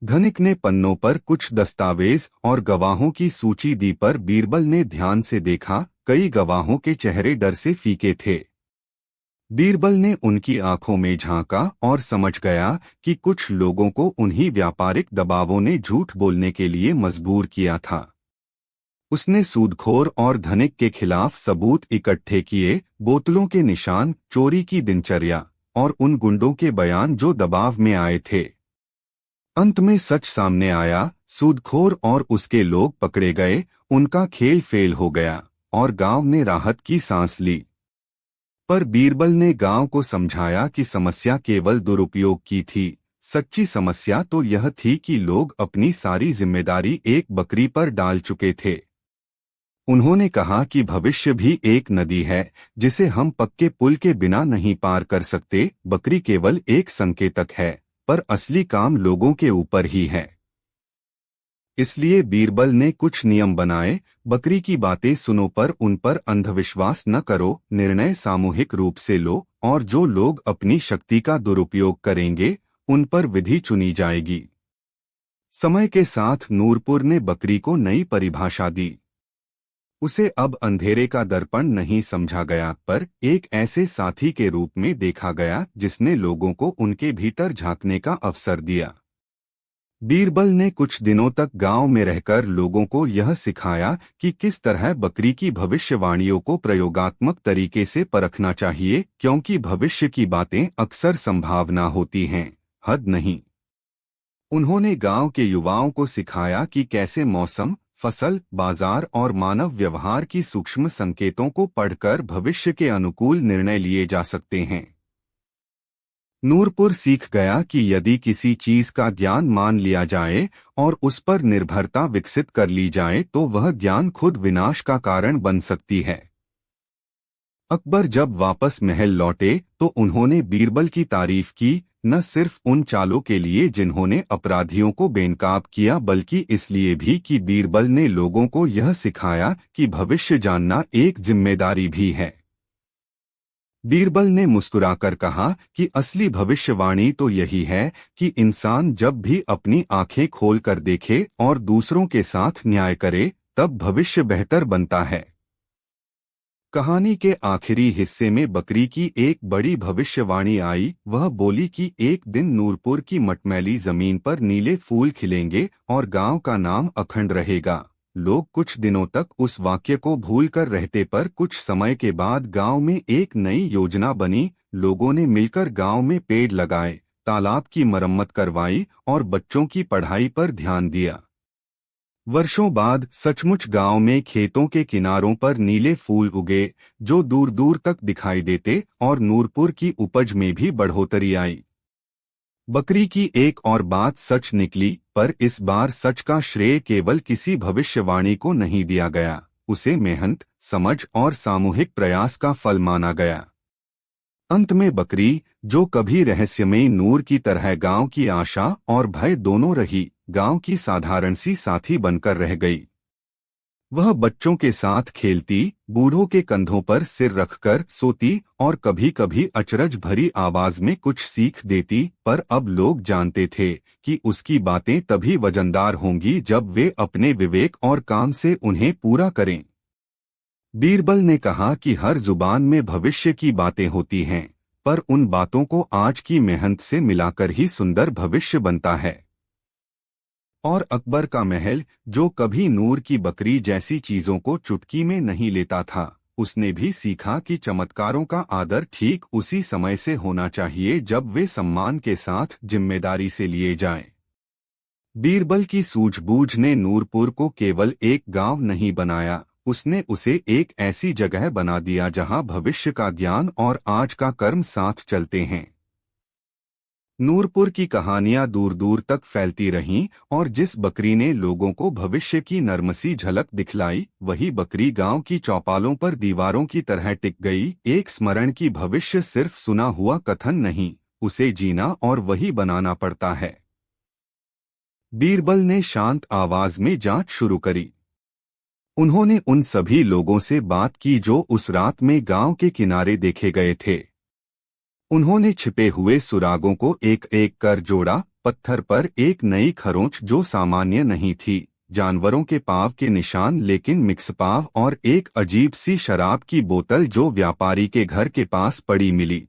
धनिक ने पन्नों पर कुछ दस्तावेज और गवाहों की सूची दी पर बीरबल ने ध्यान से देखा। कई गवाहों के चेहरे डर से फीके थे। बीरबल ने उनकी आंखों में झांका और समझ गया कि कुछ लोगों को उन्हीं व्यापारिक दबावों ने झूठ बोलने के लिए मजबूर किया था। उसने सूदखोर और धनिक के खिलाफ सबूत इकट्ठे किए, बोतलों के निशान, चोरी की दिनचर्या और उन गुंडों के बयान जो दबाव में आए थे। अंत में सच सामने आया। सूदखोर और उसके लोग पकड़े गए, उनका खेल फेल हो गया और गांव ने राहत की सांस ली। पर बीरबल ने गांव को समझाया कि समस्या केवल दुरुपयोग की थी। सच्ची समस्या तो यह थी कि लोग अपनी सारी जिम्मेदारी एक बकरी पर डाल चुके थे। उन्होंने कहा कि भविष्य भी एक नदी है जिसे हम पक्के पुल के बिना नहीं पार कर सकते। बकरी केवल एक संकेतक है, पर असली काम लोगों के ऊपर ही है। इसलिए बीरबल ने कुछ नियम बनाए। बकरी की बातें सुनो पर उन पर अंधविश्वास न करो, निर्णय सामूहिक रूप से लो और जो लोग अपनी शक्ति का दुरुपयोग करेंगे उन पर विधि चुनी जाएगी। समय के साथ नूरपुर ने बकरी को नई परिभाषा दी। उसे अब अंधेरे का दर्पण नहीं समझा गया, पर एक ऐसे साथी के रूप में देखा गया जिसने लोगों को उनके भीतर झांकने का अवसर दिया। बीरबल ने कुछ दिनों तक गांव में रहकर लोगों को यह सिखाया कि किस तरह बकरी की भविष्यवाणियों को प्रयोगात्मक तरीके से परखना चाहिए, क्योंकि भविष्य की बातें अक्सर संभावना होती हैं, हद नहीं। उन्होंने गांव के युवाओं को सिखाया कि कैसे मौसम, फसल, बाजार और मानव व्यवहार की सूक्ष्म संकेतों को पढ़कर भविष्य के अनुकूल निर्णय लिए जा सकते हैं। नूरपुर सीख गया कि यदि किसी चीज का ज्ञान मान लिया जाए और उस पर निर्भरता विकसित कर ली जाए तो वह ज्ञान खुद विनाश का कारण बन सकती है। अकबर जब वापस महल लौटे तो उन्होंने बीरबल की तारीफ की, न सिर्फ उन चालों के लिए जिन्होंने अपराधियों को बेनकाब किया, बल्कि इसलिए भी कि बीरबल ने लोगों को यह सिखाया कि भविष्य जानना एक जिम्मेदारी भी है। बीरबल ने मुस्कुराकर कहा कि असली भविष्यवाणी तो यही है कि इंसान जब भी अपनी आंखें खोलकर देखे और दूसरों के साथ न्याय करे, तब भविष्य बेहतर बनता है। कहानी के आखिरी हिस्से में बकरी की एक बड़ी भविष्यवाणी आई। वह बोली कि एक दिन नूरपुर की मटमैली जमीन पर नीले फूल खिलेंगे और गांव का नाम अखंड रहेगा। लोग कुछ दिनों तक उस वाक्य को भूलकर रहते, पर कुछ समय के बाद गांव में एक नई योजना बनी। लोगों ने मिलकर गांव में पेड़ लगाए, तालाब की मरम्मत करवाई और बच्चों की पढ़ाई पर ध्यान दिया। वर्षों बाद सचमुच गांव में खेतों के किनारों पर नीले फूल उगे, जो दूर दूर तक दिखाई देते, और नूरपुर की उपज में भी बढ़ोतरी आई। बकरी की एक और बात सच निकली, पर इस बार सच का श्रेय केवल किसी भविष्यवाणी को नहीं दिया गया, उसे मेहनत, समझ और सामूहिक प्रयास का फल माना गया। अंत में बकरी, जो कभी रहस्यमयी नूर की तरह गांव की आशा और भय दोनों रही, गांव की साधारण सी साथी बनकर रह गई। वह बच्चों के साथ खेलती, बूढ़ों के कंधों पर सिर रखकर सोती और कभी कभी अचरज भरी आवाज में कुछ सीख देती, पर अब लोग जानते थे कि उसकी बातें तभी वजनदार होंगी जब वे अपने विवेक और काम से उन्हें पूरा करें। बीरबल ने कहा कि हर जुबान में भविष्य की बातें होती हैं, पर उन बातों को आज की मेहनत से मिलाकर ही सुंदर भविष्य बनता है। और अकबर का महल, जो कभी नूर की बकरी जैसी चीजों को चुटकी में नहीं लेता था, उसने भी सीखा कि चमत्कारों का आदर ठीक उसी समय से होना चाहिए जब वे सम्मान के साथ जिम्मेदारी से लिए जाएं। बीरबल की सूझबूझ ने नूरपुर को केवल एक गांव नहीं बनाया, उसने उसे एक ऐसी जगह बना दिया जहां भविष्य का ज्ञान और आज का कर्म साथ चलते हैं। नूरपुर की कहानियां दूर दूर तक फैलती रहीं, और जिस बकरी ने लोगों को भविष्य की नर्मसी झलक दिखलाई, वही बकरी गांव की चौपालों पर दीवारों की तरह टिक गई, एक स्मरण की भविष्य सिर्फ सुना हुआ कथन नहीं, उसे जीना और वही बनाना पड़ता है। बीरबल ने शांत आवाज में जांच शुरू करी। उन्होंने उन सभी लोगों से बात की जो उस रात में गांव के किनारे देखे गए थे। उन्होंने छिपे हुए सुरागों को एक एक कर जोड़ा, पत्थर पर एक नई खरोंच जो सामान्य नहीं थी, जानवरों के पाँव के निशान लेकिन मिक्स पाँव, और एक अजीब सी शराब की बोतल जो व्यापारी के घर के पास पड़ी मिली।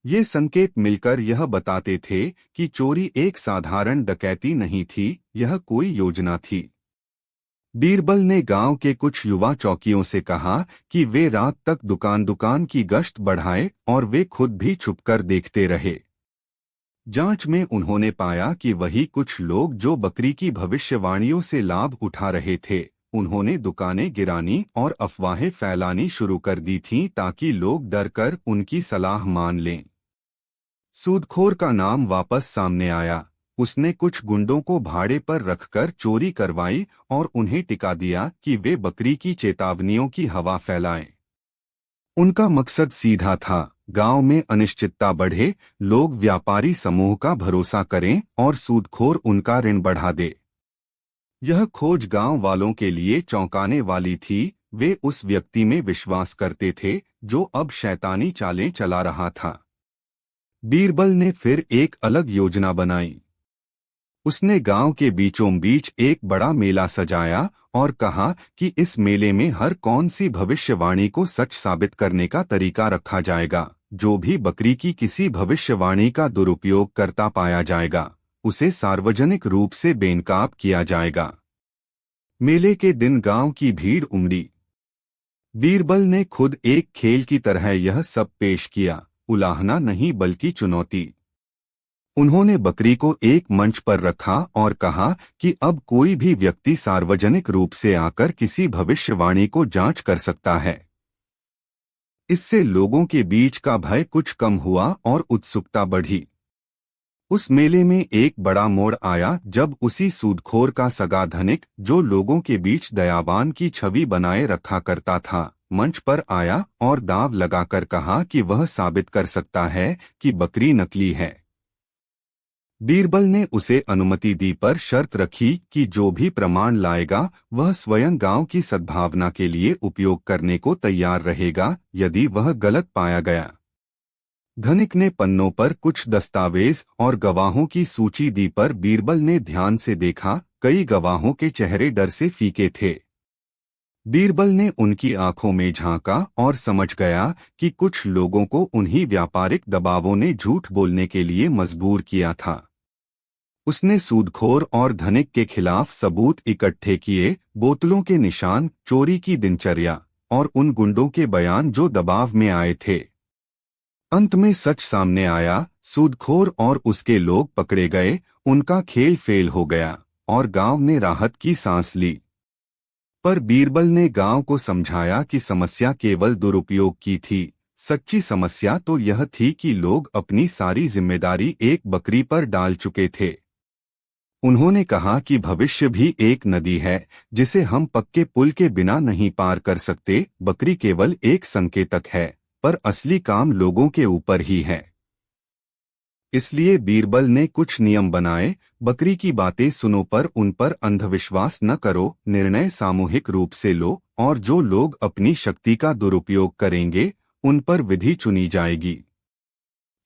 ये संकेत मिलकर यह बताते थे कि चोरी एक साधारण डकैती नहीं थी, यह कोई योजना थी। बीरबल ने गांव के कुछ युवा चौकियों से कहा कि वे रात तक दुकान दुकान की गश्त बढ़ाएं, और वे खुद भी छुपकर देखते रहे। जांच में उन्होंने पाया कि वही कुछ लोग जो बकरी की भविष्यवाणियों से लाभ उठा रहे थे, उन्होंने दुकानें गिरानी और अफवाहें फैलानी शुरू कर दी थीं ताकि लोग डरकर उनकी सलाह मान लें। सूदखोर का नाम वापस सामने आया। उसने कुछ गुंडों को भाड़े पर रखकर चोरी करवाई और उन्हें टिका दिया कि वे बकरी की चेतावनियों की हवा फैलाएं। उनका मकसद सीधा था, गांव में अनिश्चितता बढ़े, लोग व्यापारी समूह का भरोसा करें और सूदखोर उनका ऋण बढ़ा दे। यह खोज गांव वालों के लिए चौंकाने वाली थी। वे उस व्यक्ति में विश्वास करते थे जो अब शैतानी चालें चला रहा था। बीरबल ने फिर एक अलग योजना बनाई। उसने गांव के बीचों बीच एक बड़ा मेला सजाया और कहा कि इस मेले में हर कौन सी भविष्यवाणी को सच साबित करने का तरीका रखा जाएगा। जो भी बकरी की किसी भविष्यवाणी का दुरुपयोग करता पाया जाएगा, उसे सार्वजनिक रूप से बेनकाब किया जाएगा। मेले के दिन गांव की भीड़ उमड़ी। बीरबल ने खुद एक खेल की तरह यह सब पेश किया, उलाहना नहीं बल्कि चुनौती। उन्होंने बकरी को एक मंच पर रखा और कहा कि अब कोई भी व्यक्ति सार्वजनिक रूप से आकर किसी भविष्यवाणी को जांच कर सकता है। इससे लोगों के बीच का भय कुछ कम हुआ और उत्सुकता बढ़ी। उस मेले में एक बड़ा मोड़ आया जब उसी सूदखोर का सगा धनिक, जो लोगों के बीच दयावान की छवि बनाए रखा करता था, मंच पर आया और दाव लगाकर कहा कि वह साबित कर सकता है कि बकरी नकली है। बीरबल ने उसे अनुमति दी पर शर्त रखी कि जो भी प्रमाण लाएगा वह स्वयं गांव की सद्भावना के लिए उपयोग करने को तैयार रहेगा यदि वह गलत पाया गया। धनिक ने पन्नों पर कुछ दस्तावेज और गवाहों की सूची दी पर बीरबल ने ध्यान से देखा। कई गवाहों के चेहरे डर से फीके थे। बीरबल ने उनकी आंखों में झांका और समझ गया कि कुछ लोगों को उन्हीं व्यापारिक दबावों ने झूठ बोलने के लिए मजबूर किया था। उसने सूदखोर और धनिक के खिलाफ सबूत इकट्ठे किए, बोतलों के निशान, चोरी की दिनचर्या और उन गुंडों के बयान जो दबाव में आए थे। अंत में सच सामने आया। सूदखोर और उसके लोग पकड़े गए, उनका खेल फेल हो गया और गांव ने राहत की सांस ली। पर बीरबल ने गांव को समझाया कि समस्या केवल दुरुपयोग की थी। सच्ची समस्या तो यह थी कि लोग अपनी सारी जिम्मेदारी एक बकरी पर डाल चुके थे। उन्होंने कहा कि भविष्य भी एक नदी है जिसे हम पक्के पुल के बिना नहीं पार कर सकते। बकरी केवल एक संकेतक है, पर असली काम लोगों के ऊपर ही है। इसलिए बीरबल ने कुछ नियम बनाए। बकरी की बातें सुनो पर उन पर अंधविश्वास न करो। निर्णय सामूहिक रूप से लो और जो लोग अपनी शक्ति का दुरुपयोग करेंगे उन पर विधि चुनी जाएगी।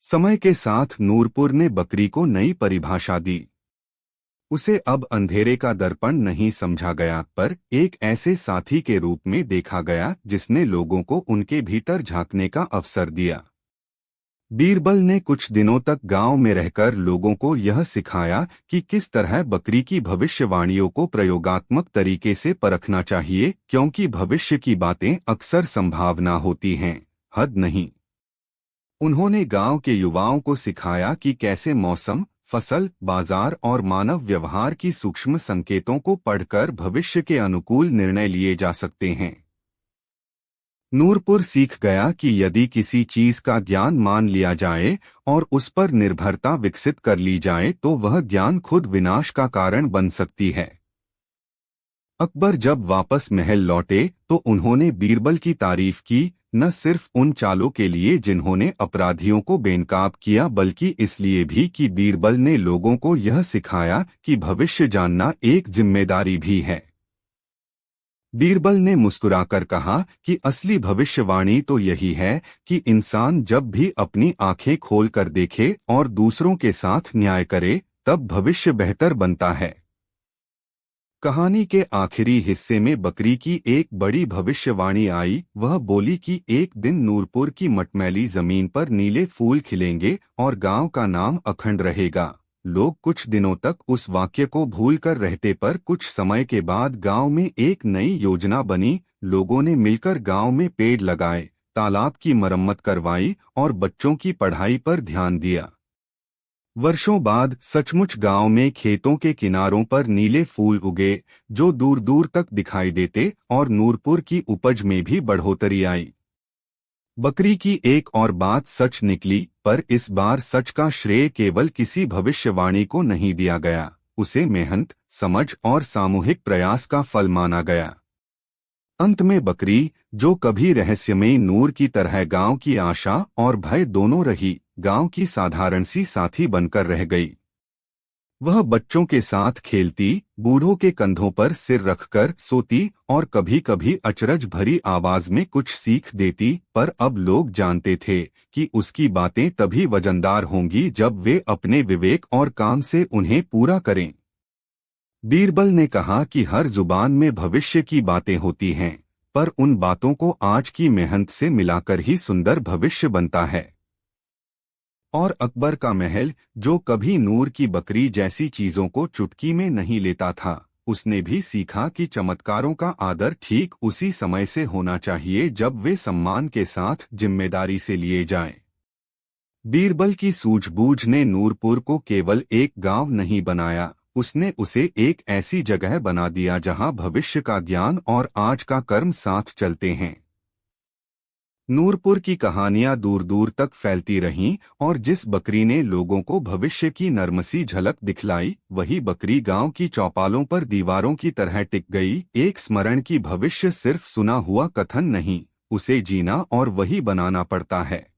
समय के साथ नूरपुर ने बकरी को नई परिभाषा दी। उसे अब अंधेरे का दर्पण नहीं समझा गया, पर एक ऐसे साथी के रूप में देखा गया जिसने लोगों को उनके भीतर झांकने का अवसर दिया। बीरबल ने कुछ दिनों तक गांव में रहकर लोगों को यह सिखाया कि किस तरह बकरी की भविष्यवाणियों को प्रयोगात्मक तरीके से परखना चाहिए, क्योंकि भविष्य की बातें अक्सर संभावना होती हैं, हद नहीं। उन्होंने गांव के युवाओं को सिखाया कि कैसे मौसम, फसल, बाजार और मानव व्यवहार की सूक्ष्म संकेतों को पढ़कर भविष्य के अनुकूल निर्णय लिए जा सकते हैं। नूरपुर सीख गया कि यदि किसी चीज का ज्ञान मान लिया जाए और उस पर निर्भरता विकसित कर ली जाए तो वह ज्ञान खुद विनाश का कारण बन सकती है। अकबर जब वापस महल लौटे तो उन्होंने बीरबल की तारीफ की, न सिर्फ उन चालों के लिए जिन्होंने अपराधियों को बेनकाब किया, बल्कि इसलिए भी कि बीरबल ने लोगों को यह सिखाया कि भविष्य जानना एक जिम्मेदारी भी है। बीरबल ने मुस्कुराकर कहा कि असली भविष्यवाणी तो यही है कि इंसान जब भी अपनी आंखें खोलकर देखे और दूसरों के साथ न्याय करे, तब भविष्य बेहतर बनता है। कहानी के आखिरी हिस्से में बकरी की एक बड़ी भविष्यवाणी आई। वह बोली कि एक दिन नूरपुर की मटमैली जमीन पर नीले फूल खिलेंगे और गांव का नाम अखंड रहेगा। लोग कुछ दिनों तक उस वाक्य को भूलकर रहते, पर कुछ समय के बाद गांव में एक नई योजना बनी। लोगों ने मिलकर गांव में पेड़ लगाए, तालाब की मरम्मत करवाई और बच्चों की पढ़ाई पर ध्यान दिया। वर्षों बाद सचमुच गांव में खेतों के किनारों पर नीले फूल उगे जो दूर दूर तक दिखाई देते और नूरपुर की उपज में भी बढ़ोतरी आई। बकरी की एक और बात सच निकली, पर इस बार सच का श्रेय केवल किसी भविष्यवाणी को नहीं दिया गया, उसे मेहनत, समझ और सामूहिक प्रयास का फल माना गया। अंत में बकरी, जो कभी रहस्यमयी नूर की तरह गांव की आशा और भय दोनों रही, गांव की साधारण सी साथी बनकर रह गई। वह बच्चों के साथ खेलती, बूढ़ों के कंधों पर सिर रखकर सोती और कभी कभी अचरज भरी आवाज में कुछ सीख देती, पर अब लोग जानते थे कि उसकी बातें तभी वजनदार होंगी जब वे अपने विवेक और काम से उन्हें पूरा करें। बीरबल ने कहा कि हर जुबान में भविष्य की बातें होती हैं, पर उन बातों को आज की मेहनत से मिलाकर ही सुंदर भविष्य बनता है। और अकबर का महल, जो कभी नूर की बकरी जैसी चीजों को चुटकी में नहीं लेता था, उसने भी सीखा कि चमत्कारों का आदर ठीक उसी समय से होना चाहिए जब वे सम्मान के साथ जिम्मेदारी से लिए जाएं। बीरबल की सूझबूझ ने नूरपुर को केवल एक गांव नहीं बनाया, उसने उसे एक ऐसी जगह बना दिया जहां भविष्य का ज्ञान और आज का कर्म साथ चलते हैं। नूरपुर की कहानियां दूर दूर तक फैलती रहीं और जिस बकरी ने लोगों को भविष्य की नर्मसी झलक दिखलाई, वही बकरी गांव की चौपालों पर दीवारों की तरह टिक गई। एक स्मरण की भविष्य सिर्फ सुना हुआ कथन नहीं, उसे जीना और वही बनाना पड़ता है।